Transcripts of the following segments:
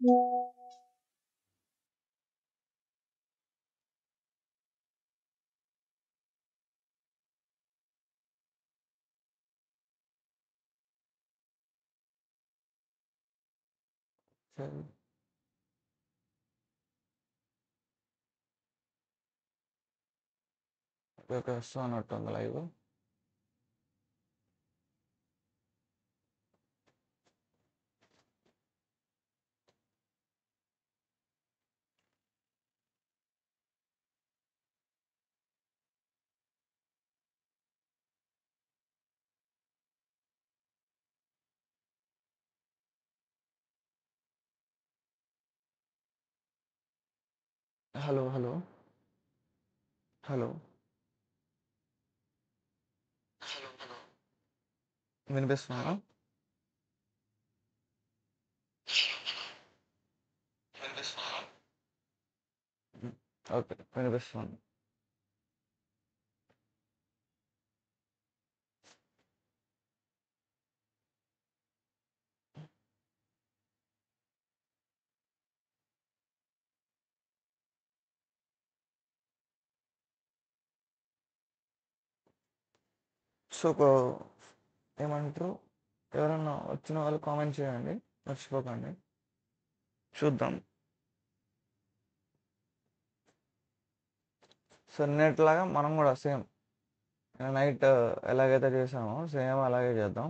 సరే. రేపు వస్తా అన్నట్టుంది లైవ్. హలో హలో హలో వినిపిస్తుందా? ఓకే, వినిపిస్తుంది. సో ఏమంటారు, ఎవరన్నా వచ్చిన వాళ్ళు కామెంట్ చేయండి, మర్చిపోకండి. చూద్దాం. సో నిన్నట్లాగా మనం కూడా సేమ్ నైట్ ఎలాగైతే చేసామో సేమ్ అలాగే చేద్దాం.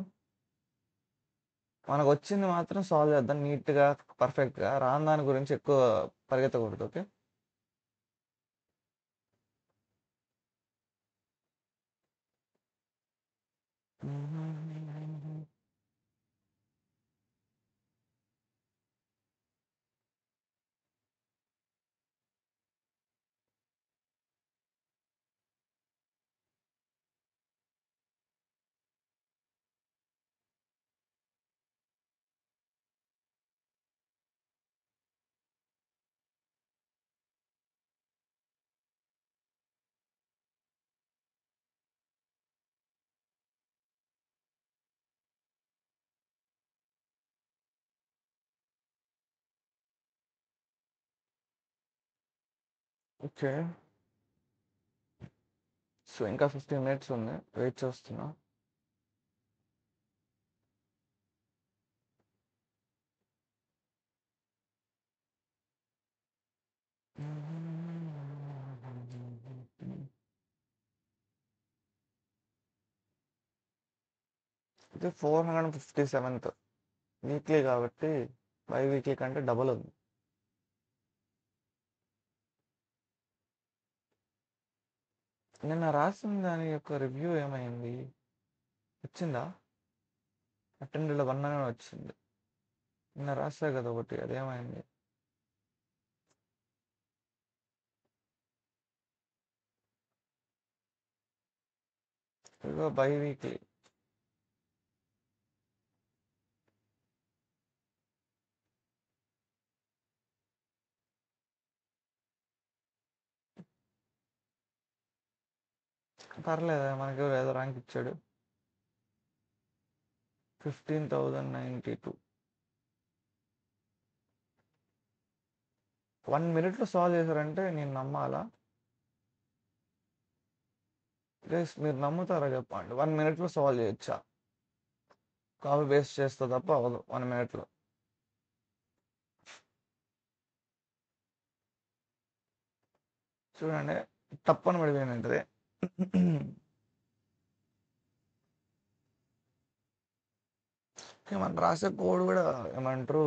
మనకు వచ్చింది మాత్రం సాల్వ్ చేద్దాం నీట్గా, పర్ఫెక్ట్గా. రాని దాని గురించి ఎక్కువ పరిగెత్తకూడదు. ఓకే. ఓకే. సో ఇంకా 15 minutes ఉంది, వెయిట్ చేస్తున్నా. ఇది 457th వీక్లీ కాబట్టి బై వీక్లీ కంటే డబుల్ ఉంది. నిన్న రాసిన దాని యొక్క రివ్యూ ఏమైంది? వచ్చిందా? అటెండెడ్ 1 అని వచ్చింది. నిన్న రాసా కదా ఒకటి, అదేమైంది? ఇదిగో బై వీక్లీ. పర్లేదు, మనకి ఏదో ర్యాంక్ ఇచ్చాడు. 15,092. 1 minute సాల్వ్ చేశారంటే నేను నమ్మాలా? గైస్ మీరు నమ్ముతారా చెప్పండి? 1 minute సాల్వ్ చేయొచ్చా? కాపీ పేస్ట్ చేస్తే తప్ప అవ్వదు 1 minute. చూడండి, తప్పని పడిపోయినది. మనం రాసే కోడ్ కూడా ఏమంటారు,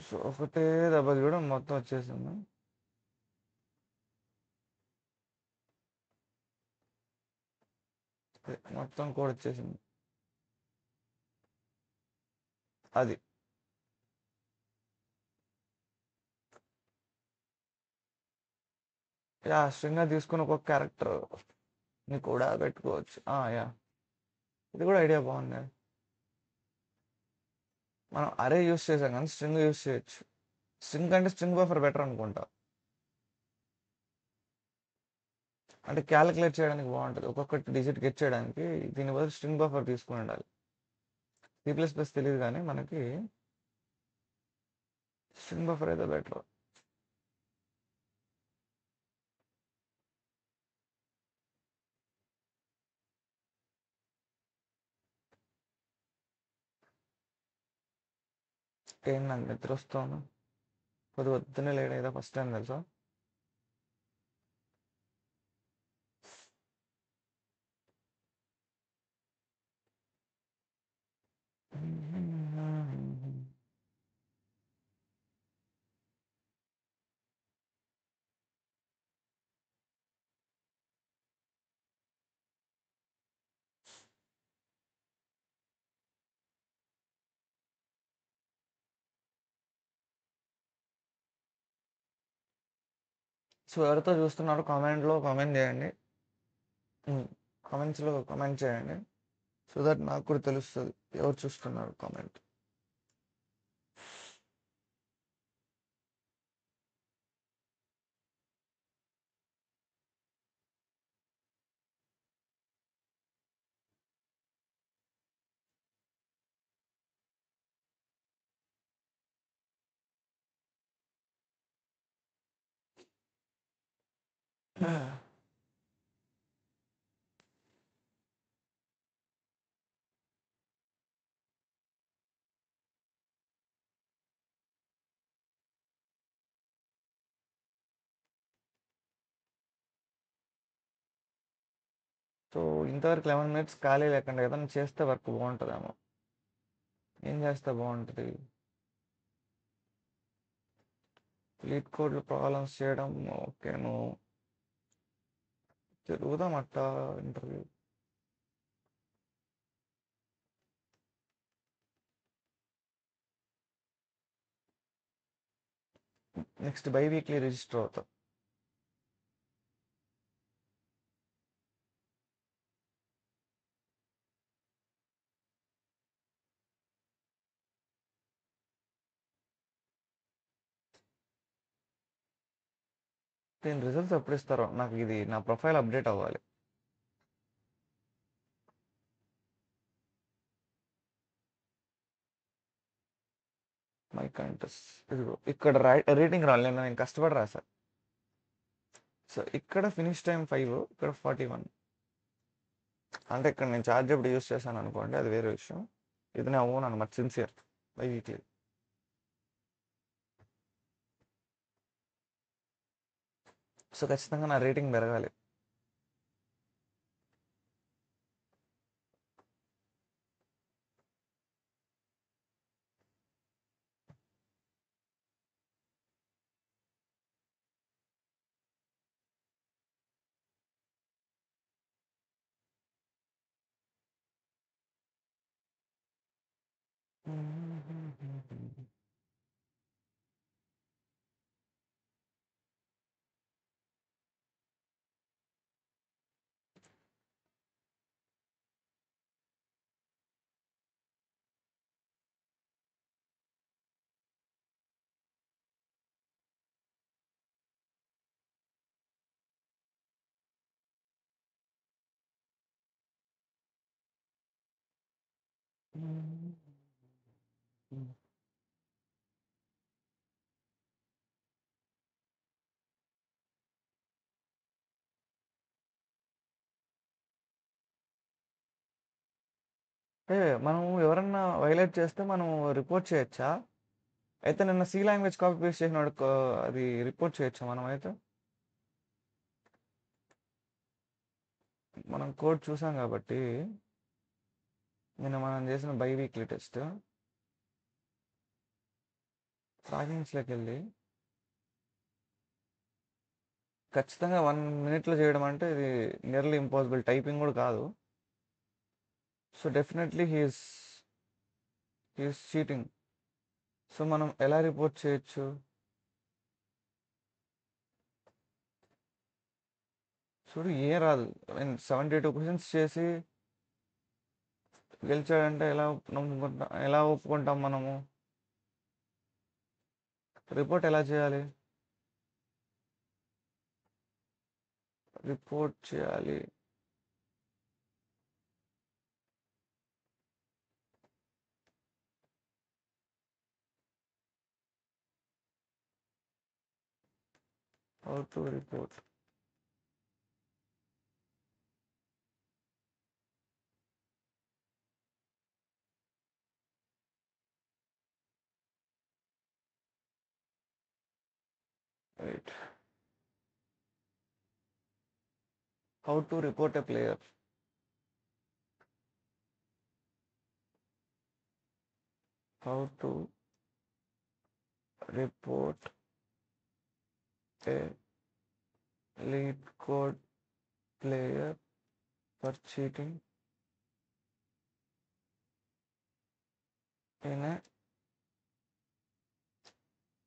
సో ఒకటే దెబ్బది కూడా మొత్తం వచ్చేసింది. మొత్తం కోడ్ వచ్చేసింది. అది యా స్ట్రింగ్ తీసుకుని ఒక్కొక్క క్యారెక్టర్ ని కూడా పెట్టుకోవచ్చు. యా, ఇది కూడా ఐడియా బాగుంది. మనం అరే యూస్ చేసాం కానీ స్ట్రింగ్ యూస్ చేయొచ్చు. స్ట్రింగ్ అంటే స్ట్రింగ్ బఫర్ బెటర్ అనుకుంటా. అంటే క్యాలిక్యులేట్ చేయడానికి బాగుంటుంది, ఒక్కొక్కటి డిజిట్ గెట్ చేయడానికి. దీని బదులు స్ట్రింగ్ బఫర్ తీసుకుని ఉండాలి. C++ తెలియదు కానీ మనకి స్ట్రింగ్ బఫర్ అయితే బెటర్. ఏం నాకు నిద్ర వస్తాను, పొద్దున్నే లేట్ అయితే ఫస్ట్ టైం తెలుసా. సో ఎవరితో చూస్తున్నారు కామెంట్లో కామెంట్ చేయండి. కామెంట్స్లో కామెంట్ చేయండి, సో దట్ నాకు కూడా తెలుస్తుంది ఎవరు చూస్తున్నారు కామెంట్. సో ఇంతవరకు 11 మినిట్స్ ఖాళీ లేకుండా ఏదైనా చేస్తే వర్క్ బాగుంటుందేమో. ఏం చేస్తే బాగుంటుంది? లీడ్ కోడ్లు ప్రాబ్లమ్స్ చేయడం ఓకేను, తిరుగుదాం అట్టా interview. Next by weekly register అవుతాం. దీని రిజల్ట్స్ ఎప్పుడు ఇస్తారో, నాకు ఇది నా ప్రొఫైల్ అప్డేట్ అవ్వాలి. మై కంటెస్ట్ ఇదిగో ఇక్కడ రేటింగ్ రాలేదు, నేను కష్టపడి రాసా. సో ఇక్కడ ఫినిష్ టైం 5, ఇక్కడ 41. అంటే ఇక్కడ నేను ఛార్జ్ ఎప్పుడు యూస్ చేశాను అనుకోండి, అది వేరే విషయం. ఇది నేను ఓన్ అనమాట, సిన్సియర్ బై వీక్లీ. సో ఖచ్చితంగా నా రేటింగ్ పెరగాలి. అంటే మనం ఎవరన్నా వైలేట్ చేస్తే మనం రిపోర్ట్ చేయొచ్చా? అయితే నిన్న సి లాంగ్వేజ్ కాపీ పేస్ట్ చేసినాడు, అది రిపోర్ట్ చేయొచ్చా మనం? అయితే మనం కోడ్ చూసాం కాబట్టి, నిన్న మనం చేసిన బై వీక్లీ టెస్ట్ ఫ్రాగ్మెంట్స్లోకి వెళ్ళి ఖచ్చితంగా 1 మినిట్లో చేయడం అంటే ఇది నియర్లీ ఇంపాసిబుల్, టైపింగ్ కూడా కాదు. So definitely he is cheating. So మనం ఎలా రిపోర్ట్ చేయొచ్చు? చూడు ఏం రాదు. 72 క్వశ్చన్స్ చేసి గెలిచాడంటే ఎలా ఒప్పుకుంటాం మనము? రిపోర్ట్ ఎలా చేయాలి? రిపోర్ట్ చేయాలి. How to report. Right. How to report a player. How to report A lead code player for cheating in a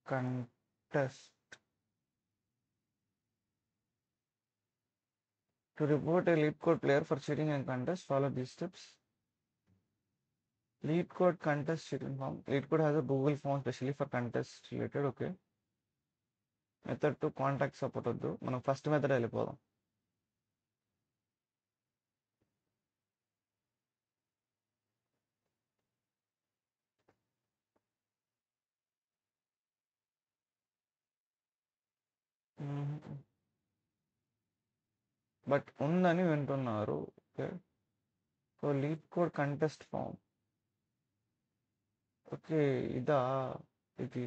contest. To report a lead code player for cheating in contest, follow these steps. Lead code contest cheating form. Lead code has a Google form specially for contest related. Okay. Method to contact support వద్దు, మనం first method వెళ్ళిపోదాం. But ఉందని వింటున్నారు. Okay. So LeetCode contest form. Okay, ఇదా ఇది.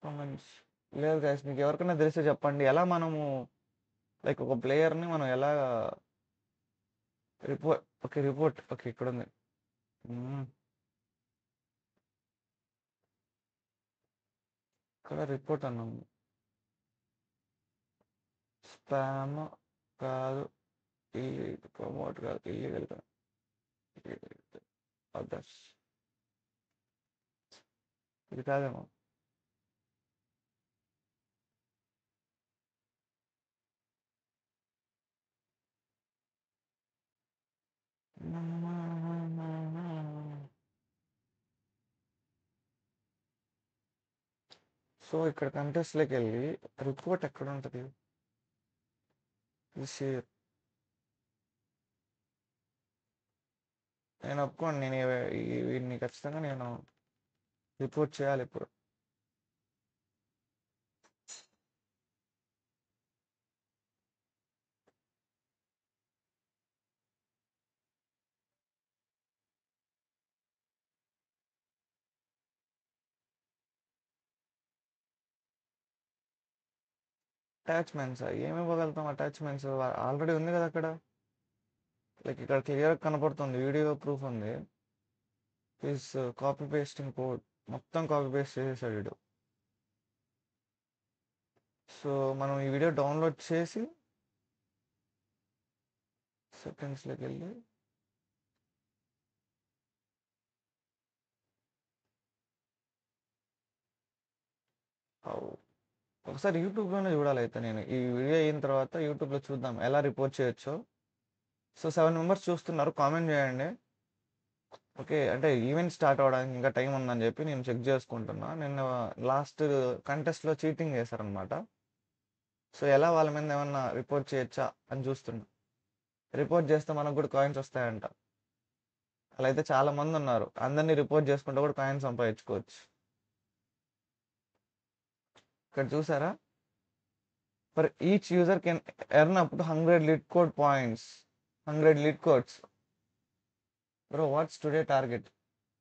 Comments లేదు guys, మీకు ఎవరికైనా తెలిస్తే చెప్పండి. ఎలా మనము లైక్ ఒక ప్లేయర్ని మనం ఎలా రిపోర్ట్. Okay report. ఓకే ఇక్కడ ఉంది. ఇక్కడ రిపోర్ట్ అన్నాము. స్పామ్ కాదు, ప్రమోట్ కాదు, ఇల్లీగల్ కాదు, అదర్స్ ఇది కాదేమో. సో ఇక్కడ కంటెస్ట్లోకి వెళ్ళి రిపోర్ట్ ఎక్కడ ఉంటుంది, షేర్. నేను ఒప్పుకోండి, నేను వీడిని ఖచ్చితంగా నేను రిపోర్ట్ చేయాలి ఇప్పుడు. అటాచ్మెంట్స్ ఏమి ఇవ్వగలుగుతాం? అటాచ్మెంట్స్ ఆల్రెడీ ఉంది కదా అక్కడ. లైక్ ఇక్కడ క్లియర్ కనపడుతుంది, వీడియో ప్రూఫ్ ఉంది. ఈస్ కాపీ పేస్టింగ్ కోడ్, మొత్తం కాపీ పేస్ట్ చేసేసాడు వీడు. సో మనం ఈ వీడియో డౌన్లోడ్ చేసి సెట్టింగ్స్లోకి వెళ్ళి ఒకసారి యూట్యూబ్లోనే చూడాలి. అయితే నేను ఈ వీడియో అయిన తర్వాత యూట్యూబ్లో చూద్దాం ఎలా రిపోర్ట్ చేయొచ్చో. సో 7 మెంబర్స్ చూస్తున్నారు, కామెంట్ చేయండి. ఓకే, అంటే ఈవెంట్ స్టార్ట్ అవ్వడానికి ఇంకా టైం ఉందని చెప్పి నేను చెక్ చేసుకుంటున్నా. నేను లాస్ట్ కంటెస్ట్లో చీటింగ్ చేశారనమాట. సో ఎలా వాళ్ళ మీద ఏమన్నా రిపోర్ట్ చేయొచ్చా అని చూస్తున్నా. రిపోర్ట్ చేస్తే మనకు కూడా కాయిన్స్ వస్తాయంట. అలా అయితే చాలా మంది ఉన్నారు, అందరినీ రిపోర్ట్ చేసుకుంటే కూడా కాయిన్స్ సంపాదించుకోవచ్చు. ఇక్కడ చూసారా, for each user can earn up to 100 lead code points. 100 lead codes. Bro what's today target?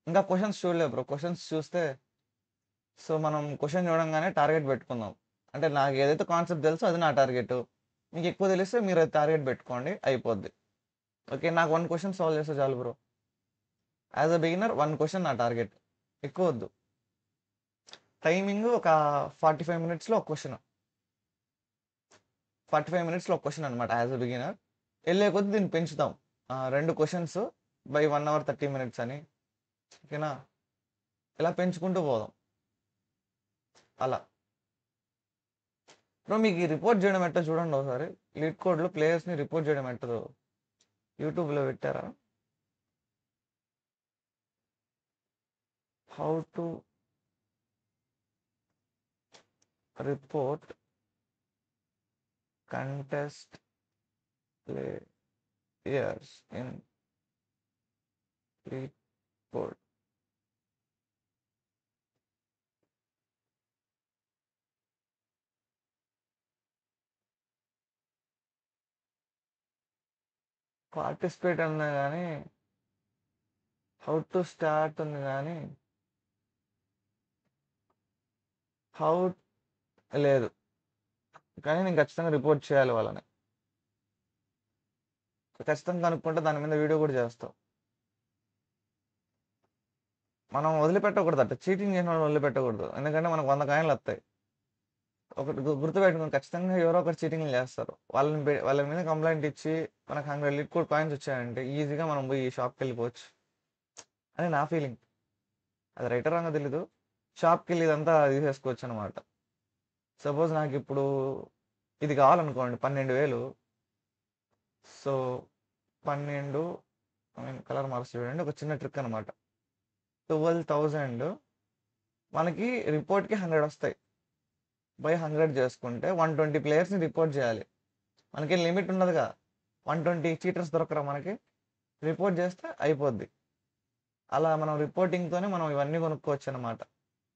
ఇంకా క్వశ్చన్స్ చూడలేదు బ్రో. క్వశ్చన్స్ చూస్తే సో మనం క్వశ్చన్ చూడంగానే టార్గెట్ పెట్టుకుందాం. అంటే నాకు ఏదైతే కాన్సెప్ట్ తెలుసో అది నా టార్గెట్. మీకు ఎక్కువ తెలిస్తే మీరు అది టార్గెట్ పెట్టుకోండి, అయిపోద్ది. ఓకే, నాకు 1 క్వశ్చన్ సాల్వ్ చేస్తే చాలు bro. As a beginner 1 question నా టార్గెట్, ఎక్కువ వద్దు. టైమింగ్ ఒక 45 మినిట్స్లో ఒక క్వశ్చన్. 45 మినిట్స్లో ఒక క్వశ్చన్ అనమాట యాజ్ అ బిగినర్. వెళ్ళే కొద్దీ దీన్ని పెంచుతాం, 2 క్వశ్చన్స్ బై 1 అవర్ 30 మినిట్స్ అని. ఓకేనా, ఇలా పెంచుకుంటూ పోదాం అలా. బ్రో మీకు ఈ రిపోర్ట్ చేయడం ఎట్టో చూడండి ఒకసారి. లీడ్ కోడ్లో ప్లేయర్స్ని రిపోర్ట్ చేయడం ఎట్టదో యూట్యూబ్లో పెట్టారా? How to report contest players in report. Participate అన్నా కానీ హౌ టు స్టార్ట్ ఉంది కానీ హౌ లేదు. కానీ నేను ఖచ్చితంగా రిపోర్ట్ చేయాలి వాళ్ళని. ఖచ్చితంగా కనుక్కుంటే దాని మీద వీడియో కూడా చేస్తాం. మనం వదిలిపెట్టకూడదు, అట్ట చీటింగ్ చేసిన వాళ్ళు వదిలిపెట్టకూడదు. ఎందుకంటే మనకు 100 కాయిన్లు వస్తాయి. ఒకటి గుర్తుపెట్టుకుని ఖచ్చితంగా ఎవరో ఒకరు చీటింగ్లు చేస్తారు. వాళ్ళ మీద కంప్లైంట్ ఇచ్చి మనకు 100 లిక్విడ్ కాయిన్స్ వచ్చాయంటే ఈజీగా మనం పోయి షాప్కి వెళ్ళిపోవచ్చు అని నా ఫీలింగ్. అది రైటర్ రాంగో తెలీదు. షాప్కి వెళ్ళి ఇదంతా తీసేసుకోవచ్చు అనమాట. సపోజ్ నాకు ఇప్పుడు ఇది కావాలనుకోండి 12,000. So 12, I mean colour marks చూడండి, ఒక చిన్న ట్రిక్ అనమాట. 12,000 మనకి రిపోర్ట్కి 100 వస్తాయి. బై 100 చేసుకుంటే 120 ప్లేయర్స్ని రిపోర్ట్ చేయాలి. మనకి లిమిట్ ఉండదుగా. 120 చీటర్స్ దొరకరా మనకి, రిపోర్ట్ చేస్తే అయిపోద్ది. అలా మనం రిపోర్టింగ్తోనే మనం ఇవన్నీ కొనుక్కోవచ్చు అనమాట.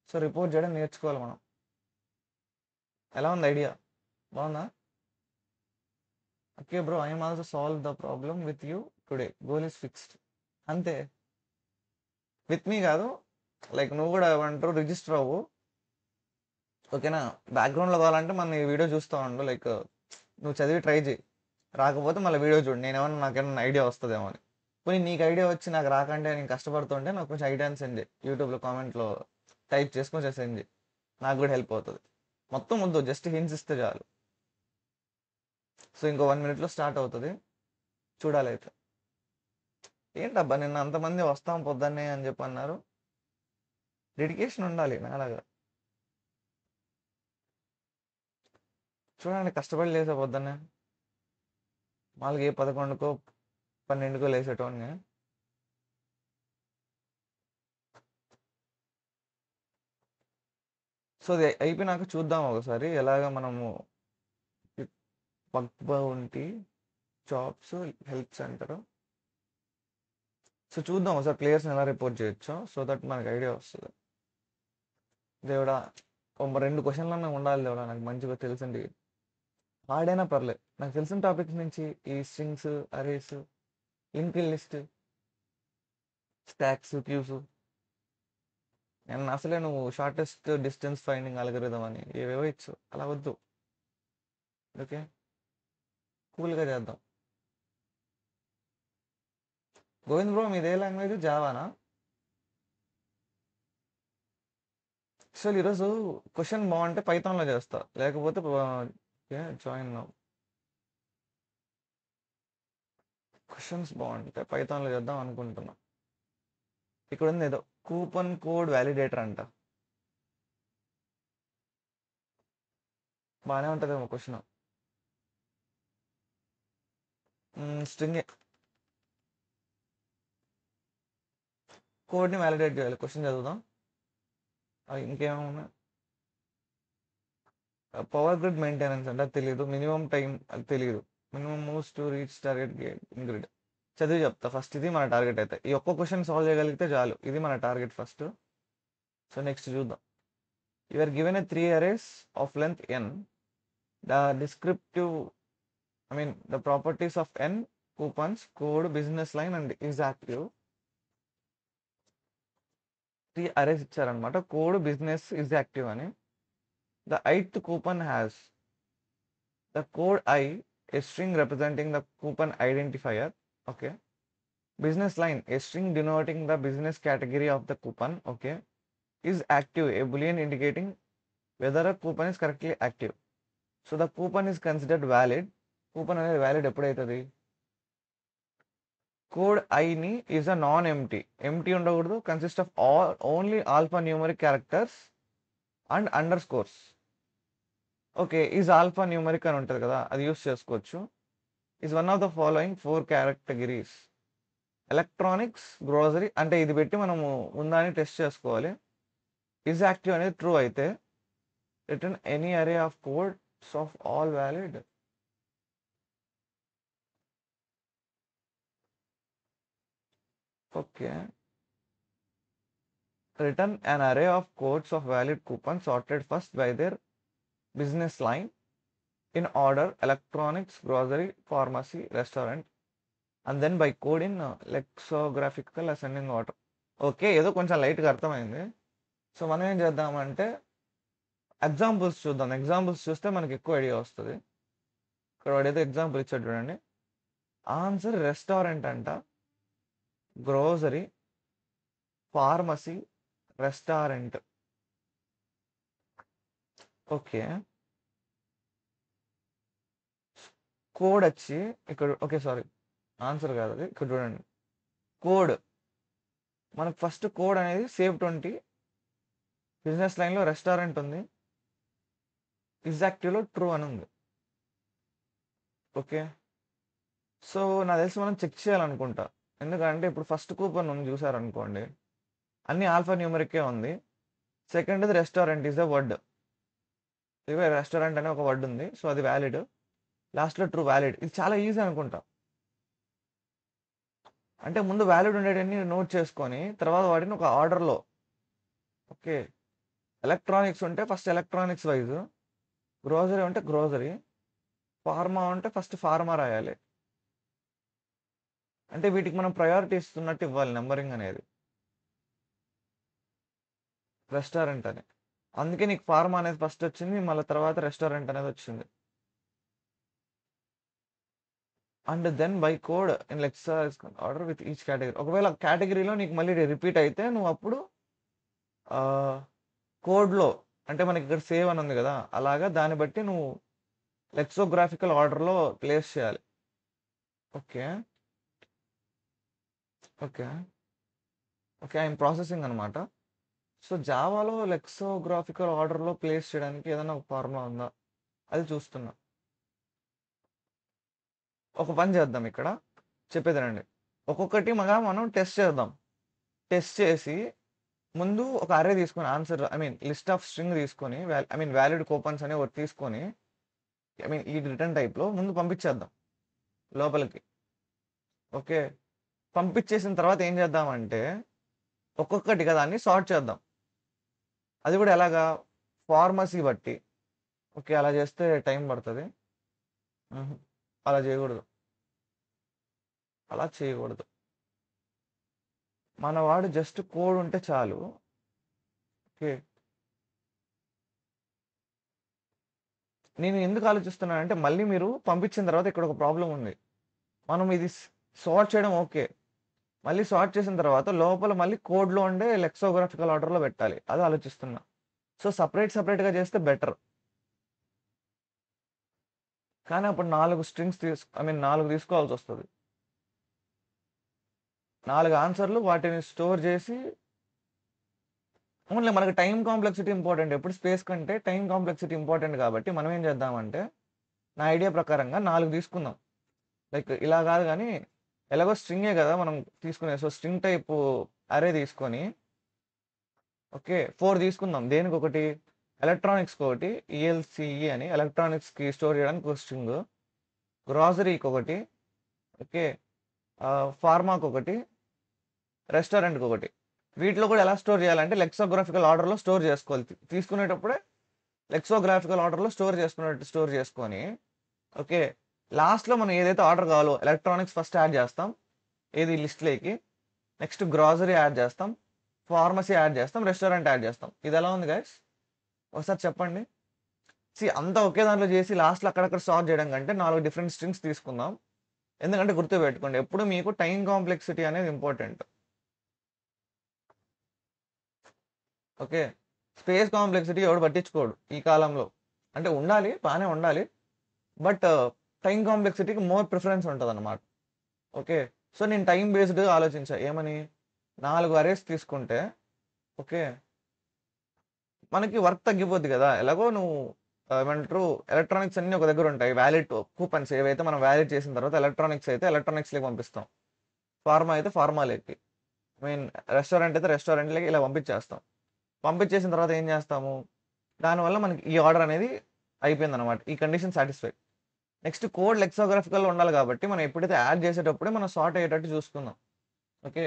సో రిపోర్ట్ చేయడం నేర్చుకోవాలి మనం. ఎలా ఉంది ఐడియా? బాగుందా? Okay bro, I'm also solve the problem with you today, goal is fixed. అంతే. విత్ మీ కాదు, లైక్ నువ్వు కూడా ఏమంటారు రిజిస్టర్ అవ్వు, ఓకేనా? బ్యాక్గ్రౌండ్లో కావాలంటే మన ఈ వీడియో చూస్తూ ఉండు, లైక్ నువ్వు చదివి ట్రై చేయి. రాకపోతే మళ్ళీ వీడియో చూడు, నాకేమన్నా ఐడియా వస్తుందేమో అని. పోనీ నీకు ఐడియా వచ్చి నాకు రాకంటే నేను కష్టపడుతుంటే నాకు కొంచెం ఐడియాని సెండ్ చేయి, యూట్యూబ్లో కామెంట్లో టైప్ చేసుకొని సెండ్ చేయి, నాకు కూడా హెల్ప్ అవుతుంది. మొత్తం వద్దు, జస్ట్ హింట్స్ ఇస్తే చాలు. సో ఇంకో 1 minute స్టార్ట్ అవుతుంది, చూడాలి అయితే. ఏంటబ్బా నిన్న అంతమంది వస్తాం పొద్దున్నే అని చెప్పి అన్నారు. డెడికేషన్ ఉండాలి నాలాగా. చూడండి, కష్టపడి లేసా పొద్దున్నే. మామూలుగా 11కో 12కో లేసేటోని. సో అది అయిపోయినాక చూద్దాం ఒకసారి ఎలాగ మనము bug bounty, jobs, help centre. So చూద్దాం ఒకసారి ప్లేయర్స్ని ఎలా రిపోర్ట్ చేయొచ్చో, సో దట్ మనకు ఐడియా వస్తుంది. దేవుడా, 2 క్వశ్చన్లన్నా ఉండాలి దేవుడా, నాకు మంచిగా తెలిసింది. హార్డైనా పర్లేదు, నాకు తెలిసిన టాపిక్స్ నుంచి ఈ strings, arrays, link list, stacks, queues. నేను అసలే నువ్వు షార్టెస్ట్ డిస్టెన్స్ ఫైండింగ్ అల్గరిథం అని ఏవేవో ఇచ్చు, అలా వద్దు. ఓకే, కూల్గా చేద్దాం. గోవింద్ బ్రో, మీదే లాంగ్వేజ్ జావానా? యాక్చువల్ ఈరోజు క్వశ్చన్ బాగుంటే పైథాన్లో చేస్తా, లేకపోతే జాయిన్ క్వశ్చన్స్ బాగుంటే పైథాన్లో చేద్దాం అనుకుంటున్నా. ఇక్కడ ఉంది ఏదో కూపన్ కోడ్ వ్యాలిడేటర్ అంట. బాగానే ఉంటుందేమో క్వశ్చన్. స్ట్రింగ్ కోడ్ని వ్యాలిడేట్ చేయాలి. క్వశ్చన్ చదువుదాం. ఇంకేమన్నా పవర్ గ్రిడ్ మెయింటెనెన్స్ అంటే తెలియదు. మినిమం టైం అది తెలియదు. Minimum moves to reach target grid చదివి చెప్తా. ఫస్ట్ ఇది మన టార్గెట్ అయితే, ఈ ఒక్క క్వశ్చన్ సాల్వ్ చేయగలిగితే చాలు, ఇది మన టార్గెట్ ఫస్ట్. సో నెక్స్ట్ చూద్దాం. You are given a 3 arrays of length n. The descriptive, I mean the properties of n coupons, code, business line and is active. 3 arrays ఇచ్చారనమాట, code, business, is active అని. The ith coupon has the code I, a string representing the coupon identifier. Okay. Business line, a string denoting the business category of the coupon. Okay. Is active, a boolean indicating whether a coupon is correctly active. So the coupon is considered valid. Coupon అనేది valid ఎప్పుడైతుంది? Code ఐని is a non-empty. Empty ఉండకూడదు. Consist of only alphanumeric characters and underscores. Okay, is alpha numeric అని ఉంటుంది కదా, అది use చేసుకోవచ్చు. Is one of the following 4 categories. Electronics grocery అంటే ఇది పెట్టి మనము ఉందా అని టెస్ట్ చేసుకోవాలి. ఈజ్ యాక్టివ్ అనేది ట్రూ అయితే రిటర్న్ ఎనీ అరే of codes of all valid. Okay, return an array of codes of valid coupons sorted first by their business line in order electronics, grocery, pharmacy, restaurant, and then by code in lexicographical ascending order. Okay, ఏదో కొంచెం లైట్గా అర్థమైంది. So మనం ఏం చేద్దామంటే examples చూద్దాం. Examples చూస్తే మనకి ఎక్కువ ఐడియా వస్తుంది. ఇక్కడ వాడేదో ఎగ్జాంపుల్ ఇచ్చాడు చూడండి. ఆన్సర్ రెస్టారెంట్ అంట, grocery, pharmacy, restaurant. Okay, code వచ్చి ఇక్కడ ఓకే సారీ ఆన్సర్ కాదు అది. ఇక్కడ చూడండి కోడ్, మనకు ఫస్ట్ కోడ్ అనేది సేవ్ 20, బిజినెస్ లైన్లో రెస్టారెంట్ ఉంది, ఈజ్ యాక్టివ్లో ట్రూ అని ఉంది. ఓకే, సో నాకు తెలిసి మనం చెక్ చేయాలనుకుంటా. ఎందుకంటే ఇప్పుడు ఫస్ట్ కూపన్ ఉంది చూసారనుకోండి, అన్ని ఆల్ఫా న్యూమరికే ఉంది. సెకండ్ది రెస్టారెంట్ ఈజ్ ద వర్డ్, ఇవే రెస్టారెంట్ అనే ఒక వర్డ్ ఉంది, సో అది వ్యాలిడ్. లాస్ట్లో ట్రూ వ్యాలిడ్. ఇది చాలా ఈజీ అనుకుంటా. అంటే ముందు వ్యాలిడ్ ఉండేటన్ని నోట్ చేసుకొని తర్వాత వాటిని ఒక ఆర్డర్లో, ఓకే, ఎలక్ట్రానిక్స్ ఉంటే ఫస్ట్ ఎలక్ట్రానిక్స్ వైజ్, గ్రోసరీ ఉంటే గ్రోసరీ, ఫార్మా ఉంటే ఫస్ట్ ఫార్మా రాయాలి. అంటే వీటికి మనం ప్రయారిటీ ఇస్తున్నట్టు ఇవ్వాలి నెంబరింగ్ అనేది. రెస్టారెంట్ అని, అందుకే నీకు ఫార్మా అనేది ఫస్ట్ వచ్చింది, మళ్ళీ తర్వాత రెస్టారెంట్ అనేది వచ్చింది. And then by code in లెక్సా ఆర్డర్ విత్ ఈచ్ కేటగిరీ. ఒకవేళ కేటగిరీలో నీకు మళ్ళీ రిపీట్ అయితే నువ్వు అప్పుడు కోడ్లో, అంటే మనకి ఇక్కడ సేవ్ అని ఉంది కదా, అలాగా దాన్ని బట్టి నువ్వు లెక్సోగ్రాఫికల్ ఆర్డర్లో ప్లేస్ చేయాలి. Okay okay okay, I'm processing అనమాట. సో జావాలో లెక్సోగ్రాఫికల్ ఆర్డర్లో ప్లేస్ చేయడానికి ఏదైనా ఒక ఫార్ములా ఉందా అది చూస్తున్నా. ఒక పని చేద్దాం, ఇక్కడ చెప్పేదేనండి, ఒక్కొక్కటి మనం టెస్ట్ చేద్దాం. టెస్ట్ చేసి ముందు ఒక అరే తీసుకొని ఆన్సర్ లిస్ట్ ఆఫ్ స్ట్రింగ్ తీసుకొని వ్యాలిడ్ కూపన్స్ అనే ఒకటి తీసుకొని ఈ రిటర్న్ టైప్లో ముందు పంపించేద్దాం లోపలికి. ఓకే, పంపించేసిన తర్వాత ఏం చేద్దామంటే ఒక్కొక్కటిగా దాన్ని సార్ట్ చేద్దాం. అది కూడా ఎలాగా, ఫార్మసీ బట్టి. ఓకే, అలా చేస్తే టైం పడుతుంది. అలా చేయకూడదు, అలా చేయకూడదు. మనవాడు జస్ట్ కోడ్ ఉంటే చాలు. ఓకే, నేను ఎందుకు ఆలోచిస్తున్నానంటే మళ్ళీ మీరు పంపించిన తర్వాత ఇక్కడ ఒక ప్రాబ్లం ఉంది. మనం ఇది సార్ట్ చేయడం ఓకే, మళ్ళీ సార్ట్ చేసిన తర్వాత లోపల మళ్ళీ కోడ్లో ఉండే లెక్సోగ్రాఫికల్ ఆర్డర్లో పెట్టాలి, అది ఆలోచిస్తున్నా. సో సపరేట్గా చేస్తే బెటర్. కానీ అప్పుడు 4 స్ట్రింగ్స్ 4 తీసుకోవాల్సి వస్తుంది. 4 ఆన్సర్లు, వాటిని స్టోర్ చేసి ఓన్లీ మనకి టైం కాంప్లెక్సిటీ ఇంపార్టెంట్. ఎప్పుడు స్పేస్ కంటే టైం కాంప్లెక్సిటీ ఇంపార్టెంట్ కాబట్టి మనం ఏం చేద్దామంటే నా ఐడియా ప్రకారంగా 4 తీసుకుందాం. లైక్ ఇలా కాదు కానీ ఎలాగో స్ట్రింగే కదా మనం తీసుకునే, సో స్ట్రింగ్ టైప్ అరే తీసుకొని ఓకే 4 తీసుకుందాం. దేనికి ఒకటి, ఎలక్ట్రానిక్స్కి ఒకటి, ఈఎల్సిఈ అని ఎలక్ట్రానిక్స్కి స్టోర్ చేయడానికి ఒక స్ట్రింగ్, గ్రాసరీకి ఒకటి, ఓకే, ఫార్మాకి ఒకటి, రెస్టారెంట్కి ఒకటి. వీటిలో కూడా ఎలా స్టోర్ చేయాలంటే లెక్సోగ్రాఫికల్ ఆర్డర్లో స్టోర్ చేసుకోవాలి. తీసుకునేటప్పుడే లెక్సోగ్రాఫికల్ ఆర్డర్లో స్టోర్ చేసుకొని ఓకే, లాస్ట్లో మనం ఏదైతే ఆర్డర్ కావాలో ఎలక్ట్రానిక్స్ ఫస్ట్ యాడ్ చేస్తాం ఏది లిస్ట్లోకి, నెక్స్ట్ గ్రాసరీ యాడ్ చేస్తాం, ఫార్మసీ యాడ్ చేస్తాం, రెస్టారెంట్ యాడ్ చేస్తాం. ఇది ఎలా ఉంది గైస్, ఒకసారి చెప్పండి. అంతా ఒకే దాంట్లో చేసి లాస్ట్లో అక్కడక్కడ సార్ట్ చేయడం కంటే 4 డిఫరెంట్ స్ట్రింగ్స్ తీసుకుందాం. ఎందుకంటే గుర్తుపెట్టుకోండి, ఎప్పుడు మీకు టైం కాంప్లెక్సిటీ అనేది ఇంపార్టెంట్. ఓకే, స్పేస్ కాంప్లెక్సిటీ ఎవడు పట్టించుకోడు ఈ కాలంలో. అంటే ఉండాలి, బాగానే ఉండాలి, బట్ టైం కాంప్లెక్సిటీకి మోర్ ప్రిఫరెన్స్ ఉంటుంది అన్నమాట. ఓకే, సో నేను టైం బేస్డ్ ఆలోచించా. ఏమని, 4 అరేస్ తీసుకుంటే ఓకే మనకి వర్క్ తగ్గిపోద్ది కదా. ఎలాగో నువ్వు ఏమంటారు ఎలక్ట్రానిక్స్ అన్నీ ఒక దగ్గర ఉంటాయి, వ్యాలిడ్ కూపన్స్ ఏవైతే మనం వ్యాలిడ్ చేసిన తర్వాత ఎలక్ట్రానిక్స్ అయితే ఎలక్ట్రానిక్స్లోకి పంపిస్తాం. ఫార్మా అయితే ఫార్మాలోకి, మీన్ రెస్టారెంట్ అయితే రెస్టారెంట్‌లకి ఇలా పంపించేస్తాం. పంపించేసిన తర్వాత ఏం చేస్తాము? దానివల్ల మనకి ఈ ఆర్డర్ అనేది అయిపోయిందనమాట. ఈ కండిషన్ సాటిస్ఫై. నెక్స్ట్ కోడ్ లెక్సోగ్రాఫికల్‌లో ఉండాలి కాబట్టి మనం ఎప్పుడైతే యాడ్ చేసేటప్పుడే మనం సార్ట్ అయ్యేటట్టు చూసుకుందాం. ఓకే.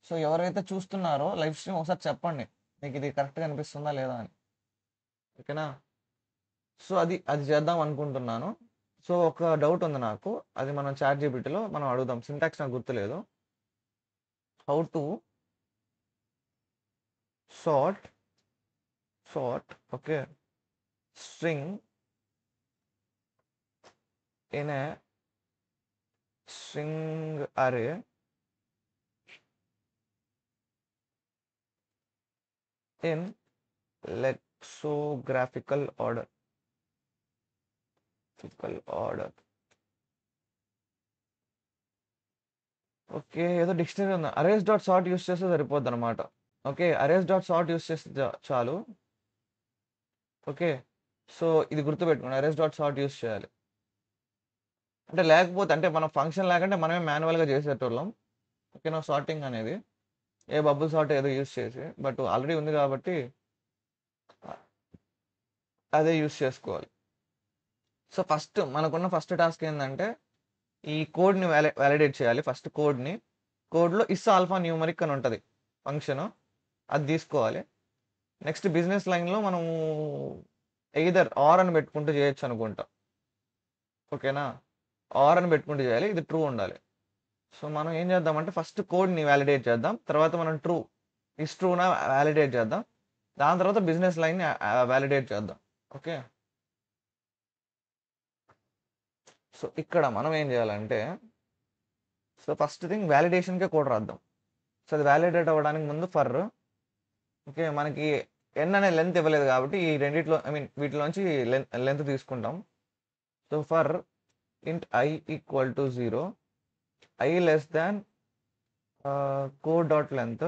సో, ఎవరైతే చూస్తున్నారో లైవ్ స్ట్రీమ్ ఒకసారి చెప్పండి. మీకు ఇది కరెక్ట్‌గా అనిపిస్తుందా లేదా అని. ఓకేనా? సో, అది చేద్దాం అనుకుంటున్నాను. సో, ఒక డౌట్ ఉంది నాకు. అది మనం చాట్‌జీపీటీలో మనం అడుగుదాం. సింటాక్స్ నాకు గుర్తులేదు. How to sort okay, string in a string array in lexicographical order. Okay. ఏదో డిక్షనరీ ఉంది. అరేస్ డాట్ సార్ట్ యూజ్ చేస్తే సరిపోద్దనమాట. Okay. Arrays dot sort use చేస్తే చాలు. ఓకే. సో, ఇది గుర్తుపెట్టుకోండి. అరేస్ డాట్ సార్ట్ యూజ్ చేయాలి. అంటే లేకపోతే అంటే మనం ఫంక్షన్ లేకంటే మనమే మాన్యువల్‌గా చేసేటోళ్ళం. ఓకేనా? సార్టింగ్ అనేది. ఏ బబుల్ సార్ట్ ఏదో యూజ్ చేసి. బట్ ఆల్రెడీ ఉంది కాబట్టి అదే యూజ్ చేసుకోవాలి. సో, మనకున్న ఫస్ట్ టాస్క్ ఏందంటే ఈ కోడ్‌ని వాలిడేట్ చేయాలి. ఫస్ట్ కోడ్‌లో ఇస్ ఆల్ఫా న్యూమరిక్ అని ఉంటది ఫంక్షను. అది తీసుకోవాలి. నెక్స్ట్ బిజినెస్ లైన్‌లో మనము ఎయిదర్ ఆర్ అని పెట్టుకుంటూ చేయొచ్చు అనుకుంటా. ఓకేనా? ఆర్ అని పెట్టుకుంటూ చేయాలి. ఇది ట్రూ ఉండాలి. సో, మనం ఏం చేద్దామంటే ఫస్ట్ కోడ్‌ని వాలిడేట్ చేద్దాం. తర్వాత మనం ట్రూనా వాలిడేట్ చేద్దాం. దాని తర్వాత బిజినెస్ లైన్‌ని వాలిడేట్ చేద్దాం. ఓకే. సో, ఇక్కడ మనం ఏం చేయాలంటే సో, ఫస్ట్ థింగ్ వాలిడేషన్‌కే కోడ్ రాద్దాం. సో, అది వాలిడేట్ అవ్వడానికి ముందు ఓకే. మనకి ఎన్ అనే లెంత్ ఇవ్వలేదు కాబట్టి ఈ రెండిట్లో ఐ మీన్ వీటిలోంచి లెంత్ తీసుకుంటాం. సో, ఫర్ ఇంట్ I equal to 0, I less than code dot length.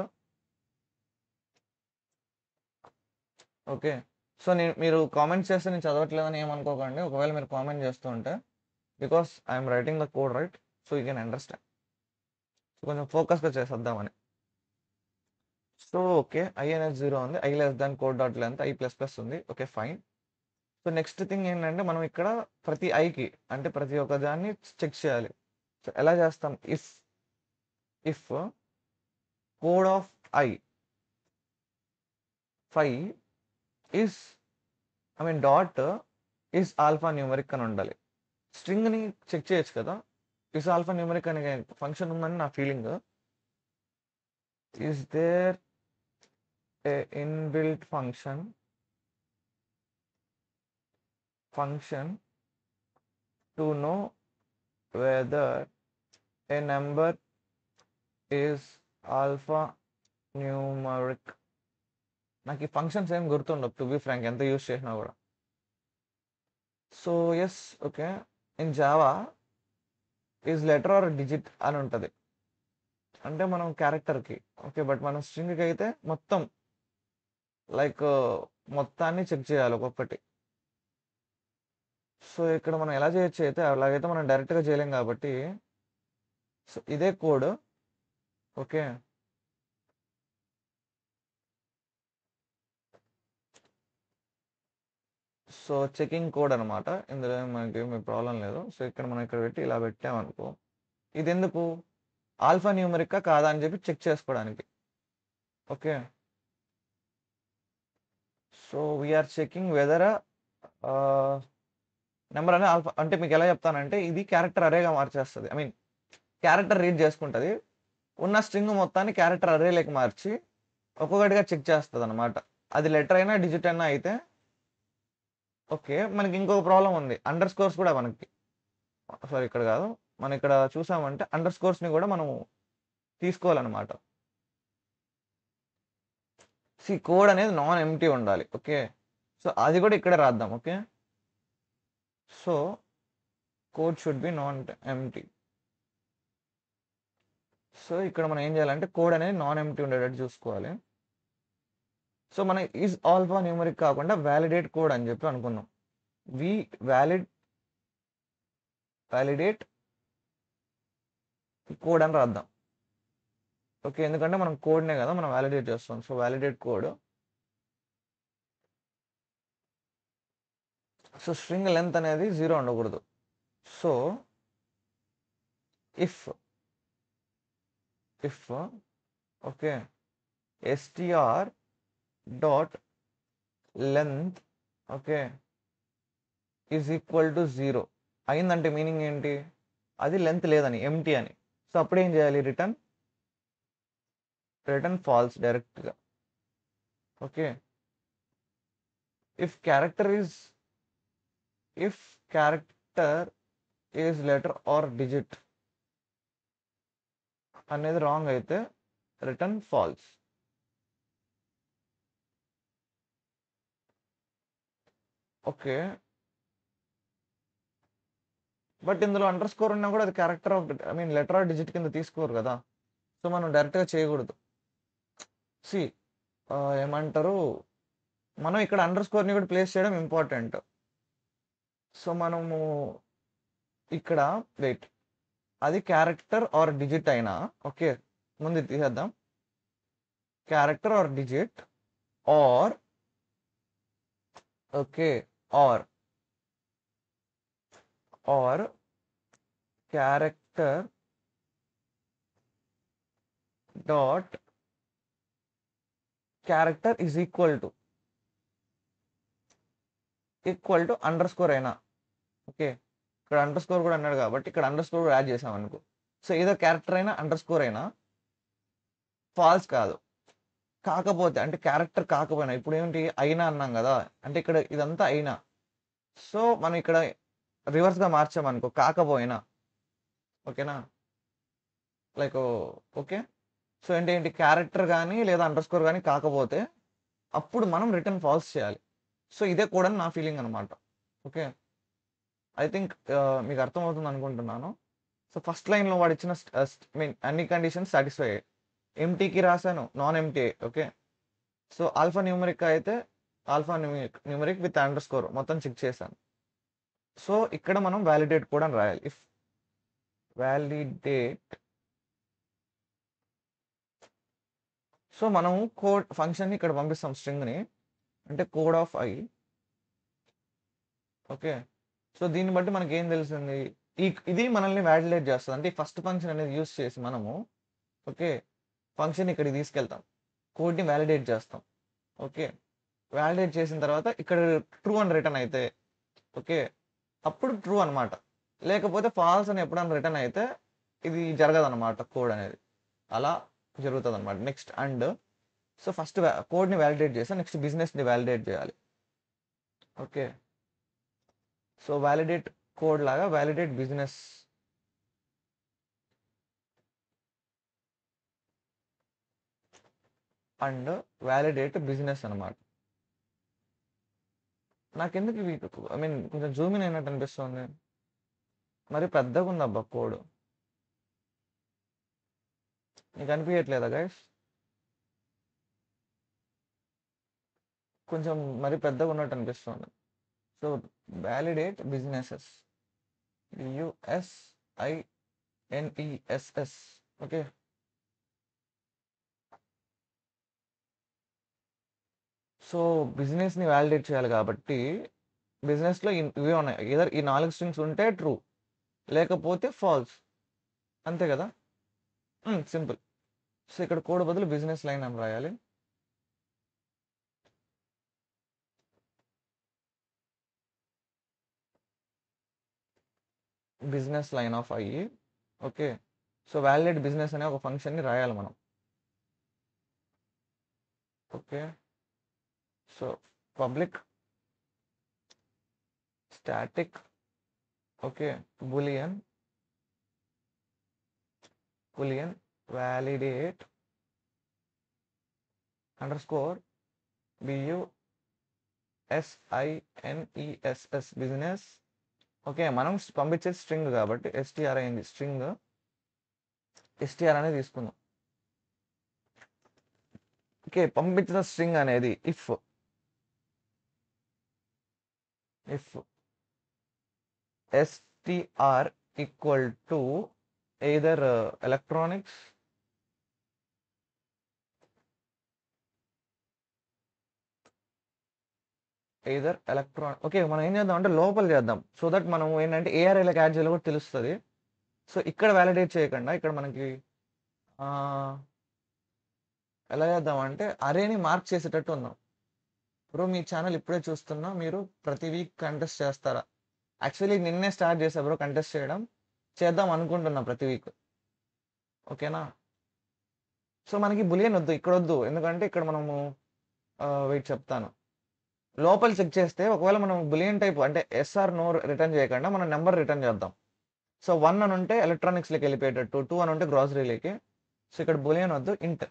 Okay. So, మీరు కామెంట్స్ చేస్తే నేను చదవట్లేదని ఏమనుకోకండి. ఒకవేళ మీరు కామెంట్ చేస్తూ ఉంటే because I'm writing the code right. So, you can understand. So, కొంచెం ఫోకస్‌గా చేసేద్దామని. So, okay. I అనేది 0 ఉంది. I less than code dot length I plus plus ఉంది. Okay. Fine. So, next thing ఏంటంటే మనం ఇక్కడ ప్రతి ఐకి అంటే ప్రతి ఒక్క దాన్ని చెక్ చేయాలి. సో, ఎలా చేస్తాం? If code of I 5 is I mean dot is alphanumeric అని ఉండాలి. స్ట్రింగ్‌ని చెక్ చేయొచ్చు కదా! ఈస్ ఆల్ఫా న్యూమరిక్ అనే ఫంక్షన్ ఉందని నా feeling. Is there a inbuilt function to know whether a number is alphanumeric. నాకు ఈ ఫంక్షన్స్ ఏం గుర్తుండవు టు బి ఫ్రాంక్ ఎంత యూజ్ చేసినా కూడా. So, yes. Okay. In Java is letter or digit అని ఉంటది. అంటే మనం క్యారెక్టర్‌కి. ఓకే. బట్ మనం స్ట్రింగ్‌కి అయితే మొత్తం లైక్ మొత్తాన్ని చెక్ చేయాలి ఒక్కొక్కటి. సో, ఇక్కడ మనం ఎలా చేయొచ్చు అయితే అలాగైతే మనం డైరెక్ట్‌గా చేయలేం కాబట్టి సో, ఇదే code. Okay. So, checking code అనమాట. ఇందులో మనకేమి ప్రాబ్లమ్ లేదు. సో, ఇక్కడ మనం ఇక్కడ పెట్టి ఇలా పెట్టామనుకో ఇదెందుకు? ఆల్ఫా న్యూమరికా కాదా అని చెప్పి చెక్ చేసుకోవడానికి. Okay. So, we are checking whether number అనేది ఆల్ఫా అంటే మీకు ఎలా చెప్తానంటే ఇది క్యారెక్టర్ అరేగా మార్చేస్తది. ఐ మీన్ క్యారెక్టర్ రీడ్ చేసుకుంటది. ఉన్న స్ట్రింగ్ మొత్తాన్ని క్యారెక్టర్ అరేలోకి మార్చి ఒక్కొక్కటిగా చెక్ చేస్తదనమాట. అది లెటర్ అయినా, డిజిట్ అయినా అయితే ఓకే. మనకి ఇంకొక ప్రాబ్లమ్ ఉంది. అండర్ స్కోర్స్ కూడా మనకి సారీ ఇక్కడ కాదు. మనం ఇక్కడ చూసామంటే అండర్ స్కోర్స్‌ని కూడా మనం తీసుకోవాలనమాట. కోడ్ అనేది నాన్ ఎంప్టీ ఉండాలి. ఓకే. సో, అది కూడా ఇక్కడే రాద్దాం. Okay. So, code should be non empty. So, ఇక్కడ మనం ఏం చేయాలంటే కోడ్ అనేది నాన్ ఎంప్టీ ఉండేటట్టు చూసుకోవాలి. సో, మనం ఈజ్ ఆల్ఫా న్యూమరిక్ కాకుండా వాలిడేట్ కోడ్ అని చెప్పి అనుకున్నాం. వి వాలిడేట్ కోడ్ అని రాద్దాం. ఓకే, ఎందుకంటే మనం కోడ్నే కదా మనం వ్యాలిడేట్ చేస్తాం. So validate code. So string length అనేది 0 ఉండకూడదు. So if okay str dot length okay is equal to 0 అయిందంటే మీనింగ్ ఏంటి? అది లెంత్ లేదని, ఎంటీ అని. సో అప్పుడు ఏం చేయాలి? రిటర్న్ ఫాల్స్ డైరెక్ట్గా. Okay, if character is letter or digit అనేది రాంగ్ అయితే రిటర్న్ ఫాల్స్. ఓకే, బట్ ఇందులో అండర్ స్కోర్ ఉన్నా కూడా అది character of letter or digit కింద తీసుకోరు కదా. సో మనం డైరెక్ట్గా చేయకూడదు. సి ఏమంటారు, మనం ఇక్కడ అండర్ స్కోర్ని కూడా ప్లేస్ చేయడం ఇంపార్టెంట్. సో మనము ఇక్కడ వెయిట్, అది క్యారెక్టర్ ఆర్ డిజిట్ అయినా ఓకే, ముందు తీసేద్దాం. Character or digit or okay or character dot character is equal to underscore అయినా. ఓకే, ఇక్కడ అండర్ స్కోర్ కూడా అన్నాడు కాబట్టి ఇక్కడ అండర్ స్కోర్ కూడా యాడ్ చేసాం అనుకో. సో ఏదో క్యారెక్టర్ అయినా అండర్ స్కోర్ అయినా ఫాల్స్ కాదు. కాకపోతే అంటే క్యారెక్టర్ కాకపోయినా, ఇప్పుడు ఏంటి అయినా అన్నాం కదా, అంటే ఇక్కడ ఇదంతా అయినా. సో మనం ఇక్కడ రివర్స్గా మార్చామనుకో, కాకపోయినా. ఓకేనా, లైక్ ఓకే. సో ఏంటి క్యారెక్టర్ కానీ లేదా అండర్ స్కోర్ కానీ కాకపోతే అప్పుడు మనం రిటర్న్ ఫాల్స్ చేయాలి. సో ఇదే కూడా నా ఫీలింగ్ అనమాట. ఓకే, ఐ థింక్ మీకు అర్థమవుతుంది అనుకుంటున్నాను. సో ఫస్ట్ లైన్లో వాడు ఇచ్చిన అన్ని కండిషన్స్ సాటిస్ఫై అయ్యాయి. ఎంటీకి రాశాను, non empty. Okay, so alphanumeric అయితే alphanumeric with underscore మొత్తం చెక్ చేశాను. సో ఇక్కడ మనం వ్యాలిడేట్ కూడా రాయాలి. ఇఫ్ వ్యాలిడేట్, సో మనం కోడ్ ఫంక్షన్ని ఇక్కడ పంపిస్తాం స్ట్రింగ్ని, అంటే code of I. Okay, so దీన్ని బట్టి మనకి ఏం తెలిసింది, ఇది మనల్ని వ్యాలిడేట్ చేస్తుంది. అంటే ఫస్ట్ ఫంక్షన్ అనేది యూస్ చేసి మనము ఓకే ఫంక్షన్ ఇక్కడికి తీసుకెళ్తాం, కోడ్ని వ్యాలిడేట్ చేస్తాం. ఓకే, వ్యాలిడేట్ చేసిన తర్వాత ఇక్కడ ట్రూ అని రిటర్న్ అయితే ఓకే అప్పుడు ట్రూ అనమాట. లేకపోతే ఫాల్స్ అని ఎప్పుడన్నా రిటర్న్ అయితే ఇది జరగదు అనమాట, కోడ్ అనేది అలా జరుగుతుంది అనమాట. నెక్స్ట్ అండ్, సో ఫస్ట్ కోడ్ని వ్యాలిడేట్ చేస్తాం, నెక్స్ట్ బిజినెస్ని వ్యాలిడేట్ చేయాలి. ఓకే, సో వ్యాలిడేట్ కోడ్ లాగా validate business and validate business అనమాట. నాకెందుకు కొంచెం జూమ్ ఇన్ అయినట్టు అనిపిస్తుంది, మరి పెద్దగా ఉంది అబ్బా కోడ్. నీకు అనిపించట్లేదా గైస్? కొంచెం మరి పెద్దగా ఉన్నట్టు అనిపిస్తుంది. So validate businesses, USINESS. Okay, so బిజినెస్ని వ్యాలిడేట్ చేయాలి కాబట్టి బిజినెస్లో ఇవే ఉన్నాయి, ఏదర్ ఈ 4 స్ట్రింగ్స్ ఉంటే ట్రూ, లేకపోతే ఫాల్స్. అంతే కదా, సింపుల్. సో ఇక్కడ కోడ్ బదులు బిజినెస్ లైన్ అని రాయాలి. Business line of I. Okay, so validate business అనే ఒక ఫంక్షన్ని రాయాలి మనం. Okay, so public static okay Boolean validate under score BUSINESS business. Okay, మనం పంపించేది స్ట్రింగ్ కాబట్టి STR అయింది, స్ట్రింగ్ STR అనేది తీసుకుందాం. ఓకే, పంపించిన స్ట్రింగ్ అనేది if STR equal to either electronics either electron. Okay, మనం ఏం చేద్దాం అంటే లోపల చేద్దాం, సో దట్ మనం ఏంటంటే ఏ అరేలోకి యాడ్ చేయాలో కూడా తెలుస్తుంది. సో ఇక్కడ వ్యాలిడేట్ చేయకుండా ఇక్కడ మనకి ఆ, ఎలా చేద్దాం అంటే అరేని మార్క్ చేసేటట్టు ఉందాం. బ్రో మీ ఛానల్ ఇప్పుడే చూస్తున్నా, మీరు ప్రతి వీక్ కంటెస్ట్ చేస్తారా? యాక్చువల్లీ నిన్నే స్టార్ట్ చేసా బ్రో కంటెస్ట్ చేయడం, చేద్దాం అనుకుంటున్నా ప్రతి వీక్. ఓకేనా? సో మనకి బులియన్ వద్దు, ఇక్కడ వద్దు, ఎందుకంటే ఇక్కడ మనము వెయిట్ చెప్తాను. లోపల చెక్ చేస్తే ఒకవేళ మనం బులియన్ టైప్ అంటే ఎస్ఆర్ నో రిటర్న్ చేయకుండా మనం నెంబర్ రిటర్న్ చేద్దాం. సో 1 అని ఉంటే ఎలక్ట్రానిక్స్లోకి వెళ్ళిపోయేటట్టు, 2 అని ఉంటే గ్రాసరీలోకి. సో ఇక్కడ బులియన్ వద్దు, ఇంట్.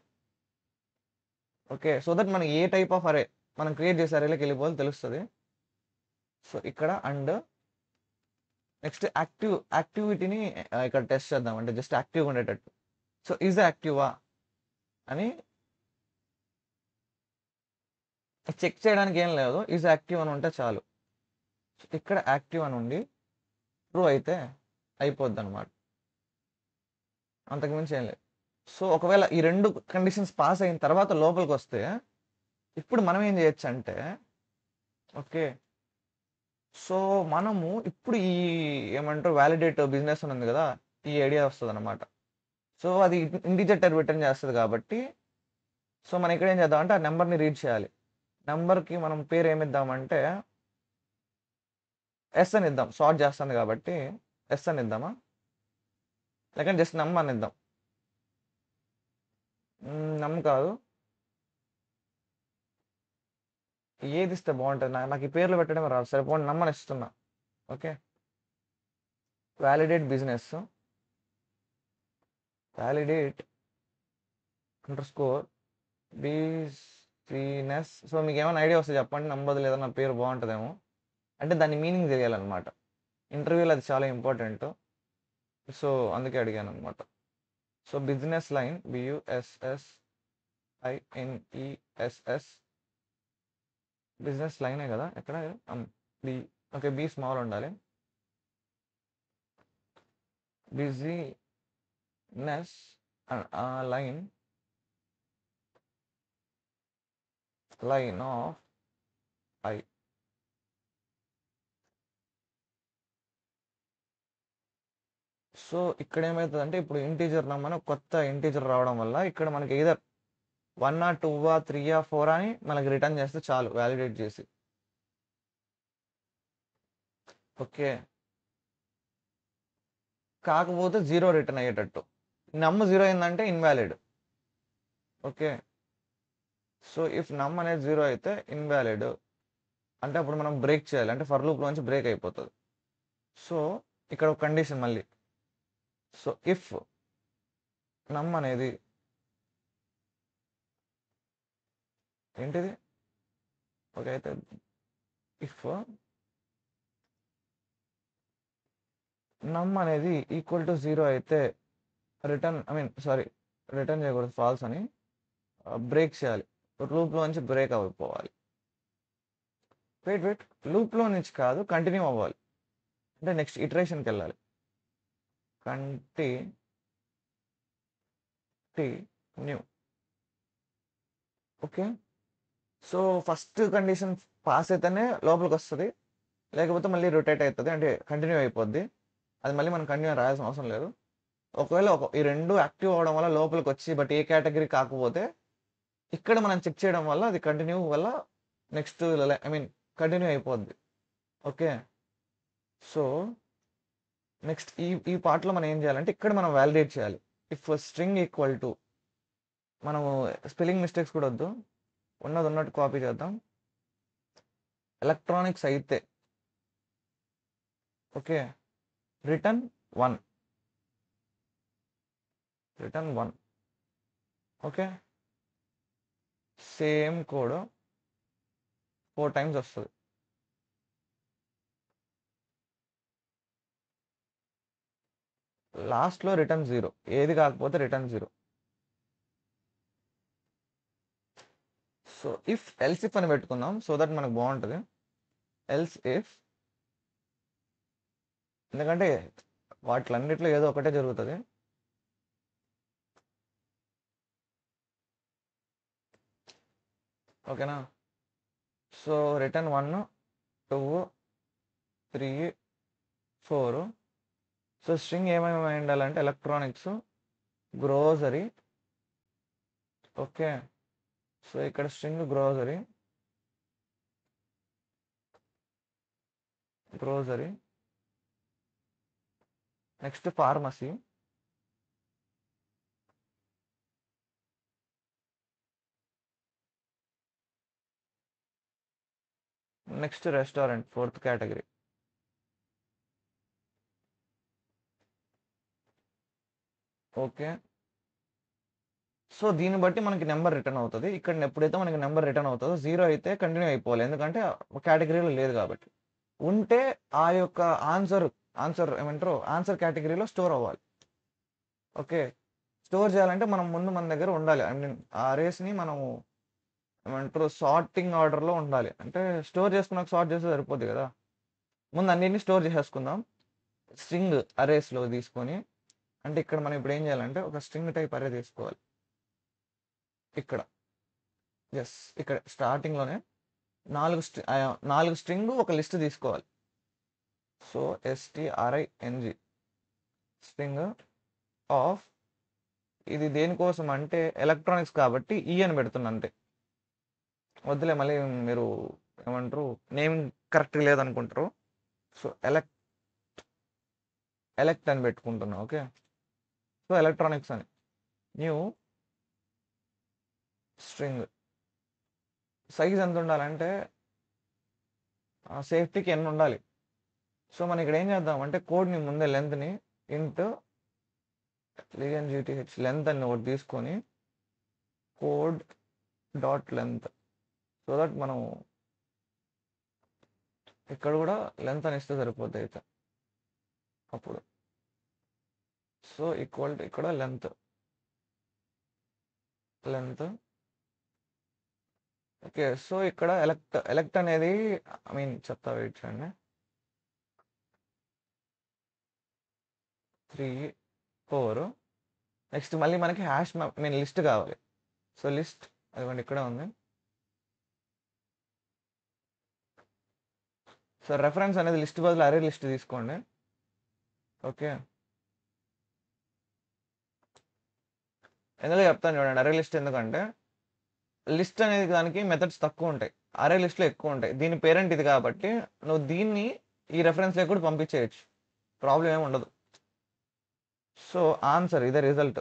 ఓకే, సో దట్ మనం ఏ టైప్ ఆఫ్ అరే మనం క్రియేట్ చేసే అరేలోకి వెళ్ళిపోవాలి తెలుస్తుంది. సో ఇక్కడ అండ్ నెక్స్ట్ యాక్టివిటీని ఇక్కడ టెస్ట్ చేద్దాం, అంటే జస్ట్ యాక్టివ్గా ఉండేటట్టు. సో ఈజ్ యాక్టివా అని చెక్ చేయడానికి ఏం లేదు, ఈజ్ యాక్టివ్ అని ఉంటే చాలు. ఇక్కడ యాక్టివ్ అని ఉండి ట్రూ అయితే అయిపోద్ది అనమాట, అంతకుమించి ఏం లేదు. సో ఒకవేళ ఈ 2 కండిషన్స్ పాస్ అయిన తర్వాత లోపలికి వస్తే ఇప్పుడు మనం ఏం చేయొచ్చు అంటే, ఓకే, సో మనము ఇప్పుడు ఈ ఏమంటారు వ్యాలిడేట్ బిజినెస్ అని ఉంది కదా, ఈ ఐడియా వస్తుంది అనమాట. సో అది ఇంటిజర్ రిటర్న్ చేస్తుంది కాబట్టి, సో మనం ఇక్కడ ఏం చేద్దాం అంటే ఆ నెంబర్ని రీడ్ చేయాలి. నెంబర్కి మనం పేరు ఏమిద్దామంటే ఎస్ అని ఇద్దాం, సార్ట్ చేస్తుంది కాబట్టి ఎస్ అని ఇద్దామా, లేకపోతే జస్ట్ నమ్ అని ఇద్దాం. నమ్ కాదు, ఏది ఇస్తే బాగుంటుంది, నాకు ఈ పేర్లు పెట్టడం రాదు, సరిపోండి నమ్మని ఇస్తున్నా. Okay, validate business, validate underscore business. So మీకు ఏమైనా ఐడియా వస్తే చెప్పండి, నమ్మదు లేదా నా పేరు బాగుంటుందేమో, అంటే దాని మీనింగ్ తెలియాలన్నమాట. ఇంటర్వ్యూలో అది చాలా ఇంపార్టెంట్, సో అందుకే అడిగాను అనమాట. So business line BUSSINESS, business లైనే కదా ఎక్కడ బి. ఓకే, బి స్మాల్ ఉండాలి. Business line of I. So ఇక్కడ ఏమవుతుంది అంటే ఇప్పుడు ఇంటీజర్ నమ్మని కొత్త ఇంటీజర్ రావడం వల్ల ఇక్కడ మనకి ఏదర్ 1 2 3 4 అని మనకి రిటర్న్ చేస్తే చాలు వ్యాలిడేట్ చేసి. ఓకే, కాకపోతే 0 రిటర్న్ అయ్యేటట్టు, నమ్ 0 అయిందంటే ఇన్వాలిడ్. ఓకే, సో ఇఫ్ నమ్ అనేది 0 అయితే ఇన్వాలిడ్, అంటే అప్పుడు మనం బ్రేక్ చేయాలి, అంటే ఫర్ లూప్లోంచి బ్రేక్ అయిపోతుంది. సో ఇక్కడ ఒక కండిషన్ మళ్ళీ, సో ఇఫ్ నమ్ అనేది ఏంటిది, ఓకే అయితే ఇఫ్ నమ్ అనేది ఈక్వల్ టు 0 అయితే రిటర్న్ రిటర్న్ చేయకూడదు, ఫాల్స్ అని బ్రేక్ చేయాలి, లూప్లో నుంచి బ్రేక్ అయిపోవాలి. వెయిట్ లూప్లో నుంచి కాదు, కంటిన్యూ అవ్వాలి, అంటే నెక్స్ట్ ఇటరేషన్కి వెళ్ళాలి. Continue. Okay, so first condition pass అయితేనే లోపలికి వస్తుంది, లేకపోతే మళ్ళీ రొటేట్ అవుతుంది, అంటే కంటిన్యూ అయిపోద్ది. అది మళ్ళీ మనం కంటిన్యూ రాయాల్సిన అవసరం లేదు. ఒకవేళ ఈ 2 యాక్టివ్ అవ్వడం వల్ల లోపలికి వచ్చి బట్ ఏ కేటగిరీ కాకపోతే ఇక్కడ మనం చెక్ చేయడం వల్ల అది కంటిన్యూ వల్ల నెక్స్ట్ కంటిన్యూ అయిపోద్ది. ఓకే, సో నెక్స్ట్ ఈ పార్ట్లో మనం ఏం చేయాలంటే ఇక్కడ మనం వ్యాలిడేట్ చేయాలి. ఇఫ్ స్ట్రింగ్ ఈక్వల్ టు, మనము స్పెల్లింగ్ మిస్టేక్స్ కూడా వద్దు, ఉన్నది ఉన్నట్టు కాపీ చేద్దాం. ఎలక్ట్రానిక్స్ అయితే okay, return 1. Okay, same code 4 times వస్తుంది. లాస్ట్లో రిటర్న్ 0, ఏది కాకపోతే return 0. So if else if అని పెట్టుకుందాం, సో దట్ మనకు బాగుంటుంది. ఎల్స్ ఇఫ్, ఎందుకంటే వాటిలన్నిట్లో ఏదో ఒకటే జరుగుతుంది. ఓకేనా? So return 1 2 3 4. సో స్ట్రింగ్ ఏమేమి ఉండాలంటే ఎలక్ట్రానిక్స్, గ్రోసరీ. ఓకే, సో ఇక్కడ string grocery. Next pharmacy. Next restaurant, 4th category. Okay, so దీన్ని బట్టి మనకి నెంబర్ రిటర్న్ అవుతుంది. ఇక్కడ ఎప్పుడైతే మనకి నెంబర్ రిటర్న్ అవుతుందో 0 అయితే కంటిన్యూ అయిపోవాలి, ఎందుకంటే కేటగిరీలో లేదు కాబట్టి. ఉంటే ఆ యొక్క ఆన్సర్ ఏమంటారు, ఆన్సర్ కేటగిరీలో స్టోర్ అవ్వాలి. ఓకే, స్టోర్ చేయాలంటే మనం ముందు మన దగ్గర ఉండాలి. ఐ మీన్ ఆ అరేస్ని మనము ఏమంటారు సార్టింగ్ ఆర్డర్లో ఉండాలి. అంటే స్టోర్ చేసుకున్నాక సార్ట్ చేస్తే సరిపోద్ది కదా. ముందు అన్నింటినీ స్టోర్ చేసేసుకుందాం స్ట్రింగ్ అరేస్లో తీసుకొని. అంటే ఇక్కడ మనం ఇప్పుడు ఏం చేయాలంటే ఒక స్ట్రింగ్ టైప్ అరే తీసుకోవాలి. ఇక్కడ ఇక్కడ స్టార్టింగ్లోనే 4 స్ట్రింగ్ ఒక లిస్ట్ తీసుకోవాలి. సో string స్ట్రింగ్ ఆఫ్, ఇది దేనికోసం అంటే ఎలక్ట్రానిక్స్ కాబట్టి ఈ అని పెడుతున్నా అంతే. వద్దులే మళ్ళీ మీరు ఏమంటారు నేమింగ్ కరెక్ట్గా లేదనుకుంటారు. సో ఎలెక్ట్ అని పెట్టుకుంటున్నా. ఓకే, సో ఎలక్ట్రానిక్స్ అని న్యూ స్ట్రింగ్. సైజ్ ఎంత ఉండాలంటే సేఫ్టీకి ఎన్ని ఉండాలి. సో మనం ఇక్కడ ఏం చేద్దాం అంటే కోడ్ని ముందే లెంత్ని ఇంట్ length లెంత్ అని ఒకటి తీసుకొని code dot length, so that మనం ఇక్కడ కూడా లెంత్ అని ఇస్తే సరిపోద్ది అయితే అప్పుడు. సో ఈక్వల్ టు ఇక్కడ లెంత్. ఓకే, సో ఇక్కడ ఎలెక్ట్ అనేది ఐ మీన్ చెప్తా, వెయిట్ చేయండి. 3 4. నెక్స్ట్ మళ్ళీ మనకి హ్యాష్ మీన్ లిస్ట్ కావాలి. సో లిస్ట్ అదిగోండి ఇక్కడ ఉంది. సో రెఫరెన్స్ అనేది లిస్ట్ బదులు అరే లిస్ట్ తీసుకోండి. ఓకే, ఎందుకు చెప్తాను చూడండి అరే లిస్ట్ ఎందుకంటే లిస్ట్ అనేది దానికి మెథడ్స్ తక్కువ ఉంటాయి, అరే లిస్ట్లో ఎక్కువ ఉంటాయి. దీని పేరెంట్ ఇది కాబట్టి నువ్వు దీన్ని ఈ రెఫరెన్స్లో కూడా పంపించేయచ్చు, ప్రాబ్లం ఏమి ఉండదు. సో ఆన్సర్ ఇదే రిజల్ట్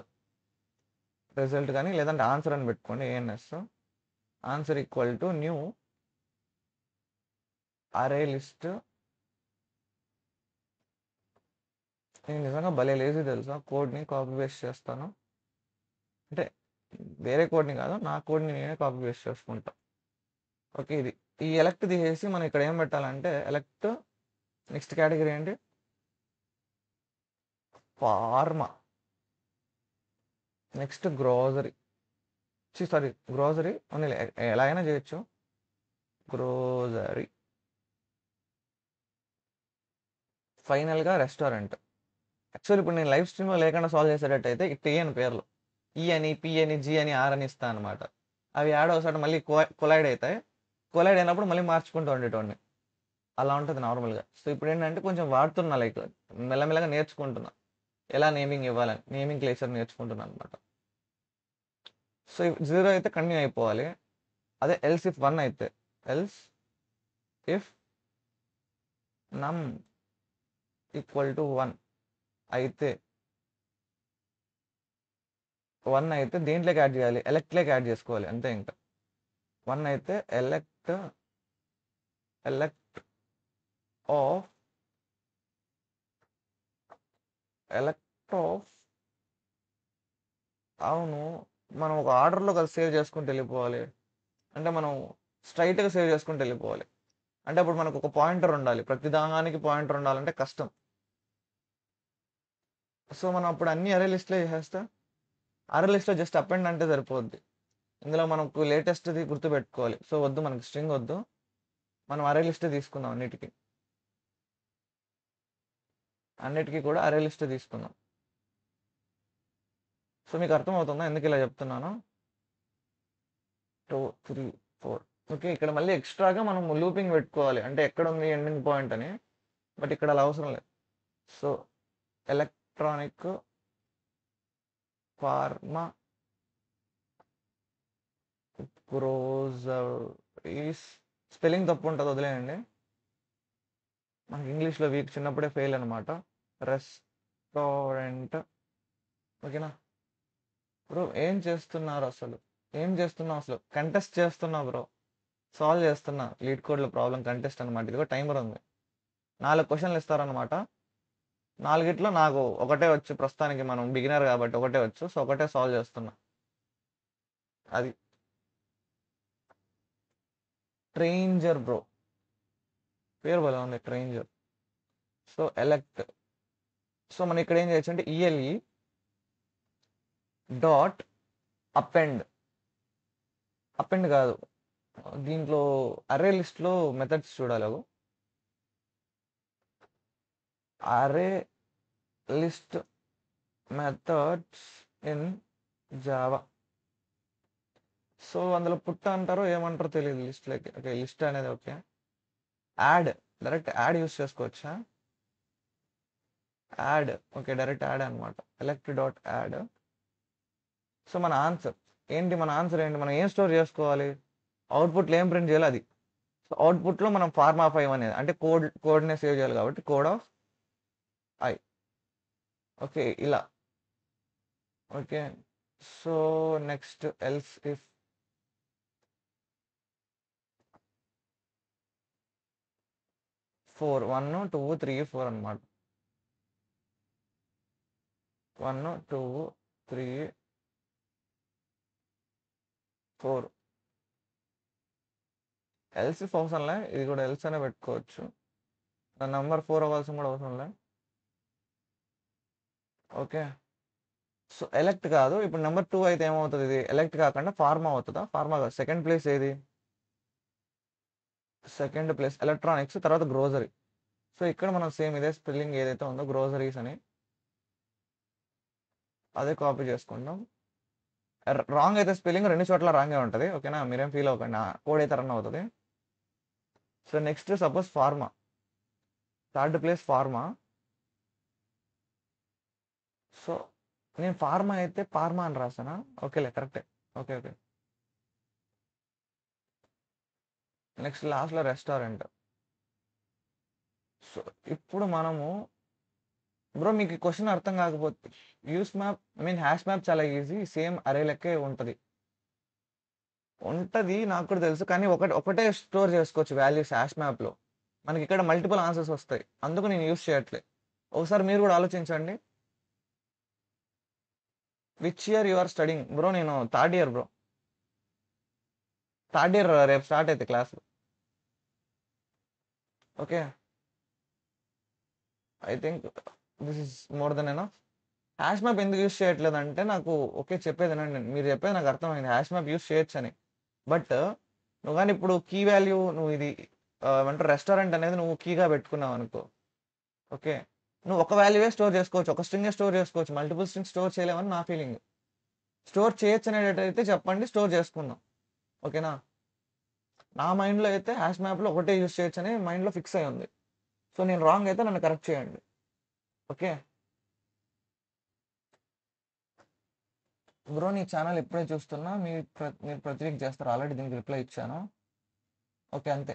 కానీ లేదంటే ఆన్సర్ అని పెట్టుకోండి. ANS answer equal to new అరే లిస్ట్. నేను నిజంగా భలే లేజీ తెలుసా, కోడ్ని కాపీ పేస్ట్ చేస్తాను. అంటే వేరే కోడ్ని కాదు, నా కోడ్ని నేనే కాపీ పేస్ట్ చేసుకుంటా. ఓకే, ఇది ఈ ఎలెక్ట్ తీసేసి మనం ఇక్కడ ఏం పెట్టాలంటే ఎలెక్ట్ నెక్స్ట్ కేటగిరీ ఏంటి, ఫార్మా. నెక్స్ట్ గ్రోసరీ ఓన్లీ ఎలా అయినా చేయొచ్చు. గ్రోసరీ. ఫైనల్గా రెస్టారెంట్. యాక్చువల్లీ ఇప్పుడు నేను లైవ్ స్ట్రీమ్లో లేకుండా సాల్వ్ చేసేటట్టు అయితే టీ అని పేర్లు ఈ అని పి అని జి అని ఆర్ అని ఇస్తాను అనమాట. అవి యాడ్ ఒకసారి మళ్ళీ కొలైడ్ అవుతాయి. కొలైడ్ అయినప్పుడు మళ్ళీ మార్చుకుంటూ ఉండేటోడిని. అలా ఉంటుంది నార్మల్గా. సో ఇప్పుడు ఏంటంటే కొంచెం వాడుతున్నా, లైక్ మెల్లమెల్లగా నేర్చుకుంటున్నా ఎలా నేమింగ్ ఇవ్వాలని, నేమింగ్ క్లేచర్ నేర్చుకుంటున్నాను అనమాట. సో 0 అయితే కంటిన్యూ అయిపోవాలి. అదే ఎల్స్ ఇఫ్ 1 అయితే, ఎల్స్ ఇఫ్ నమ్ ఈక్వల్ టు 1 అయితే, 1 అయితే దేంట్లోకి యాడ్ చేయాలి, ఎలెక్ట్లోకి యాడ్ చేసుకోవాలి అంతే. ఇంకా 1 అయితే ఎలెక్ట్ ఆఫ్ అవును, మనం ఒక ఆర్డర్లో కలిసి సేవ్ చేసుకుంటూ వెళ్ళిపోవాలి. అంటే మనం స్ట్రైట్గా సేవ్ చేసుకుంటూ వెళ్ళిపోవాలి. అంటే అప్పుడు మనకు ఒక పాయింటర్ ఉండాలి, ప్రతి దానికి పాయింటర్ ఉండాలంటే కష్టం. సో మనం అప్పుడు అన్ని అరే లిస్ట్లో చేసేస్తే అరే లిస్ట్లో జస్ట్ అపెండ్ అంటే సరిపోద్ది. ఇందులో మనకు లేటెస్ట్ది గుర్తుపెట్టుకోవాలి. సో వద్దు, మనకి స్ట్రింగ్ వద్దు, మనం అరే లిస్ట్ తీసుకుందాం. అన్నిటికీ కూడా అరే లిస్ట్ తీసుకుందాం. సో మీకు అర్థమవుతుందా ఎందుకు ఇలా చెప్తున్నాను. 2 3 4 ఓకే. ఇక్కడ మళ్ళీ ఎక్స్‌ట్రాగా మనం లూపింగ్ పెట్టుకోవాలి. అంటే ఎక్కడుంది ఎండింగ్ పాయింట్ అని. బట్ ఇక్కడ అలా అవసరం లేదు. So, electronic pharma groceries spelling తప్పు ఉంటది వదిలేయండి. మనకి ఇంగ్లీష్‌లో వీక్ చిన్నప్పుడే ఫెయిల్ అనమాట. రెస్టారెంట్ ఓకేనా? బ్రో ఏం చేస్తున్నారు అసలు? ఏం చేస్తున్నావు అసలు? కంటెస్ట్ చేస్తున్నా బ్రో. సాల్వ్ చేస్తున్నా. లీడ్ కోడ్‌లో ప్రాబ్లమ్ కంటెస్ట్ అనమాట. ఇదిగో టైమర్ ఉంది. 4 క్వెషన్‌లు ఇస్తారనమాట. 4 నాకు ఒకటే వచ్చు ప్రస్తుతానికి మనం బిగినర్ కాబట్టి ఒకటే వచ్చు. సో, ఒకటే సాల్వ్ చేస్తున్నా. అది. ట్రైంజర్ బ్రో. పేరు భలే ఉంది ట్రైంజర్. So, elect. సో, మనం ఇక్కడ ఏం చేయొచ్చు అంటే ఈఎల్ఈ డాట్ అపెండ్. అపెండ్ కాదు. దీంట్లో అర్రే లిస్ట్‌లో మెథడ్స్ చూడాలి అగో. Array list methods in Java. So, అందులో పుట్ట అంటారో ఏమంటారో తెలియదు లిస్ట్‌లోకి. ఓకే. లిస్ట్ అనేది okay. Add. Direct add use చేసుకోవచ్చా? యాడ్. ఓకే. డైరెక్ట్ యాడ్ అనమాట. Elect dot add. సో, మన ఆన్సర్. ఏంటి మన ఆన్సర్ ఏంటి? మనం ఏం స్టోర్ చేసుకోవాలి? అవుట్‌పుట్‌లో ఏం ప్రింట్ చేయాలో అది. సో, అవుట్‌పుట్‌లో మనం ఫార్మా 5 అనేది అంటే కోడ్‌నే సేవ్ చేయాలి కాబట్టి కోడ్ ఆఫ్ ఐ. ఓకే. ఇలా. Okay. So, next else if 4 1, 2, 3, 4 అనమాట. 1, 2, 3, 4. ఎల్స్ ఇఫ్ అవసరంలే. ఇది కూడా ఎల్స్ అనే పెట్టుకోవచ్చు. నంబర్ 4 అవ్వాల్సిన కూడా అవసరంలే. ఓకే. సో, ఎలెక్ట్ కాదు. ఇప్పుడు నెంబర్ 2 అయితే ఏమవుతది ఇది? ఎలెక్ట్ కాకుండా ఫార్మా అవుతదా? ఫార్మా కాదు. సెకండ్ ప్లేస్ ఏది? సెకండ్ ప్లేస్ ఎలక్ట్రానిక్స్ తర్వాత గ్రోసరీ. సో, ఇక్కడ మనం సేమ్ ఇదే స్పెల్లింగ్ ఏదైతే ఉందో గ్రోసరీస్ అని అదే కాపీ చేసుకుంటాం. రాంగ్ అయితే స్పెల్లింగ్ 2 చోట్ల రాంగే ఉంటది. ఓకేనా? మీరేం ఫీల్ అవ్వకండి. కోడ్ అయితే రన్ అవుతది. So, next suppose pharma. Third place pharma. So, నేను ఫార్మా అయితే ఫార్మా అని రాసానా? ఓకేలే కరెక్టే. ఓకే. ఓకే. నెక్స్ట్ లాస్ట్‌లో రెస్టారెంట్. సో, ఇప్పుడు మనము బ్రో మీకు ఈ క్వెషన్ అర్థం కాకపోతే యూస్ మ్యాప్ హాష్ మ్యాప్ చాలా ఈజీ. సేమ్ అర్రే లెక్కే ఉంటది. ఉంటది నాకు కూడా తెలుసు. కానీ ఒకటే స్టోర్ చేసుకోవచ్చు వాల్యూస్ హాష్ మ్యాప్‌లో. మనకి ఇక్కడ మల్టిపుల్ ఆన్సర్స్ వస్తాయి. అందుకు నేను యూజ్ చేయట్లే. ఒకసారి మీరు కూడా ఆలోచించండి. Which year you are studying? Bro నేను third year bro. Third year రేపు స్టార్ట్ అయితే class. Okay. I think this is more than enough. Hash map ఎందుకు యూజ్ చేయట్లేదంటే నాకు ఓకే చెప్పేది వినండి. మీరు చెప్పేది నాకు అర్థమైంది. హ్యాష్ మ్యాప్ యూజ్ చేయొచ్చని. బట్ నువ్వు గాని ఇప్పుడు కీ వాల్యూ నువ్వు ఇది ఏమంటారు రెస్టారెంట్ అనేది నువ్వు కీగా పెట్టుకున్నావు అనుకో. ఓకే. నువ్వు ఒక వాల్యూవే స్టోర్ చేసుకోవచ్చు. ఒక స్ట్రింగే స్టోర్ చేసుకోవచ్చు. మల్టిపుల్ స్ట్రింగ్స్ స్టోర్ చేయలేమని నా ఫీలింగ్. స్టోర్ చేయొచ్చు అనేటట్టయితే చెప్పండి స్టోర్ చేసుకుందాం. ఓకేనా? నా మైండ్‌లో అయితే హ్యాష్ మ్యాప్‌లో ఒకటే యూజ్ చేయొచ్చని మైండ్‌లో ఫిక్స్ అయ్యి ఉంది. సో, నేను రాంగ్ అయితే నన్ను కరెక్ట్ చేయండి. ఓకే. బ్రో నీ ఛానల్ ఇప్పుడే చూస్తున్నా. మీరు ప్రతి వీక్ చేస్తారు. ఆల్రెడీ దీనికి రిప్లై ఇచ్చాను. ఓకే. అంతే.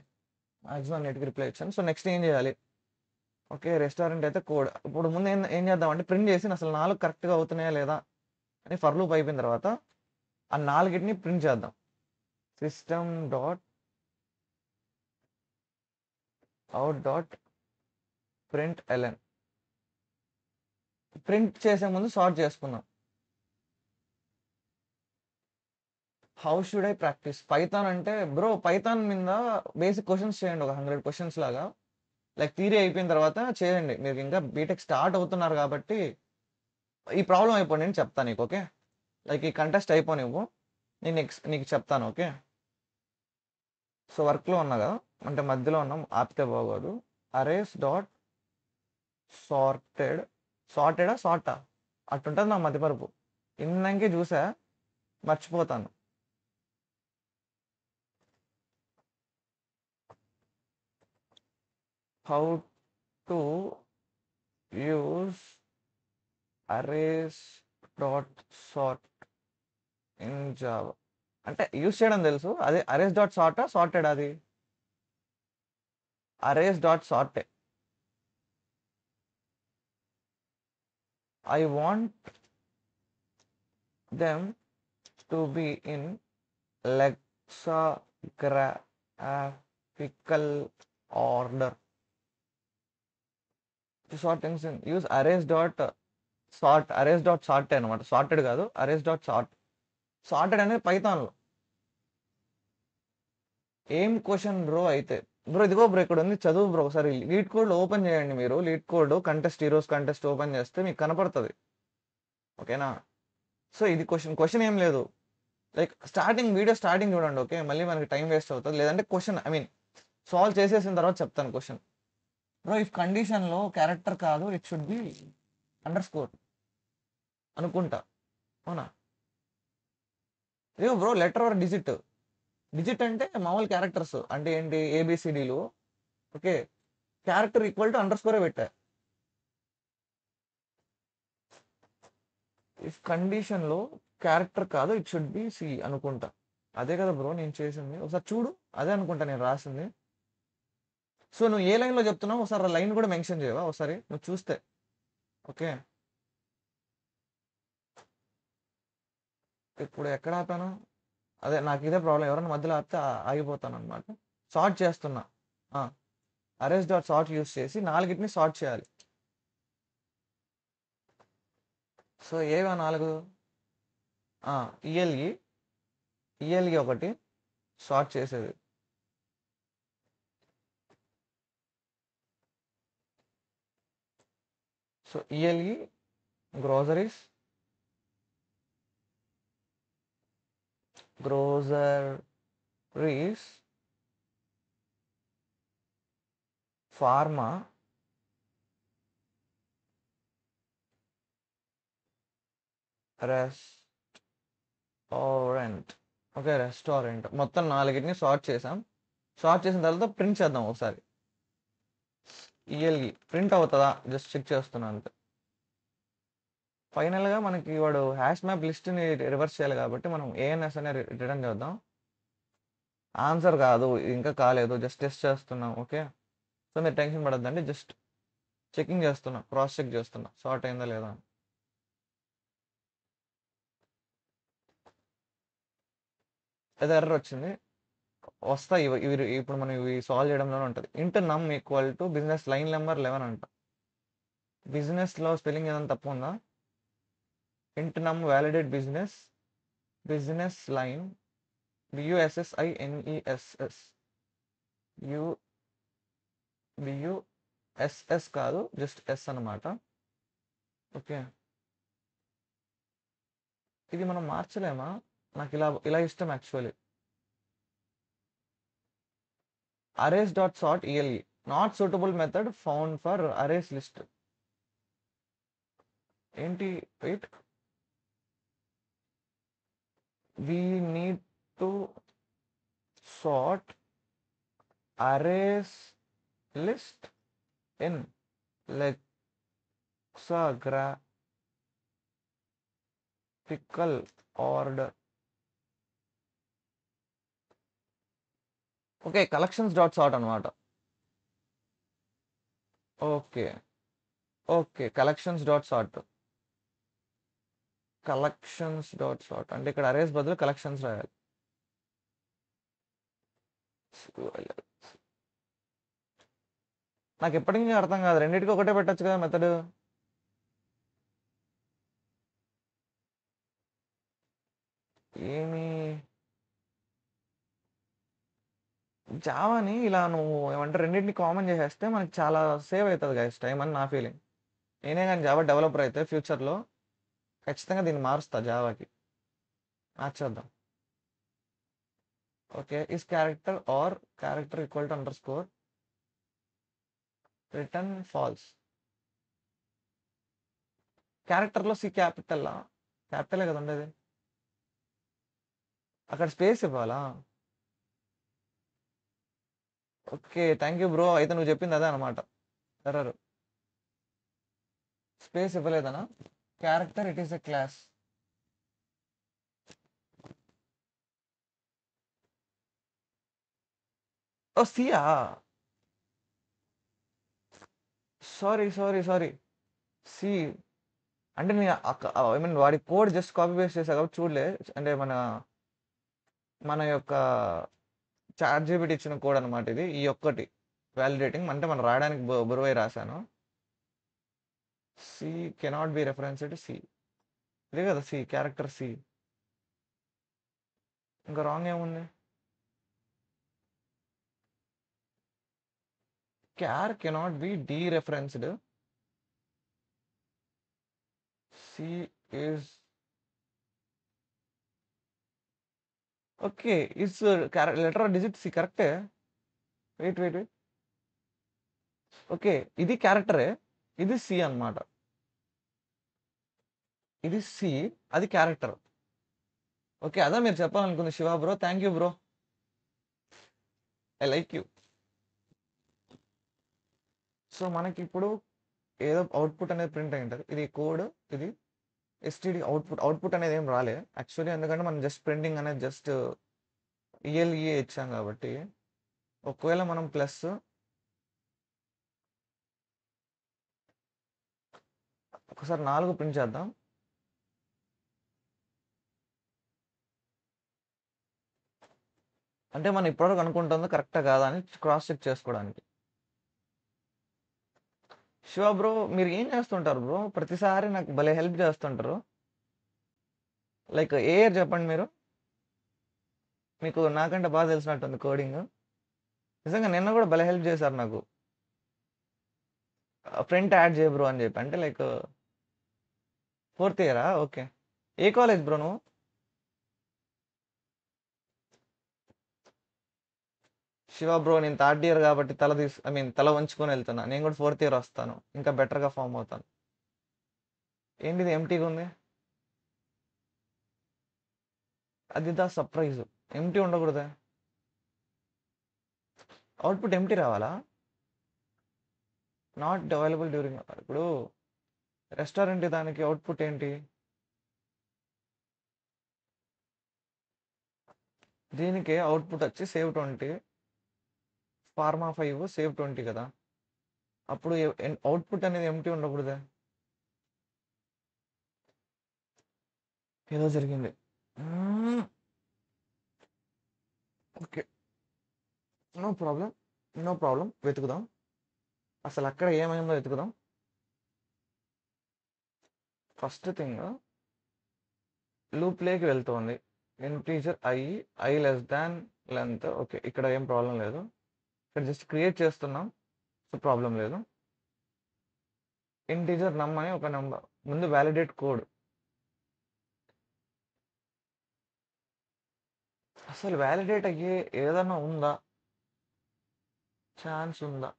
మాక్సిమం అన్నిటికి రిప్లై ఇచ్చాను. సో, నెక్స్ట్ ఏం చేయాలి? ఓకే. రెస్టారెంట్ అయితే కోడ్. ఇప్పుడు ముందు ఏం ఏం చేద్దామంటే ప్రింట్ చేసి అసలు 4 కరెక్ట్‌గా అవుతున్నాయా లేదా అని ఫర్ లూప్ అయిపోయిన తర్వాత ఆ 4ని ప్రింట్ చేద్దాం. System dot out dot println. Print చేసే ముందు సార్ట్ చేసుకుందాం. How should I practice? Python అంటే బ్రో పైథాన్ మీద బేసిక్ క్వెషన్స్ చేయండి. ఒక 100 క్వెషన్స్ లాగా. లైక్ థియరీ అయిపోయిన తర్వాత చేయండి. మీరు ఇంకా బీటెక్ స్టార్ట్ అవుతున్నారు కాబట్టి ఈ ప్రాబ్లమ్ అయిపోయింది నేను చెప్తాను నీకు. ఓకే. లైక్ ఈ కంటెస్ట్ అయిపోనివ్వు. నేను నీకు చెప్తాను. ఓకే. సో, వర్క్‌లో ఉన్నా కదా! అంటే మధ్యలో ఉన్నాం. ఆపితే బాగోదు. Arrays dot sorted. సార్టెడా? సార్టా? అట్టుంటది నా మతిమరుపు. ఇన్నంకే చూసా. మర్చిపోతాను. How to use arrays dot sort in Java. అంటే యూస్ చేయడం తెలుసు, అదే అరేస్ డాట్ సార్ట్ సార్టెడ్, అది arrays dot sort. I want them to be in lexicographical order. To sort things in, use arrays dot sort. Arrays dot sort అనమాట, sorted కాదు, arrays dot sort. Sorted అనేది పైథాన్లో. ఏం question bro అయితే? Bro ఇదిగో bro ఇక్కడ ఉంది, చదువు bro ఒకసారి. లీడ్ కోడ్ ఓపెన్ చేయండి మీరు. లీడ్ కోడ్ కంటెస్ట్, ఈరోజు కంటెస్ట్ ఓపెన్ చేస్తే మీకు కనపడుతుంది. ఓకేనా? సో ఇది క్వశ్చన్ ఏం లేదు. లైక్ వీడియో స్టార్టింగ్ చూడండి. ఓకే, మళ్ళీ మనకి టైం వేస్ట్ అవుతుంది. లేదంటే క్వశ్చన్ సాల్వ్ చేసేసిన తర్వాత చెప్తాను క్వశ్చన్. బ్రో ఇఫ్ కండిషన్లో క్యారెక్టర్ కాదు, it should be underscore అనుకుంటా, అవునా? ఏమో bro, letter or digit. Digit అంటే మామూలు క్యారెక్టర్స్ అంటే ఏంటి, ఏబిసిడీలు. ఓకే, క్యారెక్టర్ ఈక్వల్ టు అండర్ స్కోరే పెట్టా. ఇఫ్ కండిషన్లో క్యారెక్టర్ కాదు, ఇట్ షుడ్ బి సి అనుకుంటా. అదే కదా బ్రో నేను చేసింది, ఒకసారి చూడు. అదే అనుకుంటా నేను రాసింది. సో నువ్వు ఏ లైన్లో చెప్తున్నావు ఒకసారి లైన్ కూడా మెన్షన్ చేయవా ఒకసారి నువ్వు చూస్తే? ఓకే, ఇప్పుడు ఎక్కడ ఆపాను? అదే నాకు ఇదే ప్రాబ్లం, ఎవరైనా మధ్యలో ఆపితే ఆగిపోతాను అనమాట. సార్ట్ చేస్తున్నా. అరేస్ డాట్ సార్ట్ యూస్ చేసి నాలుగిటిని సార్ట్ చేయాలి. సో ఏవా 4? ఈఎల్ఈ, ఈఎల్ఈ ఒకటి సార్ట్ చేసేది. So ELE groceries, pharma, restaurant. Okay, restaurant మొత్తం నాలుగిటిని సార్ట్ చేసాం. సార్ట్ చేసిన తర్వాత ప్రింట్ చేద్దాం ఒకసారి. ఈఎల్ఈ ప్రింట్ అవుతుందా జస్ట్ చెక్ చేస్తున్నాను అంతే. ఫైనల్గా మనకి వాడు హ్యాష్ మ్యాప్ లిస్ట్ని రివర్స్ చేయాలి కాబట్టి మనం ఏఎన్ఎస్ అనే రిటర్న్ చేద్దాం. ఆన్సర్ కాదు, ఇంకా కాలేదు, జస్ట్ టెస్ట్ చేస్తున్నాం. ఓకే, సో మీరు టెన్షన్ పడద్దండి, జస్ట్ చెకింగ్ చేస్తున్నా, క్రాస్ చెక్ చేస్తున్నా సార్ట్ అయిందా లేదా. ఏదో ఎర్రర్ వచ్చింది, వస్తాయి ఇవి. ఇప్పుడు మనం ఇవి సాల్వ్ చేయడంలోనే ఉంటుంది. ఇంట్ నమ్ equal to business line number 11 అంట. బిజినెస్లో స్పెల్లింగ్ ఏదైనా తప్పు ఉందా? ఇంట్ నమ్ వ్యాలిడేట్ బిజినెస్ లైన్ బియుఎస్ఎస్ఐఎన్ఈఎస్ఎస్, బియుఎస్ఎస్ కాదు, జస్ట్ ఎస్ అనమాట. ఓకే, ఇది మనం మార్చలేమా? నాకు ఇలా ఇలా ఇష్టం యాక్చువల్లీ. అరేస్ డాట్ సార్ట్ ఈఎల్ఈ not suitable method found for arrays list. ఏంటి, wait, we need to sort arrays list in lexicographical order. Okay, collections dot sort అనమాట. Okay okay, collections dot sort అంటే ఇక్కడ అరేస్ బదులు collections రాయాలి. నాకు ఎప్పటికీ అర్థం కాదు, రెండింటికి ఒకటే పెట్టచ్చు కదా మెథడ్. ఏమి జావాని ఇలా నువ్వు ఏమంటే రెండింటిని కామన్ చేసేస్తే మనకి చాలా సేవ్ అవుతుంది గైస్ టైం అని నా ఫీలింగ్. నేనే కానీ జావా డెవలపర్ అయితే ఫ్యూచర్లో ఖచ్చితంగా దీన్ని మారుస్తా, జావాకి మార్చేద్దాం. Okay, is character equal to underscore return false. క్యారెక్టర్లో సి క్యాపిటలే కదా ఉండేది, అక్కడ స్పేస్ ఇవ్వాలా? ఓకే. Thank you bro. అయితే నువ్వు చెప్పింది అదే అనమాట. ఎర్రర్. స్పేస్ ఇవ్వలేదనా? Character it is a class. Oh సియా? సారీ. సి. అంటే నేను ఐ మీన్ వాడి కోడ్ జస్ట్ కాపీ పేస్ట్ చేశా కాబట్టి చూడలే. అంటే మన యొక్క చాట్ జీపీటీ ఇచ్చిన కోడ్ అనమాట ఇది. ఈ ఒక్కటి వాలిడేటింగ్ అంటే మనం రాయడానికి బరువై రాశాను. C cannot be reference C. ఇదే కదా సి, క్యారెక్టర్ సి. ఇంకా రాంగ్ ఏముంది? Char cannot be dereferenced. C is okay. Is letter digit C కరెక్టే. వెయిట్. ఓకే. ఇది క్యారెక్టరే. ఇది సి అన్నమాట. ఇది సి, అది క్యారెక్టర్. ఓకే. అదా మీరు చెప్పాలనుకుంది Shiva bro. Thank you bro. I like you. So మనకిప్పుడు ఏదో అవుట్పుట్ అనేది ప్రింట్ అయి ఉంటుంది. ఇది కోడ్, ఇది ఎస్టీడీ అవుట్పుట్ అనేది ఏం రాలే యాక్చువల్లీ. ఎందుకంటే మనం జస్ట్ ప్రింటింగ్ అనేది జస్ట్ ఈఎల్ఈఏ ఇచ్చాం కాబట్టి. ఒకవేళ మనం ప్లస్ ఒకసారి 4 ప్రింట్ చేద్దాం. అంటే మనం ఇప్పటివరకు అనుకుంటుందో కరెక్టా కాదా అని క్రాస్ చెక్ చేసుకోవడానికి. శివ బ్రో మీరు ఏం చేస్తుంటారు బ్రో? ప్రతిసారి నాకు భలే హెల్ప్ చేస్తుంటారు. లైక్ ఏ ఇయర్ చెప్పండి మీరు? మీకు నాకంటే బాగా తెలిసినట్టుంది కోడింగ్. నిజంగా నిన్న కూడా భలే హెల్ప్ చేశారు నాకు. ఫ్రెండ్ యాడ్ చేయ బ్రో అని చెప్పి. అంటే లైక్ 4th ఇయరా? ఓకే. ఏ కాలేజ్ బ్రో నువ్వు? శివ బ్రో నేను 3rd ఇయర్ కాబట్టి తల వంచుకొని వెళ్తున్నా. నేను కూడా 4th ఇయర్ వస్తాను. ఇంకా బెటర్గా ఫామ్ అవుతాను. ఏంటిది ఎంటీగా ఉంది? అది దా సర్ప్రైజ్. ఎంటీ ఉండకూడదా? అవుట్పుట్ ఎంటీ రావాలా? Not available during. ఇప్పుడు రెస్టారెంట్ దానికి అవుట్పుట్ ఏంటి? దీనికి అవుట్పుట్ వచ్చి సేవ్ 20, ఫార్మా 5, సేవ్ 20 కదా. అప్పుడు అవుట్పుట్ అనేది ఎంటీ ఉండకూడదా? ఏదో జరిగింది. ఓకే. నో ప్రాబ్లం వెతుకుదాం. అసలు అక్కడ ఏమైందో వెతుకుదాం. ఫస్ట్ థింగ్ లూప్లోకి వెళ్తోంది. Integer I less than length. Okay. ఇక్కడ ఏం ప్రాబ్లం లేదు. ఇక్కడ జస్ట్ క్రియేట్ చేస్తున్నాం. సో ప్రాబ్లం లేదు. ఇంటీజర్ నమ్ అని ఒక నెంబర్. ముందు వ్యాలిడేట్ కోడ్. అసలు వ్యాలిడేట్ అయ్యే ఏదన్నా ఉందా? ఛాన్స్ ఉందా?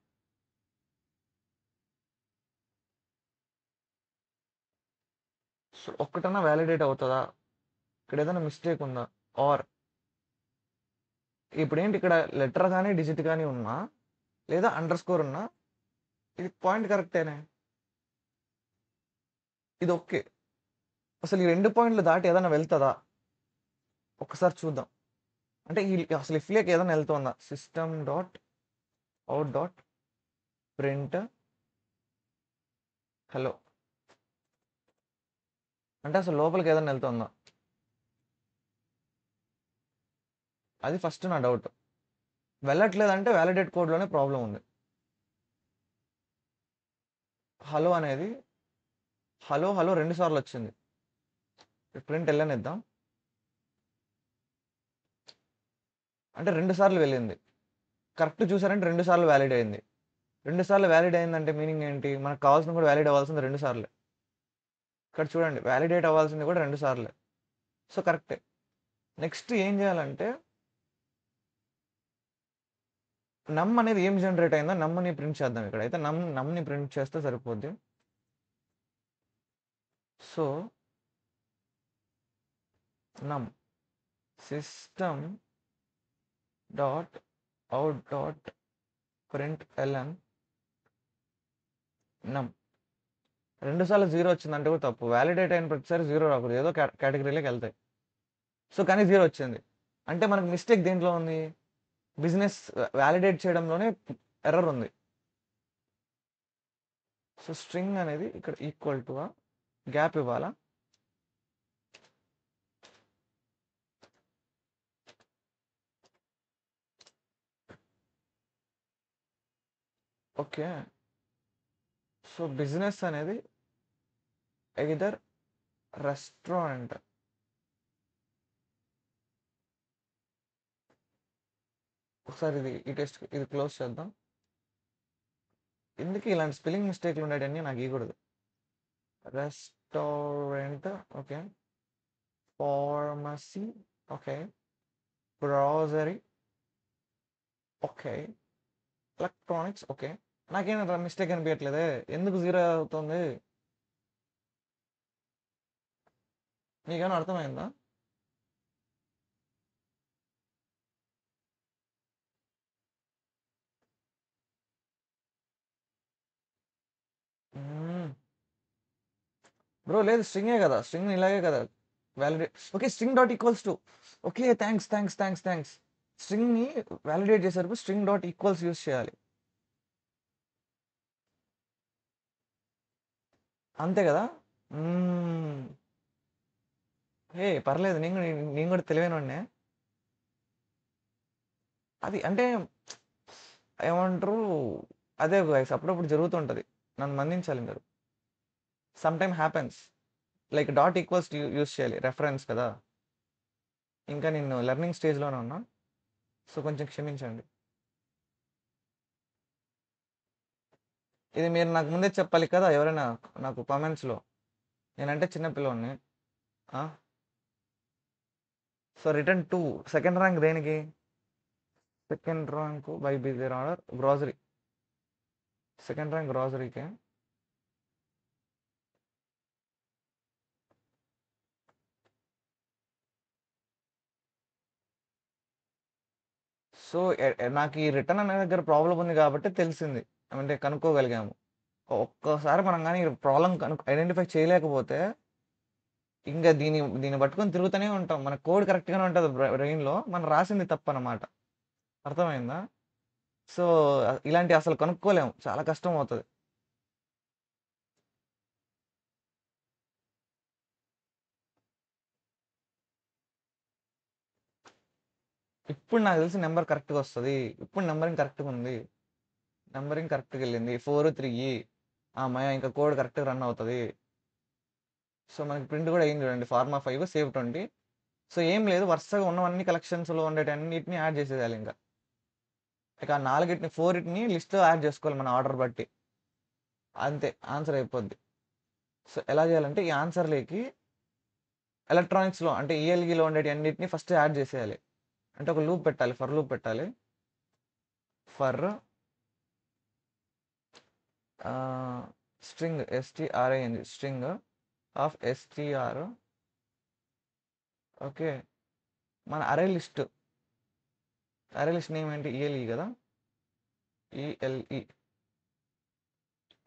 సో ఒక్కటన్నా వ్యాలిడేట్ అవుతుందా? ఇక్కడ ఏదైనా మిస్టేక్ ఉందా? ఆర్ ఇప్పుడు ఏంటి ఇక్కడ లెటర్ కానీ డిజిట్ కానీ ఉన్నా లేదా అండర్ స్కోర్ ఉన్నా ఇది పాయింట్ కరెక్టేనే. ఇది ఓకే. అసలు ఈ 2 పాయింట్లు దాటి ఏదైనా వెళ్తుందా? ఒకసారి చూద్దాం. అంటే అసలు ఇఫ్లేకి ఏదైనా వెళ్తుందా? System dot out dot print hello. అంటే అసలు లోపలికి ఏదైనా వెళ్తుందా? అది ఫస్ట్ నా డౌట్. వెళ్ళట్లేదంటే వ్యాలిడేట్ కోడ్లోనే ప్రాబ్లం ఉంది. హలో అనేది హలో 2 సార్లు వచ్చింది. ప్రింట్ వెళ్ళనిద్దాం. అంటే 2 సార్లు వెళ్ళింది. కరెక్ట్ చూసారంటే 2 సార్లు వ్యాలిడ్ అయింది. 2 సార్లు వ్యాలిడ్ అయిందంటే మీనింగ్ ఏంటి? మనకు కావాల్సింది కూడా వ్యాలిడ్ అవ్వాల్సింది 2 సార్లే. ఇక్కడ చూడండి వ్యాలిడేట్ అవ్వాల్సింది కూడా 2 సార్లే. సో కరెక్టే. నెక్స్ట్ ఏం చేయాలంటే నమ్ అనేది ఏం జనరేట్ అయిందో నమ్ని ప్రింట్ చేద్దాం. ఇక్కడ అయితే నమ్ని ప్రింట్ చేస్తే సరిపోద్ది. So num system dot out dot print LN num 2 సార్లు 0 వచ్చిందంటే కూడా తప్పు. వాలిడేట్ అయిన ప్రతిసారి 0 రాకూడదు. ఏదో కేటగిరీలోకి వెళ్తాయి. సో కానీ 0 వచ్చింది. అంటే మనకు మిస్టేక్ దేంట్లో ఉంది? బిజినెస్ వాలిడేట్ చేయడంలోనే ఎర్రర్ ఉంది. సో స్ట్రింగ్ అనేది ఇక్కడ ఈక్వల్ టు గ్యాప్ ఇవ్వాలా? ఓకే. సో బిజినెస్ అనేది ఎయిదర్ రెస్టారెంట్ ఒకసారి ఈ టెస్ట్ ఇది క్లోజ్ చేద్దాం. ఎందుకు ఇలాంటి స్పెల్లింగ్ మిస్టేక్లు ఉండేటన్నీ నాకు ఇవ్వకూడదు. Restaurant okay, pharmacy okay, grocery okay, electronics okay. నాకేమైనా మిస్టేక్ అనిపించట్లేదే, ఎందుకు 0 అవుతుంది? మీకేమైనా అర్థమైందా? బ్రో లేదు, స్ట్రింగే కదా, స్ట్రింగ్ ఇలాగే కదా validate. Okay, string dot equals to okay, thanks. స్ట్రింగ్ని వ్యాలిడేట్ చేసేటప్పుడు స్ట్రింగ్ డాట్ ఈక్వల్స్ యూస్ చేయాలి, అంతే కదా. హే పర్లేదు, నేను కూడా తెలివైన వాడినే. అది అంటే ఏమంటారు, అదే గైస్ అప్పుడప్పుడు జరుగుతుంటుంది, నన్ను మన్నించాలి మీరు. Some time happens. Like dot equals use చేయాలి, రెఫరెన్స్ కదా. ఇంకా నేను లెర్నింగ్ స్టేజ్లోనే ఉన్నా, సో కొంచెం క్షమించండి. ఇది మీరు నాకు ముందే చెప్పాలి కదా, ఎవరైనా నాకు కామెంట్స్లో. నేనంటే చిన్న పిల్లోడిని. సో రిటర్న్ 2 సెకండ్ ర్యాంక్ దేనికి? సెకండ్ ర్యాంక్ బై బిజర్ ఆర్డర్ గ్రాసరీ. సెకండ్ ర్యాంక్ గ్రాసరీకే. సో నాకు ఈ రిటర్న్ అనే దగ్గర ప్రాబ్లం ఉంది కాబట్టి తెలిసింది, అంటే కనుక్కోగలిగాము. ఒక్కసారి మనం కానీ ప్రాబ్లం ఐడెంటిఫై చేయలేకపోతే ఇంకా దీన్ని పట్టుకొని తిరుగుతూనే ఉంటాం. మన కోడ్ కరెక్ట్గానే ఉంటుంది బ్రెయిన్లో, మనం రాసింది తప్పు అన్నమాట. అర్థమైందా? సో ఇలాంటి అసలు కనుక్కోలేము, చాలా కష్టం అవుతుంది. ఇప్పుడు నాకు తెలిసి నెంబర్ కరెక్ట్గా వస్తుంది. ఇప్పుడు నెంబరింగ్ కరెక్ట్గా ఉంది, నెంబరింగ్ కరెక్ట్గా వెళ్ళింది 4 3. మయ ఇంకా కోడ్ కరెక్ట్గా రన్ అవుతుంది. సో మనకి ప్రింట్ కూడా అయింది చూడండి, ఫార్మా 5 సేవ్ 20. సో ఏం లేదు, వరుసగా ఉన్నవన్నీ కలెక్షన్స్లో ఉండేటన్నిటిని యాడ్ చేసేయాలి. ఇంకా ఇక ఆ 4 4 లిస్ట్లో యాడ్ చేసుకోవాలి మన ఆర్డర్ బట్టి, అంతే ఆన్సర్ అయిపోద్ది. సో ఎలా చేయాలంటే ఈ ఆన్సర్లోకి ఎలక్ట్రానిక్స్లో అంటే ఈఎల్ఈలో ఉండేటి అన్నిటిని ఫస్ట్ యాడ్ చేసేయాలి. అంటే ఒక లూప్ పెట్టాలి, ఫర్ లూప్ పెట్టాలి. For string STRING string of STR okay. మన అరే లిస్ట్ నేమ్ ఏంటి? ఈఎల్ఈ కదా, ఈఎల్ఈ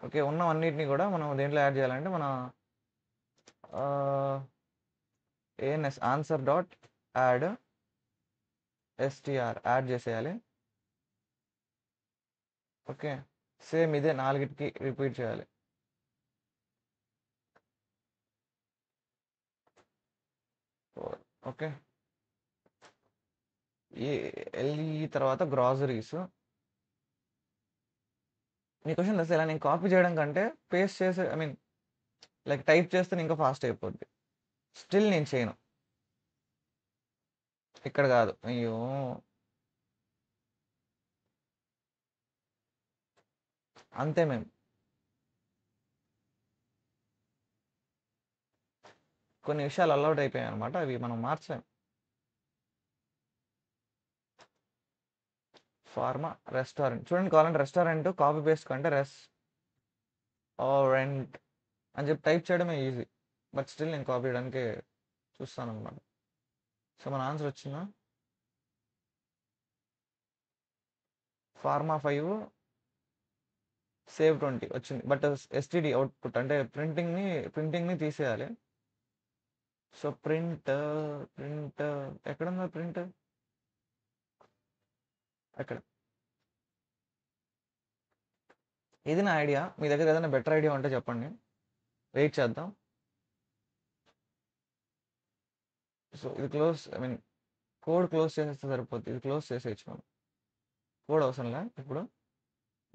ఓకే. ఉన్నవన్నిటిని కూడా మనం దేంట్లో యాడ్ చేయాలంటే మన ANS answer dot add STR add చేసేయాలి. ఓకే, సేమ్ ఇదే 4కి రిపీట్ చేయాలి. ఓకే, ఈ ఎల్ఈ తర్వాత గ్రాసరీస్. మీ క్వశ్చన్ తెలుసు, ఇలా నేను కాపీ చేయడం కంటే పేస్ట్ చేసి ఐ మీన్ లైక్ టైప్ చేస్తే ఇంకా ఫాస్ట్ అయిపోద్ది. స్టిల్ నేను చేయను, ఇక్కడ కాదు. అయ్యో అంతే, మేము కొన్ని విషయాలు అలౌట్ అయిపోయాయి అనమాట, అవి మనం మార్చాం. ఫార్మా రెస్టారెంట్ చూడండి, కావాలంటే రెస్టారెంట్ కాపీ పేస్ట్ కంటే రెస్టారెంట్ అని చెప్పి టైప్ చేయడమే ఈజీ. బట్ స్టిల్ నేను కాపీ చేయడానికి చూస్తాను అనమాట. సో మన ఆన్సర్ వచ్చిందా? ఫార్మా 5 సేవ్ 20 వచ్చింది. బట్ ఎస్టీడీ అవుట్పుట్ అంటే ప్రింటింగ్ని తీసేయాలి. సో ప్రింట్ ఎక్కడుందా ప్రింట్? అక్కడ. ఇది నా ఐడియా. మీ దగ్గర ఏదైనా బెటర్ ఐడియా ఉంటే చెప్పండి. వెయిట్ చేద్దాం. సో ఇది close, I mean code close చేసేస్తే సరిపోతుంది. ఇది క్లోజ్ చేసేయచ్చు మనం. కోడ్ అవసరం లే ఇప్పుడు.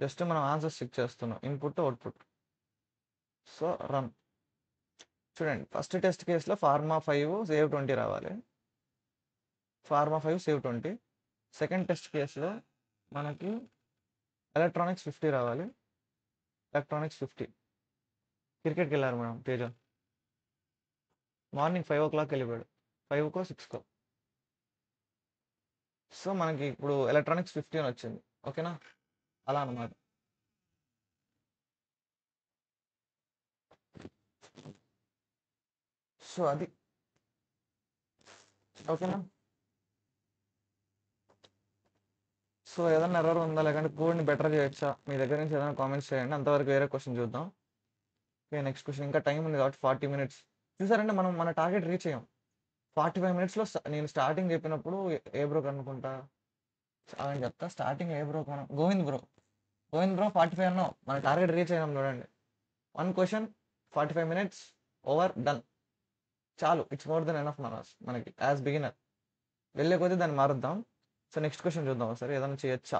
జస్ట్ మనం ఆన్సర్స్ చెక్ చేస్తున్నాం, ఇన్పుట్ అవుట్పుట్. So run. చూడండి, ఫస్ట్ టెస్ట్ కేసులో ఫార్మా 5 సేవ్ 20 రావాలి. Pharma 5 save 20. సెకండ్ టెస్ట్ కేసులో మనకి ఎలక్ట్రానిక్స్ 50 రావాలి. ఎలక్ట్రానిక్స్ 50. క్రికెట్కి వెళ్ళారు మేడం తేజ. మార్నింగ్ 5 o'clock వెళ్ళిపోయాడు. 5కో 6కో. సో మనకి ఇప్పుడు ఎలక్ట్రానిక్స్ 50 అని వచ్చింది. ఓకేనా? అలా అనమాట. సో అది ఓకేనా? సో ఏదైనా ఎర్రర్ ఉందా, లేకంటే కోడ్ని బెటర్ చేయొచ్చా, మీ దగ్గర నుంచి ఏదైనా కామెంట్స్ చేయండి. అంతవరకు వేరే క్వశ్చన్ చూద్దాం. Okay, next question. ఇంకా టైం ఉంది కాబట్టి 40 minutes. చూసారంటే మనం మన టార్గెట్ రీచ్ అయ్యాం. 45 minutesలో నేను స్టార్టింగ్ చెప్పినప్పుడు ఏ బ్రో కనుక్కుంటా అని చెప్తా. స్టార్టింగ్ ఏ బ్రో మనం గోవింద్ బ్రో 45 అన్నాం. మన టార్గెట్ రీచ్ అయ్యాం చూడండి. 1 క్వశ్చన్ 45 minutes ఓవర్ డన్. చాలు, ఇట్స్ మోర్ దెన్ ఎనఫ్ మనకి యాజ్ బిగినర్. వెళ్ళే కొద్దీ దాన్ని మారుద్దాం. సో నెక్స్ట్ క్వశ్చన్ చూద్దాం ఒకసారి. ఏదైనా చేయొచ్చా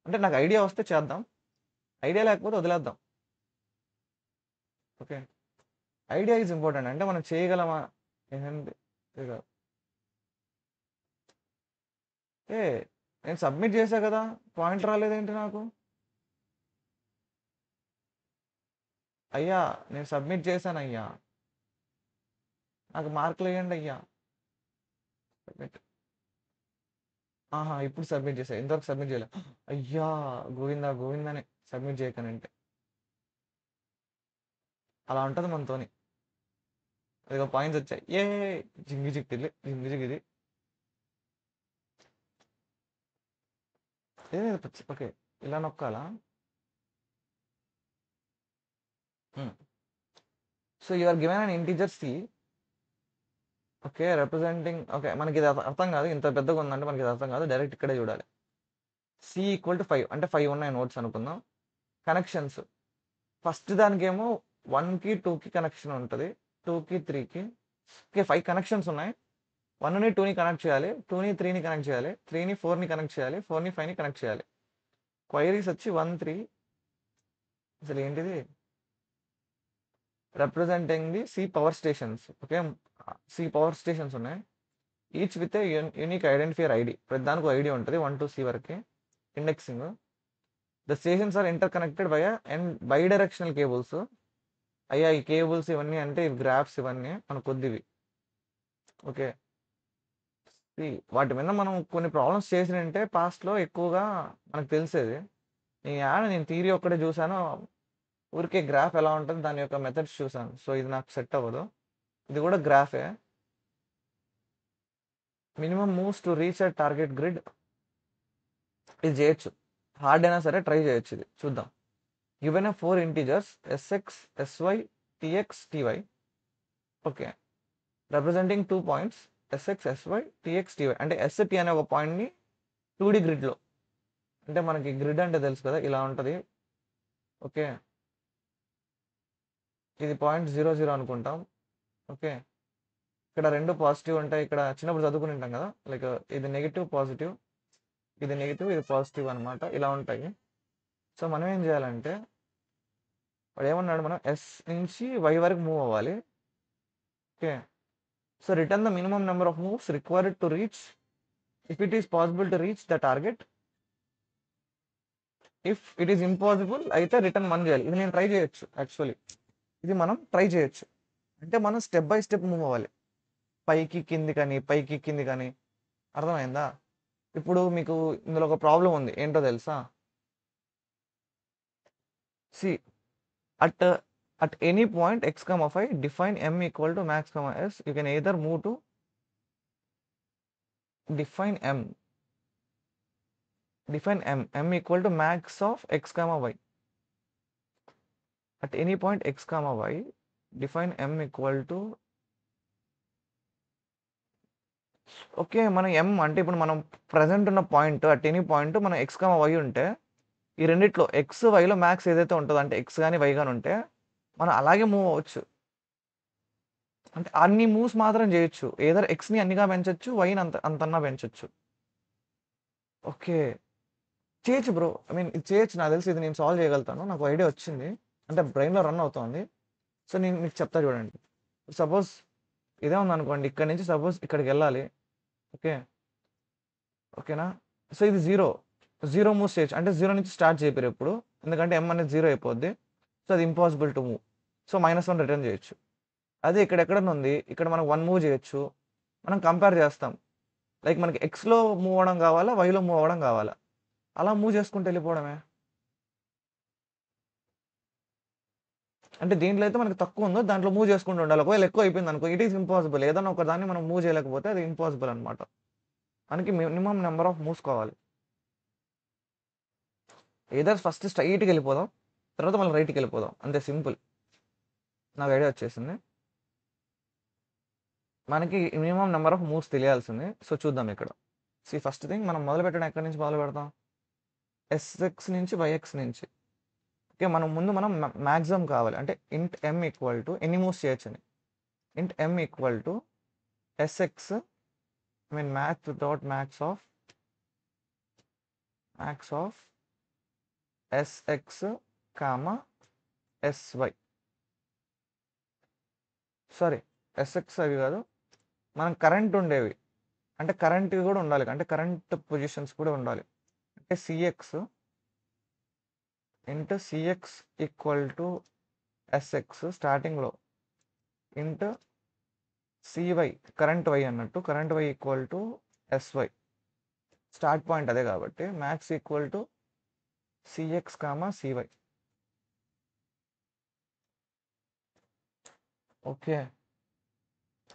అంటే, నాకు ఐడియా వస్తే చేద్దాం, ఐడియా లేకపోతే వదిలేద్దాం. Okay, idea is important. అంటే మనం చేయగలమా ఏంటి. ఏ నేను సబ్మిట్ చేశా కదా, పాయింట్ రాలేదేంటి నాకు? అయ్యా నేను సబ్మిట్ చేశాను అయ్యా, నాకు మార్కులు వేయండి అయ్యా. సబ్మిట్. ఆహా, ఇప్పుడు సబ్మిట్ చేశా, ఇంతవరకు సబ్మిట్ చేయలే. అయ్యా, గోవిందానే సబ్మిట్ చేయకనంటే. అలా ఉంటుంది మనతోని. అదిగో పాయింట్స్ వచ్చాయి. జింగి జిగిది జింగి జిగిది. ఓకే, ఇలా నొక్కాలా? So you are given an integer C. Okay, representing. Okay, మనకి ఇది అర్థం కాదు, ఇంత పెద్దగా ఉందంటే మనకి ఇది అర్థం కాదు. డైరెక్ట్ ఇక్కడే చూడాలి. సి ఈక్వల్ టు 5 అంటే 5 ఉన్నాయి నోట్స్ అనుకుందాం. కనెక్షన్స్ ఫస్ట్ దానికేమో 1కి 2కి కనెక్షన్ ఉంటుంది, 2కి 3కి. ఓకే, 5 కనెక్షన్స్ ఉన్నాయి. 1ని 2ని కనెక్ట్ చేయాలి, 2ని 3ని కనెక్ట్ చేయాలి, 3ని 4ని కనెక్ట్ చేయాలి, 4ని 5ని కనెక్ట్ చేయాలి. క్వైరీస్ వచ్చి 1 3. అసలు ఏంటిది? Representing the C power stations. Okay, C power stations ఉన్నాయి. Each with a unique identifier ID. ప్రతి దానికి ఐడి ఉంటుంది 1 to C వరకు. Indexing. The stations are interconnected and bidirectional cables. అయ్యా ఈ కేబుల్స్ ఇవన్నీ అంటే ఇవి గ్రాఫ్స్, ఇవన్నీ మన కొద్దివి. ఓకే, వాటి మీద మనం కొన్ని ప్రాబ్లమ్స్ చేసినంటే పాస్ట్లో ఎక్కువగా మనకు తెలిసేది. నేను థియరీ ఒక్కటే చూసాను, ఊరికే గ్రాఫ్ ఎలా ఉంటుంది దాని యొక్క మెథడ్స్ చూసాను. సో ఇది నాకు సెట్ అవ్వదు. ఇది కూడా గ్రాఫే. Minimum moves to reach a target grid. ఇది చేయొచ్చు, హార్డ్ అయినా సరే ట్రై చేయొచ్చు. ఇది చూద్దాం. Given 4 integers SX SY TX TY. Okay, representing 2 points SX SY TX TY. అంటే ఎస్టి అనే ఒక పాయింట్ని 2D గ్రిడ్లో, అంటే మనకి గ్రిడ్ అంటే తెలుసు కదా, ఇలా ఉంటుంది. ఓకే, ఇది 0.00 అనుకుంటాం. ఓకే, ఇక్కడ 2 పాజిటివ్ ఉంటాయి. ఇక్కడ చిన్నప్పుడు చదువుకుని ఉంటాం కదా, లైక్ ఇది నెగిటివ్ పాజిటివ్, ఇది నెగిటివ్, ఇది పాజిటివ్ అనమాట. ఇలా ఉంటాయి. సో మనం ఏం చేయాలంటే, వాడు ఏమన్నాడు, మనం ఎస్ నుంచి వై వరకు మూవ్ అవ్వాలి. Okay, so return the minimum number of moves required to reach if it is possible to reach the target. If it is impossible అయితే రిటర్న్ 1 చేయాలి. ఇది నేను ట్రై చేయొచ్చు యాక్చువల్లీ. ఇది మనం ట్రై చేయొచ్చు. అంటే మనం స్టెప్ బై స్టెప్ మూవ్ అవ్వాలి, పైకి కింది కానీ పైకి కింది కానీ. అర్థమైందా? ఇప్పుడు మీకు ఇందులో ఒక ప్రాబ్లం ఉంది, ఏంటో తెలుసా? C at any point x, 5 define m equal to max, s. You can either move to define m equal to max of x, y. At any point X comma Y define M equal to okay. మనం ఎం అంటే ఇప్పుడు మనం present ఉన్న point at any point మనం X comma Y ఉంటే ఈ రెండిట్లో ఎక్స్, వైలో మ్యాక్స్ ఏదైతే ఉంటదో అంటే ఎక్స్ గాని, వై గాని ఉంటే మనం అలాగే మూవ్ అవ్వచ్చు. అంటే అన్ని మూవ్స్ మాత్రం చేయొచ్చు. ఎయిదర్ ఎక్స్‌ని అన్నిగా పెంచొచ్చు. వైని అంతన్నా పెంచొచ్చు. ఓకే. చేయొచ్చు బ్రో. ఐ మీన్ ఇది చేయొచ్చు. నాకు తెలిసి ఇది నేను సాల్వ్ చేయగలుగుతాను. నాకు ఐడియా వచ్చింది. అంటే బ్రెయిన్‌లో రన్ అవుతోంది. సో, నేను మీకు చెప్తా చూడండి. సపోజ్ ఇదే ఉందనుకోండి. ఇక్కడి నుంచి సపోజ్ ఇక్కడికెళ్ళాలి. ఓకే. ఓకేనా? సో, ఇది 0. 0 మూవ్స్ చేయొచ్చు. అంటే 0 నుంచి స్టార్ట్ చేయలేరు ఎప్పుడు. ఎందుకంటే m అనేది 0 అయిపోద్ది. సో, అది impossible to move. So, -1 return చేయొచ్చు. అదే ఇక్కడ ఎక్కడన్నా ఉంది. ఇక్కడ మనం 1 మూవ్ చేయొచ్చు. మనం కంపేర్ చేస్తాం. లైక్ మనకి ఎక్స్‌లో మూవ్ అవ్వడం కావాలా? వైలో మూవ్ అవ్వడం కావాలా? అలా మూవ్ చేసుకుంటూ వెళ్ళిపోవడమే. అంటే దేంట్లో అయితే మనకు తక్కువ ఉందో దాంట్లో మూవ్ చేసుకుంటూ ఉండాలి. ఒకవేళ ఎక్కువ అయిపోయిందనుకో ఇట్ ఈస్ ఇంపాసిబుల్. ఏదన్నా ఒక దాన్ని మనం మూవ్ చేయలేకపోతే అది ఇంపాసిబుల్ అనమాట. మనకి మినిమమ్ నంబర్ ఆఫ్ మూవ్స్ కావాలి. ఎయిదర్ ఫస్ట్ స్ట్రెయిట్‌గా వెళ్ళిపోదాం. తర్వాత మళ్ళీ రైట్‌కెళ్ళిపోదాం. అంతే సింపుల్. నాకు ఐడియా వచ్చేసింది. మనకి మినిమమ్ నంబర్ ఆఫ్ మూవ్స్ తెలియాల్సింది. సో, చూద్దాం ఇక్కడ. ఫస్ట్ థింగ్ మనం మొదలుపెట్టడం ఎక్కడి నుంచి మొదలుపెడతాం? ఎస్ఎక్స్ నుంచి వైఎక్స్ నుంచి. ఓకే. మనం మాక్సిమం కావాలి. అంటే ఇంట్ ఎమ్ ఈక్వల్ టు ఎన్ని మూవ్స్ చేయొచ్చని. Int M equal to SX I mean max of SX comma SY. Sorry SX అవి కాదు. మనం కరెంట్ ఉండేవి. అంటే కరెంట్‌వి కూడా ఉండాలి. అంటే కరెంట్ పొజిషన్స్ కూడా ఉండాలి. అంటే సిఎక్స్ ఈక్వల్ టు ఎస్ఎక్స్ స్టార్టింగ్‌లో ఇంటూ సివై కరెంట్ వై అన్నట్టు. Current Y equal to SY. Start point అదే కాబట్టి max equal to CX comma CY. Okay.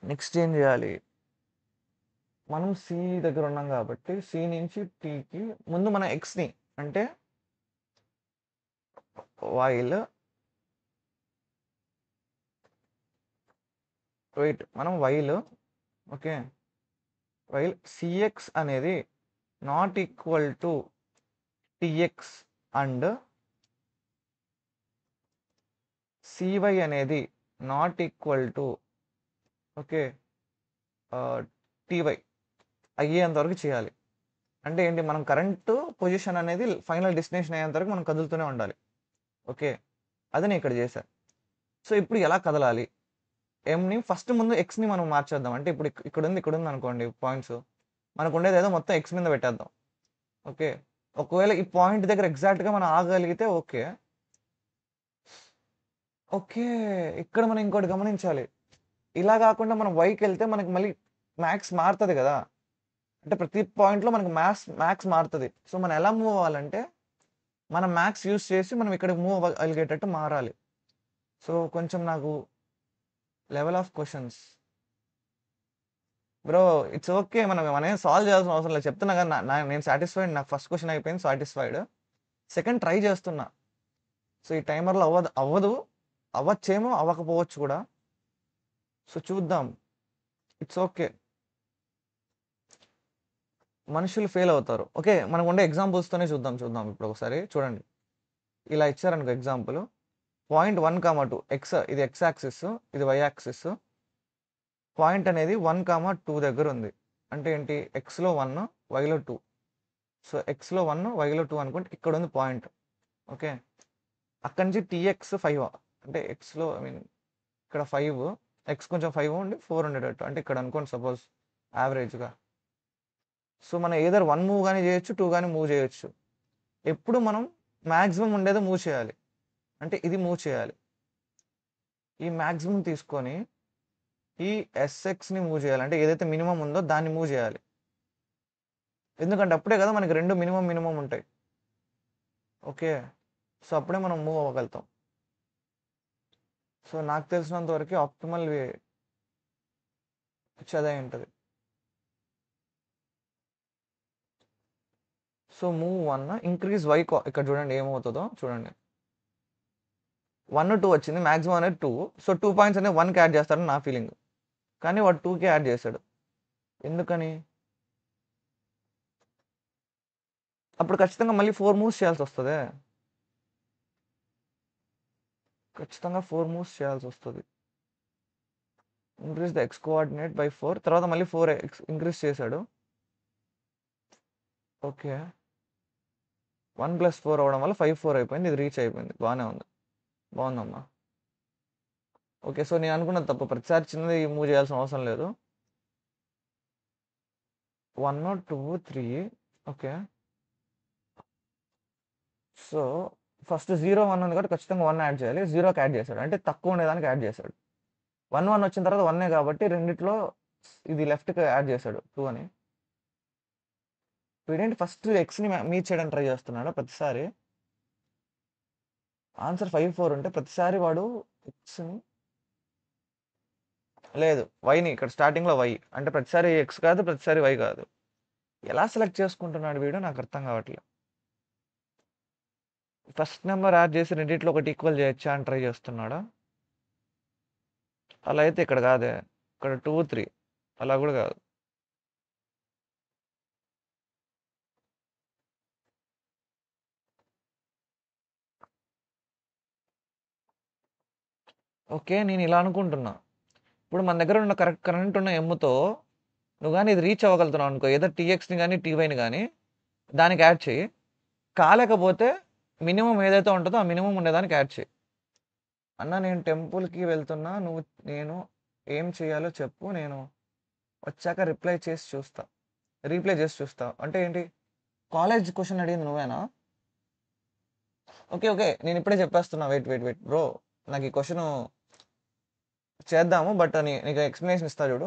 Next ఏం చేయాలి? మనం సి దగ్గర ఉన్నాం కాబట్టి సి నుంచి టీకి ముందు మన ఎక్స్‌ని అంటే వైల్ మనం వైల్ ఓకే. వైల్ సిఎక్స్ అనేది not equal to tx and cy అనేది not equal to okay ty అయ్యేంత వరకు చేయాలి. అంటే ఏంటి మనం కరెంట్ పొజిషన్ అనేది ఫైనల్ డెస్టినేషన్ అయ్యేంత వరకు మనం కదులుతూనే ఉండాలి. ఓకే. అది నేను ఇక్కడ చేశా. సో, ఇప్పుడు ఎలా కదలాలి? ఎంని ఫస్ట్ ముందు ఎక్స్‌ని మనం మార్చేద్దాం. అంటే ఇప్పుడు ఇక్కడుంది అనుకోండి పాయింట్స్. మనకుండేదేదో మొత్తం ఎక్స్ మీద పెట్టేద్దాం. ఓకే. ఒకవేళ ఈ పాయింట్ దగ్గర ఎగ్జాక్ట్‌గా మనం ఆగగలిగితే ఓకే. ఓకే. ఇక్కడ మనం ఇంకోటి గమనించాలి. ఇలా గాకుండా మనం వైకెళ్తే మనకి మళ్ళీ మ్యాక్స్ మారుతది గదా! అంటే ప్రతి పాయింట్‌లో మనకు మ్యాక్స్ మారుతది. సో, మనం ఎలా మూవ్ అవ్వాలంటే, మనం మ్యాక్స్ యూజ్ చేసి మనం ఇక్కడికి మూవ్ అవ్వగలిగేటట్టు మారాలి. సో, కొంచెం నాకు level of questions bro it's okay. మనమేం సాల్వ్ చేయాల్సిన అవసరం లేదు. చెప్తున్నా కదా! నేను సాటిస్ఫైడ్. నాకు ఫస్ట్ క్వెషన్ అయిపోయింది సాటిస్ఫైడ్. సెకండ్ ట్రై చేస్తున్నా. సో, ఈ టైమర్‌లో అవ్వదు. అవ్వచ్చేమో, అవ్వకపోవచ్చు కూడా. సో, చూద్దాం. It's okay. మనుషులు ఫెయిల్ అవుతారు. ఓకే. మనకుండే ఎగ్జాంపుల్స్‌తోనే చూద్దాం ఇప్పుడు ఒకసారి. చూడండి. ఇలా ఇచ్చారనుకో ఎగ్జాంపుల్. పాయింట్ 1, 2 ఇది ఎక్స్ యాక్సిస్, ఇది వై యాక్సిస్. పాయింట్ అనేది 1, 2 దగ్గర ఉంది. అంటే ఏంటి? ఎక్స్‌లో 1, వైలో 2. సో, ఎక్స్‌లో 1, వైలో 2 అనుకుంటే ఇక్కడ ఉంది పాయింట్. ఓకే. అక్కడి నుంచి టీఎక్స్ 5 అంటే ఎక్స్‌లో ఐ మీన్ ఇక్కడ 5 ఎక్స్ కొంచెం 5 ఉండి 4 ఉండేటట్టు. అంటే ఇక్కడ అనుకోండి సపోజ్ యావరేజ్‌గా. సో, మనం ఎయిదర్ 1 మూవ్ గాని చేయొచ్చు, 2 గాని మూవ్ చేయొచ్చు. ఎప్పుడు మనం మాక్సిమం ఉండేదే మూవ్ చేయాలి. అంటే ఇది మూవ్ చేయాలి. ఈ మాక్సిమం తీసుకొని ఈ ఎస్ఎక్స్‌ని మూవ్ చేయాలి. అంటే ఏదైతే మినిమమ్ ఉందో దాన్ని మూవ్ చేయాలి. ఎందుకంటే అప్పుడే కదా మనకి 2 మినిమమ్ ఉంటాయి. ఓకే. సో, అప్పుడే మనం మూవ్ అవ్వగలుగుతాం. సో, నాకు తెలిసినంత వరకు ఆప్టిమల్ వే వచ్చి అదే ఉంటది. సో, మూవ్ 1 ఇంక్రీజ్ వై ఇక్కడ చూడండి ఏమవుతదో చూడండి. 1 2 వచ్చింది, మాక్సిమం అనేది 2. సో 2 పాయింట్స్ అనేది 1కి యాడ్ చేస్తాడని నా ఫీలింగ్. కానీ వాడు 2కి యాడ్ చేశాడు. ఎందుకని? అప్పుడు ఖచ్చితంగా మళ్ళీ 4 మూవ్స్ చేయాల్సి వస్తుంది. ఖచ్చితంగా 4 మూవ్స్ చేయాల్సి వస్తుంది. Increase the X coordinate by 4, తర్వాత మళ్ళీ 4 ఇంక్రీజ్ చేశాడు. ఓకే, 1 + 4 అవ్వడం వల్ల 5 4 అయిపోయింది. ఇది రీచ్ అయిపోయింది, బాగానే ఉంది, బాగుందమ్మా. ఓకే, సో నేను అనుకున్నది తప్పు, ప్రతిసారి చిన్నది మూవ్ చేయాల్సిన అవసరం లేదు. 1 2 3. ఓకే, సో ఫస్ట్ 0 1 ఉంది కాబట్టి ఖచ్చితంగా 1 యాడ్ చేయాలి. 0కి యాడ్ చేశాడు, అంటే తక్కువ ఉండేదానికి యాడ్ చేశాడు. 1 1 వచ్చిన తర్వాత 1 కాబట్టి రెండిట్లో ఇది లెఫ్ట్కి యాడ్ చేశాడు 2 అని. వీడేంటి ఫస్ట్ ఎక్స్ని మీట్ చేయడానికి ట్రై చేస్తున్నాడు ప్రతిసారి. ఆన్సర్ 5 4 ఉంటే ప్రతిసారి వాడు ఎక్స్ని, లేదు వైని, ఇక్కడ స్టార్టింగ్లో వై అంటే ప్రతిసారి ఎక్స్ కాదు, ప్రతిసారి వై కాదు. ఎలా సెలెక్ట్ చేసుకుంటున్నాడు వీడు, నాకు అర్థం కావట్లేదు. ఫస్ట్ నెంబర్ యాడ్ చేసి రెండిట్లో ఒకటి ఈక్వల్ చేయొచ్చా అని ట్రై చేస్తున్నాడా? అలా అయితే ఇక్కడ కాదే, ఇక్కడ 2 3 అలా కూడా కాదు. ఓకే, నేను ఇలా అనుకుంటున్నా. ఇప్పుడు మన దగ్గర ఉన్న కరెంట్ ఉన్న ఎమ్ముతో నువ్వు కానీ ఇది రీచ్ అవ్వగలుగుతున్నావు అనుకో, ఏదో టీఎక్స్ని కానీ టీవైని కానీ దానికి యాడ్ చేయి. కాలేకపోతే మినిమం ఏదైతే ఉంటుందో ఆ మినిమం ఉండేదానికి యాడ్ చేయి. అన్న నేను టెంపుల్కి వెళ్తున్నా, నేను ఏం చేయాలో చెప్పు, నేను వచ్చాక రీప్లై చేసి చూస్తా. అంటే ఏంటి, కాలేజ్ క్వశ్చన్ అడిగింది నువ్వేనా? ఓకే ఓకే, నేను ఇప్పుడే చెప్పేస్తున్నా. వెయిట్ బ్రో, నాకు ఈ క్వశ్చన్ చేద్దాము, బట్ నీకు ఎక్స్ప్లెనేషన్ ఇస్తా చూడు.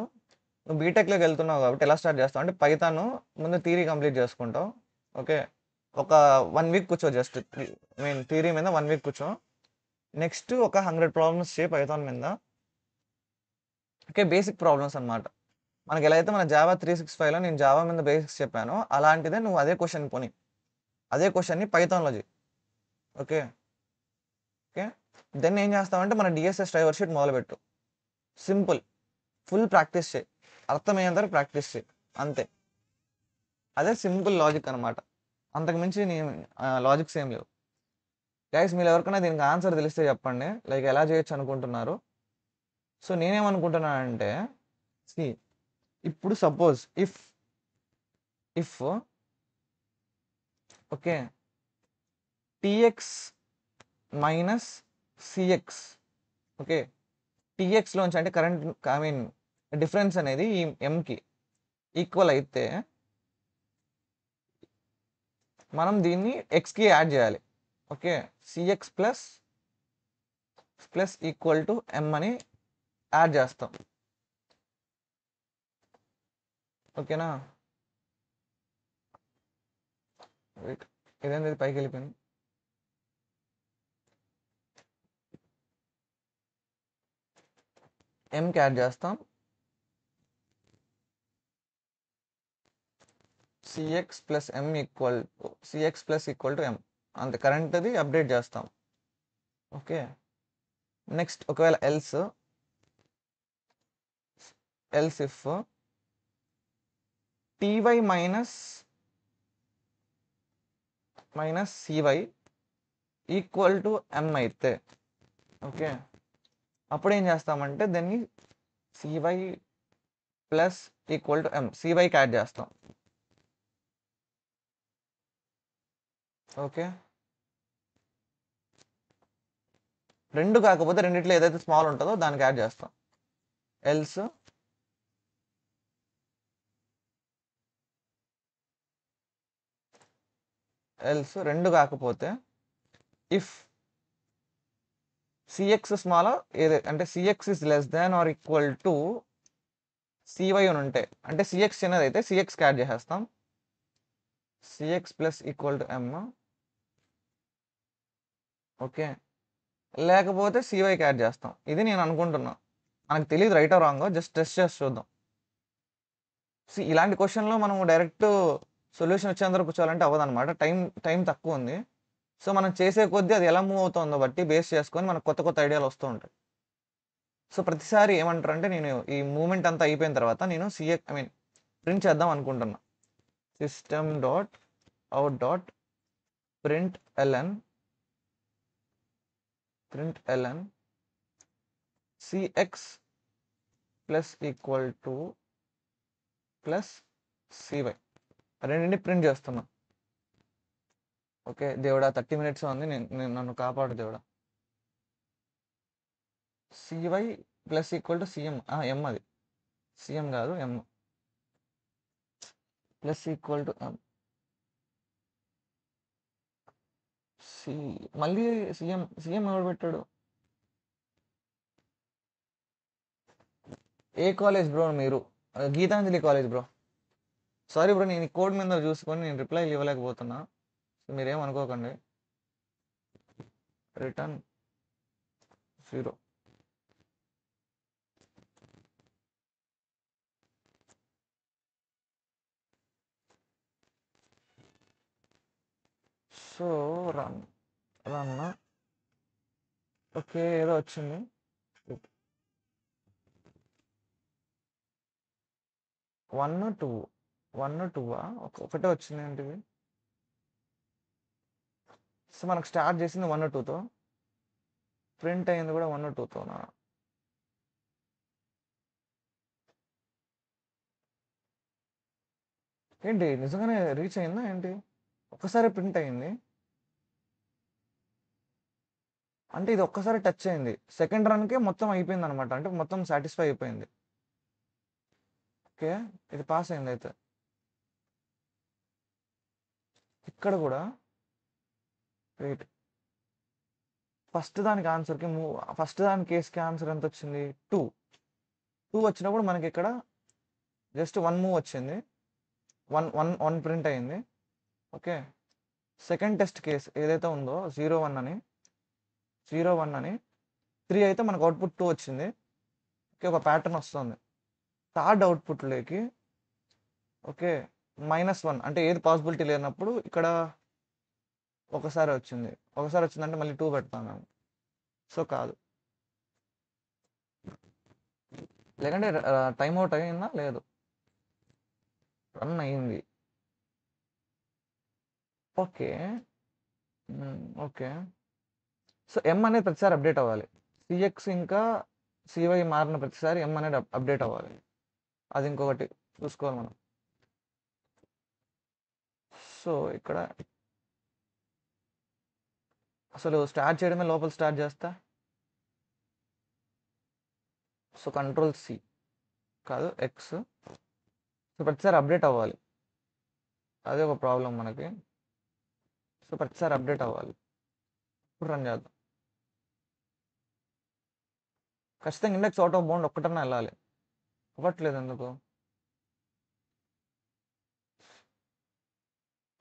నువ్వు బీటెక్లోకి వెళ్తున్నావు కాబట్టి ఎలా స్టార్ట్ చేస్తావు అంటే, పైథాన్ ముందు థియరీ కంప్లీట్ చేసుకుంటావు. ఓకే, ఒక 1 వీక్ కూర్చో, జస్ట్ థియరీ మీద 1 వీక్ కూర్చో. నెక్స్ట్ ఒక 100 ప్రాబ్లమ్స్ చేయి పైథాన్ మీద. ఓకే, బేసిక్ ప్రాబ్లమ్స్ అనమాట. మనకి ఎలా అయితే మన జావా 365లో నేను జావా మీద బేసిక్స్ చెప్పానో అలాంటిదే, నువ్వు అదే క్వశ్చన్ని పైథాన్లో చేయి. ఓకే ఓకే, దెన్ ఏం చేస్తామంటే మన డిఎస్ఎస్ డ్రైవర్ షీట్ మొదలుపెట్టు. సింపుల్, ఫుల్ ప్రాక్టీస్ చేయి, అర్థమయ్యేంత వరకు ప్రాక్టీస్ చేయి, అంతే. అదే సింపుల్ లాజిక్ అనమాట, అంతకుమించి నీ లాజిక్స్ ఏం లేవు. గైస్, మీరు ఎవరికైనా దీనికి ఆన్సర్ తెలిస్తే చెప్పండి, లైక్ ఎలా చేయొచ్చు అనుకుంటున్నారు. సో నేనేమనుకుంటున్నానంటే, సి ఇప్పుడు suppose if okay tx minus cx, okay టీఎక్స్లోంచి అంటే కరెంట్ డిఫరెన్స్ అనేది ఈ ఎంకి ఈక్వల్ అయితే మనం దీన్ని ఎక్స్కి యాడ్ చేయాలి. Okay, cx plus equal to m అని యాడ్ చేస్తాం. ఓకేనా, ఇదేంటి పైకి వెళ్ళిపోయింది. ఎంకి యాడ్ చేస్తాం, cx plus equal to m, అంతే. కరెంట్ది అప్డేట్ చేస్తాం. ఓకే, నెక్స్ట్ ఒకవేళ else if ty minus cy equal to m అయితే, ఓకే అప్పుడు ఏం చేస్తామంటే దాన్ని cy plus equal to m, సివైకి యాడ్ చేస్తాం. ఓకే, రెండు కాకపోతే రెండిట్లో ఏదైతే స్మాల్ ఉంటుందో దానికి యాడ్ చేస్తాం. ఎల్స్ రెండు కాకపోతే ఇఫ్ సిఎక్స్ స్మాల్ అంటే CX is less than or equal to CY అని ఉంటే, అంటే సిఎక్స్ చిన్నది అయితే సిఎక్స్కి యాడ్ చేసేస్తాం, CX plus equal to M. Okay, లేకపోతే సివైకి యాడ్ చేస్తాం. ఇది నేను అనుకుంటున్నా, మనకు తెలియదు right are wrong, just test చేసి చూద్దాం. ఇలాంటి క్వశ్చన్లో మనం డైరెక్ట్ సొల్యూషన్ వచ్చేందరూ కూర్చోవాలంటే అవ్వదన్నమాట, టైం తక్కువ ఉంది. సో మనం చేసే కొద్దీ అది ఎలా మూవ్ అవుతుందో బట్టి బేస్ చేసుకొని మనకు కొత్త కొత్త ఐడియాలు వస్తూ ఉంటాయి. సో ప్రతిసారి ఏమంటారంటే నేను ఈ మూవ్మెంట్ అంతా అయిపోయిన తర్వాత నేను ప్రింట్ చేద్దాం అనుకుంటున్నా. System dot out dot print LN cx plus equal to plus cy రెండింటిని ప్రింట్ చేస్తున్నా. ఓకే దేవుడా 30 మినిట్స్ ఉంది, నేను నన్ను కాపాడు దేవుడా. Cy plus equal to CM m, అది సిఎం కాదు m, plus equal to m c, మళ్ళీ సిఎం ఎవడు పెట్టాడు? ఏ కాలేజ్ బ్రో మీరు? Geethanjali college bro. Sorry bro, నేను ఈ కోడ్ మీద చూసుకొని నేను రిప్లై ఇవ్వలేకపోతున్నా, మీరేం అనుకోకండి. రిటర్న్ 0. సో రన్ ఓకే ఏదో వచ్చింది. 1 2 ఒకటే వచ్చింది ఏంటిది? సో మనకు స్టార్ట్ చేసింది 1 2తో, ప్రింట్ అయింది కూడా 1 2తోనా? ఏంటి నిజంగానే రీచ్ అయిందా ఏంటి? ఒక్కసారి ప్రింట్ అయింది అంటే ఇది ఒక్కసారి టచ్ అయింది, సెకండ్ రన్కే మొత్తం అయిపోయింది అనమాట, అంటే మొత్తం సాటిస్ఫై అయిపోయింది. ఓకే ఇది పాస్ అయింది అయితే. ఇక్కడ కూడా వెయిట్, ఫస్ట్ దానికి ఆన్సర్కి ఫస్ట్ దాని కేసుకి ఆన్సర్ ఎంత వచ్చింది? 2 వచ్చినప్పుడు మనకి ఇక్కడ జస్ట్ 1 మూవ్ వచ్చింది, 1 ప్రింట్ అయింది. ఓకే సెకండ్ టెస్ట్ కేస్ ఏదైతే ఉందో 0 1 అని 3 అయితే మనకు అవుట్పుట్ 2 వచ్చింది. ఓకే ఒక ప్యాటర్న్ వస్తుంది. థర్డ్ అవుట్పుట్లోకి ఓకే -1 అంటే ఏది పాసిబిలిటీ లేనప్పుడు ఇక్కడ ఒకసారి వచ్చిందంటే మళ్ళీ 2 పెడతాను మేము. సో కాదు, లేకంటే టైం అవుట్ అయిందా? లేదు, రన్ అయింది. ఓకే ఓకే సో ఎం అనేది ప్రతిసారి అప్డేట్ అవ్వాలి. సిఎక్స్ ఇంకా సివై మారిన ప్రతిసారి ఎం అనేది అప్డేట్ అవ్వాలి. అది ఇంకొకటి చూసుకోవాలి మనం. సో ఇక్కడ అసలు స్టార్ట్ చేయడమే లోపల స్టార్ట్ చేస్తా. సో కంట్రోల్ సి కాదు ఎక్స్. సో ప్రతిసారి అప్డేట్ అవ్వాలి, అదే ఒక ప్రాబ్లం మనకి. సో ప్రతిసారి అప్డేట్ అవ్వాలి. ఇప్పుడు రన్ చేద్దాం. ఖచ్చితంగా ఇండెక్స్ అవుట్ ఆఫ్ బౌండ్ ఒక్కటన్నా వెళ్ళాలి, అవ్వట్లేదు ఎందుకు?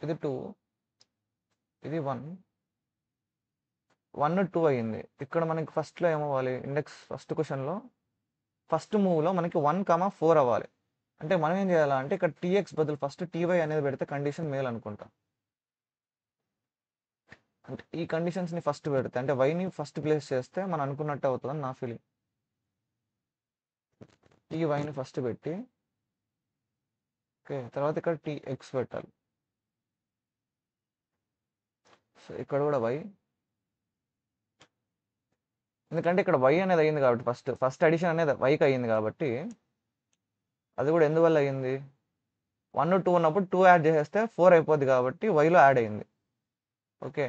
ఇది 2, ఇది 1 2 అయ్యింది. ఇక్కడ మనకి ఫస్ట్లో ఏమవ్వాలి? ఇండెక్స్ ఫస్ట్ క్వశ్చన్లో ఫస్ట్ మూవ్లో మనకి 1 4 అవ్వాలి. అంటే మనం ఏం చేయాలంటే ఇక్కడ టీఎక్స్ బదులు ఫస్ట్ టీవై అనేది పెడితే కండిషన్ మేల్ అనుకుంటా. అంటే ఈ కండిషన్స్ని ఫస్ట్ పెడితే, అంటే వైని ఫస్ట్ ప్లేస్ చేస్తే మనం అనుకున్నట్టు అవుతుందని నా ఫీలింగ్. టీవైని ఫస్ట్ పెట్టి ఓకే తర్వాత ఇక్కడ టీఎక్స్ పెట్టాలి. సో ఇక్కడ కూడా వై, ఎందుకంటే ఇక్కడ వై అనేది అయ్యింది కాబట్టి ఫస్ట్ అడిషన్ అనేది వైకి అయ్యింది కాబట్టి, అది కూడా ఎందువల్ల అయ్యింది? 1 2 ఉన్నప్పుడు 2 యాడ్ చేసేస్తే 4 అయిపోద్ది కాబట్టి వైలో యాడ్ అయ్యింది. ఓకే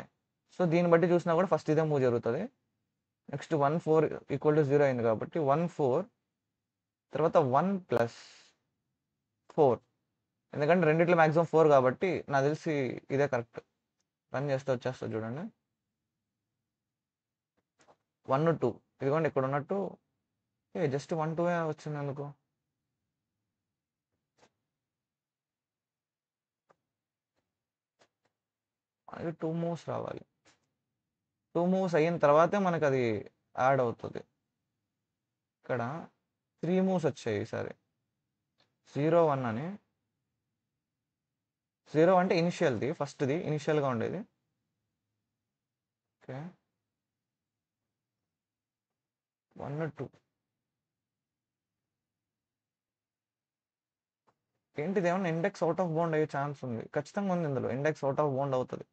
సో దీన్ని బట్టి చూసినా కూడా ఫస్ట్ ఇదే మూవ్ జరుగుతుంది. నెక్స్ట్ 1 4 = 0 అయింది కాబట్టి 1 4 తర్వాత 1 + 4, ఎందుకంటే రెండిట్లో మ్యాక్సిమం 4 కాబట్టి నాకు తెలిసి ఇదే కరెక్ట్. రన్ చేస్తే వచ్చేస్తుంది చూడండి. 1 2 ఇదిగోండి ఇక్కడ ఉన్నట్టు జస్ట్ 1 2 వచ్చింది ఎందుకు? అది 2 మూవ్స్ రావాలి. 2 మూవ్స్ అయిన తర్వాతే మనకు అది యాడ్ అవుతుంది. ఇక్కడ 3 మూవ్స్ వచ్చాయి ఈసారి. 0 1 అని, 0 అంటే ఇనిషియల్ది, ఫస్ట్ది ఇనిషియల్గా ఉండేది. ఓకే. 1, 2 ఏంటిది ఏమన్నా ఇండెక్స్ అవుట్ ఆఫ్ బౌండ్ అయ్యే ఛాన్స్ ఉంది. ఖచ్చితంగా ఉంది ఇందులో. ఇండెక్స్ అవుట్ ఆఫ్ బౌండ్ అవుతది.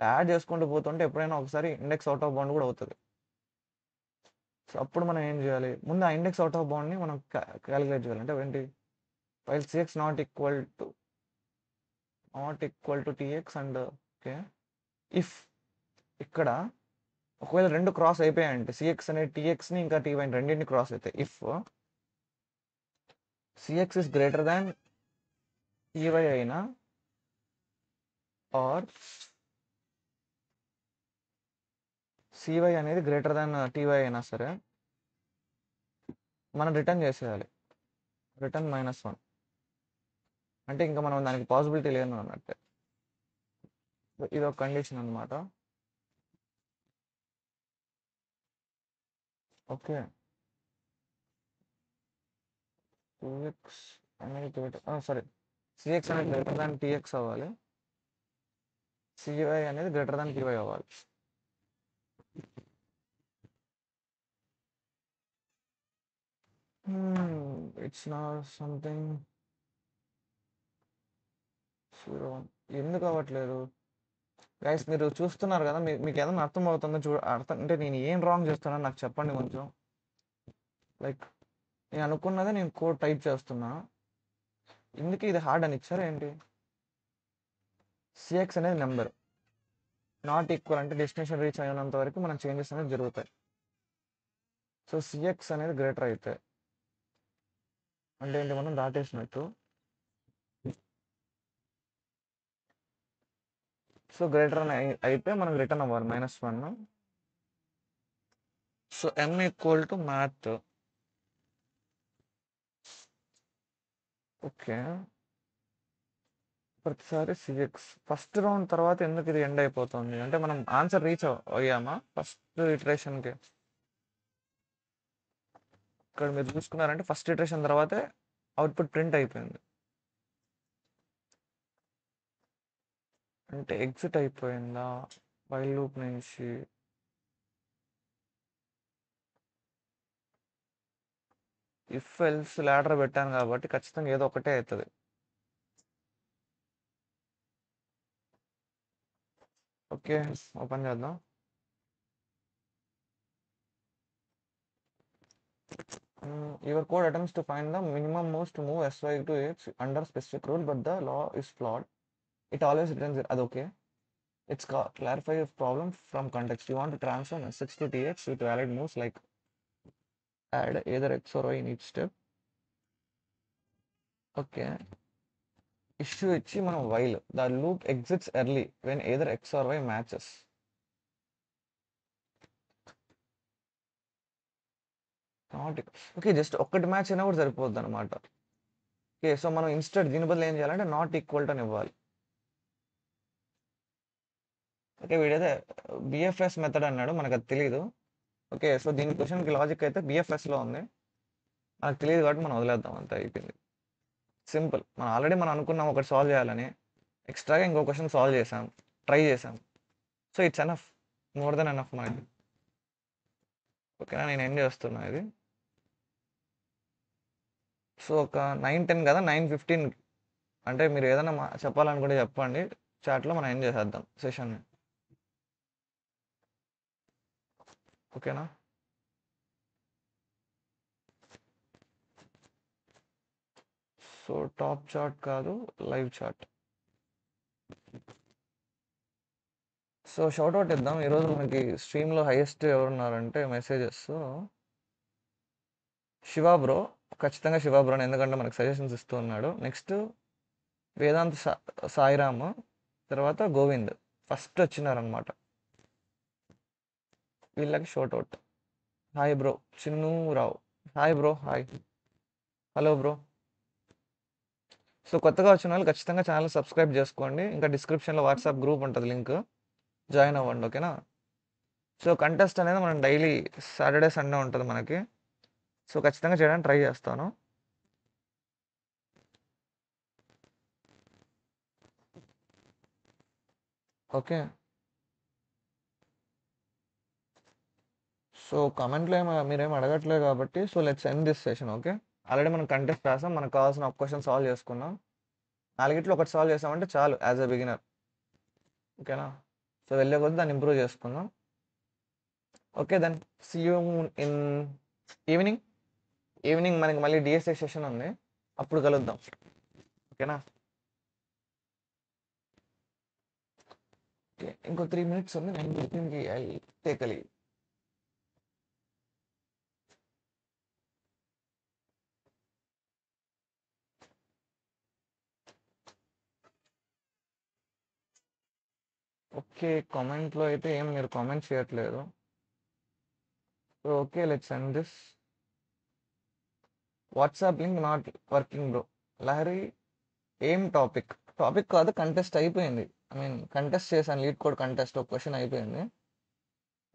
యాడ్ చేసుకుంటూ పోతుంటే ఎప్పుడైనా ఒకసారి ఇండెక్స్ అవుట్ ఆఫ్ బౌండ్ కూడా అవుతది. సో, అప్పుడు మనం ఏం చేయాలి? ముందు ఆ ఇండెక్స్ అవుట్ ఆఫ్ బౌండ్‌ని మనం కాలిక్యులేట్ చేయాలి. అంటే ఏంటి? While CX not equal to tx and okay. If ఇక్కడ ఒకవేళ 2 క్రాస్ అయిపోయాయంటే సిఎక్స్ అనేది టీఎక్స్‌ని ఇంకా టీవైని రెండింటిని క్రాస్ అయితాయి. If CX is greater than TY అయినా ఆర్ సివై అనేది గ్రేటర్ దాన్ టీవై అయినా సరే మనం రిటర్న్ చేసేయాలి. రిటర్న్ -1 అంటే ఇంకా మనం దానికి పాసిబిలిటీ లేదు అన్నట్టే. ఇది ఒక కండిషన్ అన్నమాట. ఓకే. టీఎక్స్ అనేది సారీ, సిఎక్స్ అనేది గ్రేటర్ దాన్ టీఎక్స్ అవ్వాలి. సివై అనేది గ్రేటర్ దాన్ టీవై అవ్వాలి. ఇట్స్ నాట్ సంథింగ్ 01 ఎందుకు అవ్వట్లేదు? గైస్ మీరు చూస్తున్నారు కదా, మీకు ఏదైనా అర్థం అవుతుందో అర్థం అంటే నేను ఏం రాంగ్ చేస్తున్నాను నాకు చెప్పండి కొంచెం. లైక్ నేను అనుకున్నదే నేను కోడ్ టైప్ చేస్తున్నా. ఎందుకు ఇది హార్డ్ అని ఇచ్చారా ఏంటి? సిఎక్స్ అనేది నెంబర్ నాట్ ఈక్వల్ అంటే డెస్టినేషన్ రీచ్ అయినంత వరకు మనం చేంజెస్ అనేది జరుగుతాయి. సో సిఎక్స్ అనేది గ్రేటర్ అయితే అంటే ఏంటి, మనం దాటేసినట్టు. సో గ్రేటర్ అని అయితే మనకు రిటర్న్ అవ్వాలి -1. So m equal to math. Okay. ప్రతిసారి సిఎక్స్ ఫస్ట్ రౌండ్ తర్వాత ఎందుకు ఇది ఎండ్ అయిపోతుంది? అంటే మనం ఆన్సర్ రీచ్ అయ్యామా ఫస్ట్ ఇటరేషన్కి? ఇక్కడ మీరు చూసుకున్నారంటే ఫస్ట్ ఇటరేషన్ తర్వాతే అవుట్పుట్ ప్రింట్ అయిపోయింది. అంటే ఎగ్జిట్ అయిపోయిందా వైల్ లూప్ నుంచి? ఇఫ్ ఎల్స్ లాడర్ పెట్టాను కాబట్టి ఖచ్చితంగా ఏదో ఒకటే అవుతుంది. ఓకే, ఓపెన్ చేద్దాం. Your code attempts to find the minimum moves to move sy to x under specific rule but the law is flawed. It always returns it. అది okay. It's clarify a problem from context. You want to transform s6 to tx with valid moves like add either x or y in each step. Okay. Issue ఇచ్చి మనం while the loop exits early when either x or y matches. Not okay, just ఒక్కటి match అయినా కూడా సరిపోద్ది అనమాట. Okay, so మనం instead దీని బదులు ఏం చేయాలంటే నాట్ ఈక్వల్ టు అని ఇవ్వాలి. ఓకే, వీడైతే బిఎఫ్ఎస్ మెథడ్ అన్నాడు, మనకు అది తెలియదు. ఓకే, సో దీని క్వశ్చన్కి లాజిక్ అయితే బిఎఫ్ఎస్లో ఉంది, మనకు తెలియదు కాబట్టి మనం వదిలేద్దాం, అంతే అయిపోయింది. సింపుల్. మనం అనుకున్నాం ఒకటి సాల్వ్ చేయాలని, ఎక్స్ట్రాగా ఇంకో క్వశ్చన్ సాల్వ్ చేసాం, ట్రై చేసాం. So it's enough, more than enough మనకి. ఓకేనా, నేను ఏం చేస్తున్నా ఇది. సో ఒక 9:10 కదా, 9:15 అంటే మీరు ఏదైనా చెప్పాలనుకుంటే చెప్పండి చాట్లో, మనం ఏం చేసేద్దాం సెషన్ని. ఓకేనా. సో టాప్ చార్ట్ కాదు, లైవ్ చార్ట్. సో షౌట్అవుట్ ఇద్దాం. ఈరోజు మనకి స్ట్రీమ్లో హైయెస్ట్ ఎవరున్నారంటే మెసేజెస్ శివ బ్రో, ఖచ్చితంగా శివ బ్రో, ఎందుకంటే మనకు సజెషన్స్ ఇస్తూ ఉన్నాడు. నెక్స్ట్ వేదాంత్ సాయిరామ్, తర్వాత గోవింద్ ఫస్ట్ వచ్చినారనమాట. వీళ్ళకి shoutout. Hi bro Chinnu Rao. Hi bro. Hi. Hello bro. So కొత్తగా వచ్చిన వాళ్ళు ఖచ్చితంగా ఛానల్ సబ్స్క్రైబ్ చేసుకోండి. ఇంకా డిస్క్రిప్షన్లో వాట్సాప్ గ్రూప్ ఉంటుంది, లింక్ జాయిన్ అవ్వండి. ఓకేనా. సో కంటెస్ట్ అనేది మనం డైలీ సాటర్డే సండే ఉంటుంది మనకి. సో ఖచ్చితంగా చేయడానికి ట్రై చేస్తాను. ఓకే. సో కామెంట్లో మీరేం అడగట్లేదు కాబట్టి so let's end this session. Okay, already మనం కంటెస్ట్ రాసాం, మనకు కావాల్సిన ఒక క్వశ్చన్ సాల్వ్ చేసుకున్నాం. నాలుగిట్లో ఒకటి సాల్వ్ చేసామంటే చాలు యాజ్ అ బిగినర్. ఓకేనా? సో వెళ్ళే కొద్దీ దాన్ని ఇంప్రూవ్ చేసుకుందాం. Okay then see you in evening. Evening మనకి మళ్ళీ డిఎస్ఏ సెషన్ ఉంది, అప్పుడు కలుద్దాం. ఓకేనా? ఓకే, ఇంకో 3 minutes ఉంది. 9:15కి I take a leave. Okay, కామెంట్లో అయితే ఏం మీరు కామెంట్ చేయట్లేదు. So okay, let's end this. WhatsApp link not working bro. Lahari, ఏం టాపిక్? టాపిక్ కాదు, కంటెస్ట్ అయిపోయింది. ఐ మీన్ కంటెస్ట్ చేశాను, లీడ్ కోడ్ కంటెస్ట్ ఒక క్వశ్చన్ అయిపోయింది.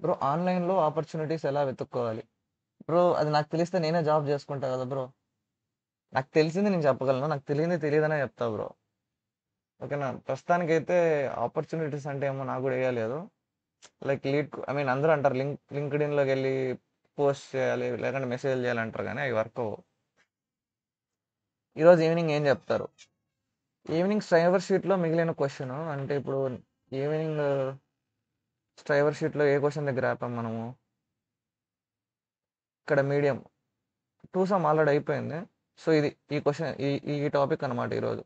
బ్రో ఆన్లైన్లో ఆపర్చునిటీస్ ఎలా వెతుక్కోవాలి? బ్రో అది నాకు తెలిస్తే నేనే జాబ్ చేసుకుంటా కదా బ్రో. నాకు తెలిసింది నేను చెప్పగలను, నాకు తెలియంది తెలియదనే చెప్తా బ్రో. ఓకేనా? ప్రస్తుతానికైతే ఆపర్చునిటీస్ అంటే ఏమో నాకు కూడా వేయలేదు. లైక్ ఐ మీన్ అందరూ అంటారు లింక్డ్ఇన్లోకి వెళ్ళి పోస్ట్ చేయాలి లేకుంటే మెసేజ్ చేయాలి అంటారు, కానీ అవి వర్క్ అవ్వవు. ఈరోజు ఈవినింగ్ ఏం చెప్తారు? ఈవినింగ్ స్ట్రైవర్ షీట్లో మిగిలిన క్వశ్చన్ అంటే ఇప్పుడు ఈవినింగ్ స్ట్రైవర్ షీట్లో ఏ క్వశ్చన్ దగ్గర ఆపాం మనము? ఇక్కడ మీడియం 2 సమ్ ఆల్రెడీ అయిపోయింది. సో ఇది ఈ క్వశ్చన్ ఈ టాపిక్ అనమాట ఈరోజు.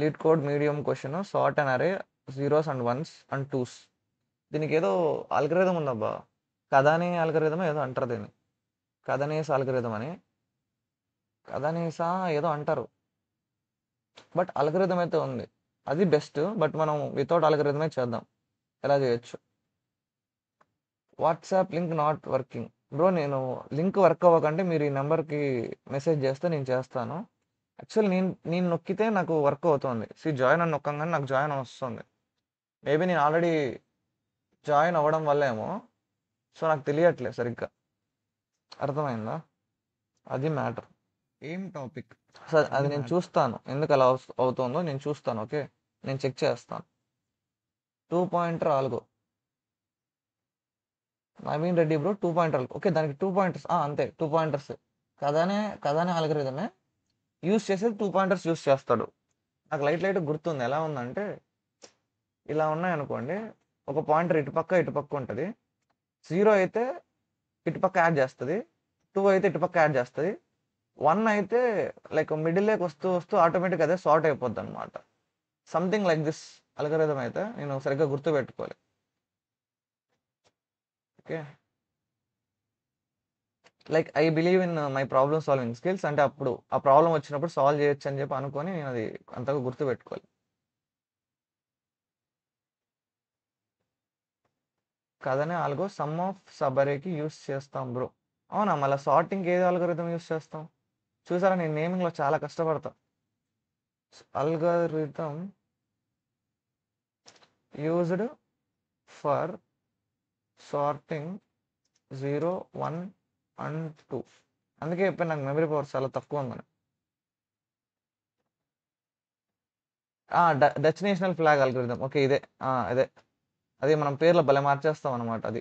LeetCode medium question, sort and array zeros and ones and twos. దీనికి ఏదో ఆల్గరిథం ఉందబ్బా, కథాని ఆల్గరిథం ఏదో అంటారు దీన్ని, కథనీస్ ఆల్గరిథం అని, కథనీసా ఏదో అంటారు. బట్ ఆల్గరిథం అయితే ఉంది, అది బెస్ట్. బట్ మనం వితౌట్ ఆల్గరిథమే చేద్దాం, ఎలా చేయొచ్చు. WhatsApp link not working bro. నేను లింక్ వర్క్ అవ్వకంటే మీరు ఈ నెంబర్కి మెసేజ్ చేస్తే నేను చేస్తాను. యాక్చువల్లీ నేను నొక్కితే నాకు వర్క్ అవుతుంది. జాయిన్ అని నొక్కగానే నాకు జాయిన్ వస్తుంది. మేబీ నేను ఆల్రెడీ జాయిన్ అవ్వడం వల్ల ఏమో, సో నాకు తెలియట్లేదు సరిగ్గా. అర్థమైందా? అది మ్యాటర్. ఏం టాపిక్? సార్ అది నేను చూస్తాను, ఎందుకు అలా అవుతుందో నేను చూస్తాను. ఓకే, నేను చెక్ చేస్తాను. 2 pointer algo Naveen Reddy bro. 2 pointer algo. Okay, దానికి 2 పాయింటర్స్ అంతే, 2 పాయింటర్స్. కథనే ఆల్గరిథమే యూస్ చేసేది 2 పాయింటర్స్ యూస్ చేస్తాడు. నాకు లైట్ గుర్తుంది, ఎలా ఉందంటే ఇలా ఉన్నాయనుకోండి, ఒక పాయింటర్ ఇటుపక్క ఉంటుంది. 0 అయితే ఇటుపక్క యాడ్ చేస్తుంది, 2 అయితే ఇటుపక్క యాడ్ చేస్తుంది, 1 అయితే లైక్ మిడిల్లోకి వస్తూ వస్తూ ఆటోమేటిక్ అదే సార్ట్ అయిపోద్ది అనమాట. సంథింగ్ లైక్ దిస్ అల్గరిథం అయితే నేను సరిగ్గా గుర్తుపెట్టుకోవాలి. Okay, like I believe in my problem solving skills. అంటే అప్పుడు ఆ ప్రాబ్లం వచ్చినప్పుడు సాల్వ్ చేయొచ్చు అని చెప్పి అనుకొని నేను అది అంతగా గుర్తుపెట్టుకోవాలి. కదనే ఆల్గో సమ్ ఆఫ్ సబరేకి యూస్ చేస్తాం బ్రో. అవునా? మళ్ళీ సార్టింగ్ ఏది అల్గోరిథం యూస్ చేస్తాం? చూసారా, నేను నేమింగ్లో చాలా కష్టపడతా. Algorithm used for sorting 0, 1 and 2. అందుకే చెప్పాను నాకు మెమరీ పవర్ చాలా తక్కువ ఉందని. Dutch national flag algorithm. Okay, ఇదే అదే. అది మనం పేర్లు భలే మార్చేస్తాం అనమాట. అది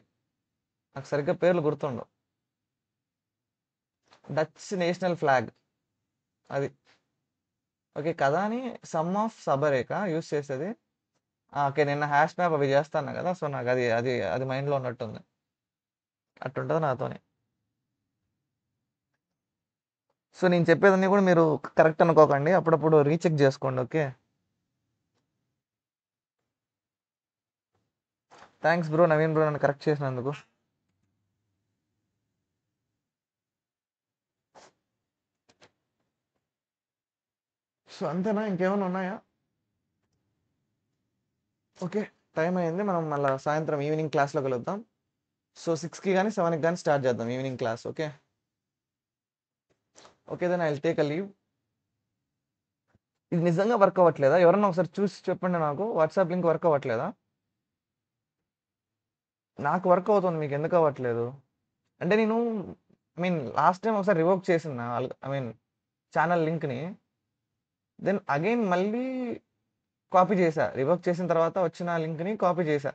నాకు సరిగ్గా పేర్లు గుర్తుండవు. డచ్ నేషనల్ ఫ్లాగ్ అది. ఓకే, కదా అని సమ్ ఆఫ్ సబరేక యూస్ చేసేది. ఓకే, నిన్న హ్యాష్ మ్యాప్ అవి చేస్తాను కదా, సో నాకు అది అది అది మైండ్లో ఉన్నట్టుంది. అట్టుంటుంది నాతోని. సో నేను చెప్పేదన్నీ కూడా మీరు కరెక్ట్ అనుకోకండి, అప్పుడప్పుడు రీచెక్ చేసుకోండి. Okay, thanks bro Naveen bro, నన్ను కరెక్ట్ చేసినందుకు. సో అంతేనా, ఇంకేమైనా ఉన్నాయా? ఓకే, టైం అయింది, మనం మళ్ళీ సాయంత్రం ఈవినింగ్ క్లాస్లో కలుద్దాం. సో 6కి కానీ 7కి కానీ స్టార్ట్ చేద్దాం evening class. Okay okay then I will take a leave. ఇది నిజంగా వర్క్ అవ్వట్లేదా? ఎవరన్నా ఒకసారి చూసి చెప్పండి నాకు. వాట్సాప్ లింక్ వర్క్ అవ్వట్లేదా? నాకు వర్క్ అవుతుంది, మీకు ఎందుకు అవ్వట్లేదు? అంటే నేను ఐ మీన్ లాస్ట్ టైం ఒకసారి రివోక్ చేసిన ఐ మీన్ ఛానల్ లింక్ని, దెన్ అగైన్ మళ్ళీ కాపీ చేశా. రివోక్ చేసిన తర్వాత వచ్చిన లింక్ని కాపీ చేశా,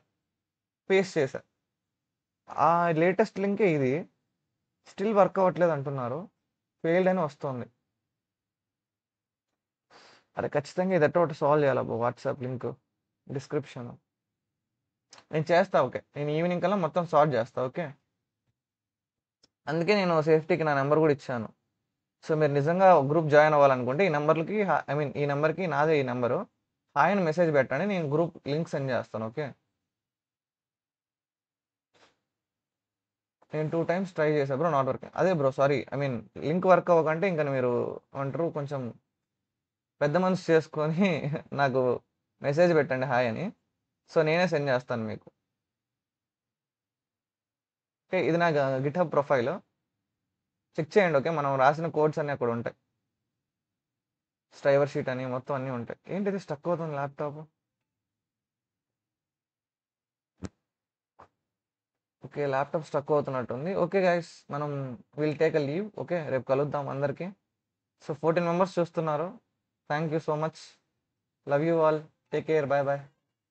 పేస్ట్ చేశా. ఆ లేటెస్ట్ లింకే ఇది. స్టిల్ వర్క్ అవ్వట్లేదు అంటున్నారు. ఫెయిల్డ్ అని వస్తుంది. అరే ఖచ్చితంగా ఇది ఎట్టో ఒకటి సాల్వ్ చేయాలి అబ్బా. WhatsApp link description. నేను చేస్తా. ఓకే, నేను ఈవినింగ్ కల్లా మొత్తం సార్ట్ చేస్తా. ఓకే, అందుకే నేను సేఫ్టీకి నా నెంబర్ కూడా ఇచ్చాను. సో మీరు నిజంగా గ్రూప్ జాయిన్ అవ్వాలనుకుంటే ఈ నెంబర్లకి, ఐ మీన్ ఈ నెంబర్కి, నాదే ఈ నెంబరు, హాయ్ అని మెసేజ్ పెట్టండి, నేను గ్రూప్ లింక్ సెండ్ చేస్తాను. ఓకే, నేను 2 టైమ్స్ ట్రై చేసా బ్రో, నాట్ వర్కింగ్. అదే bro, sorry, I mean link work అవ్వకంటే ఇంకా మీరు అంటారు కొంచెం పెద్ద మనసు చేసుకొని నాకు మెసేజ్ పెట్టండి హాయ్ అని. సో నేనే సెండ్ చేస్తాను మీకు. ఓకే, ఇది నా గిట్హబ్ ప్రొఫైల్, చెక్ చేయండి. ఓకే, మనం రాసిన కోడ్స్ అన్నీ అక్కడ ఉంటాయి. స్ట్రైవర్ షీట్ అని మొత్తం అన్నీ ఉంటాయి. ఏంటిది స్టక్ అవుతుంది ల్యాప్టాప్? ఓకే, ల్యాప్టాప్ స్టక్ అవుతున్నట్టుంది. ఓకే గైస్, మనం will take a leave. Okay, రేపు కలుద్దాం అందరికీ. సో 14 మెంబర్స్ చూస్తున్నారు. Thank you so much. Love you all. Take care. Bye bye.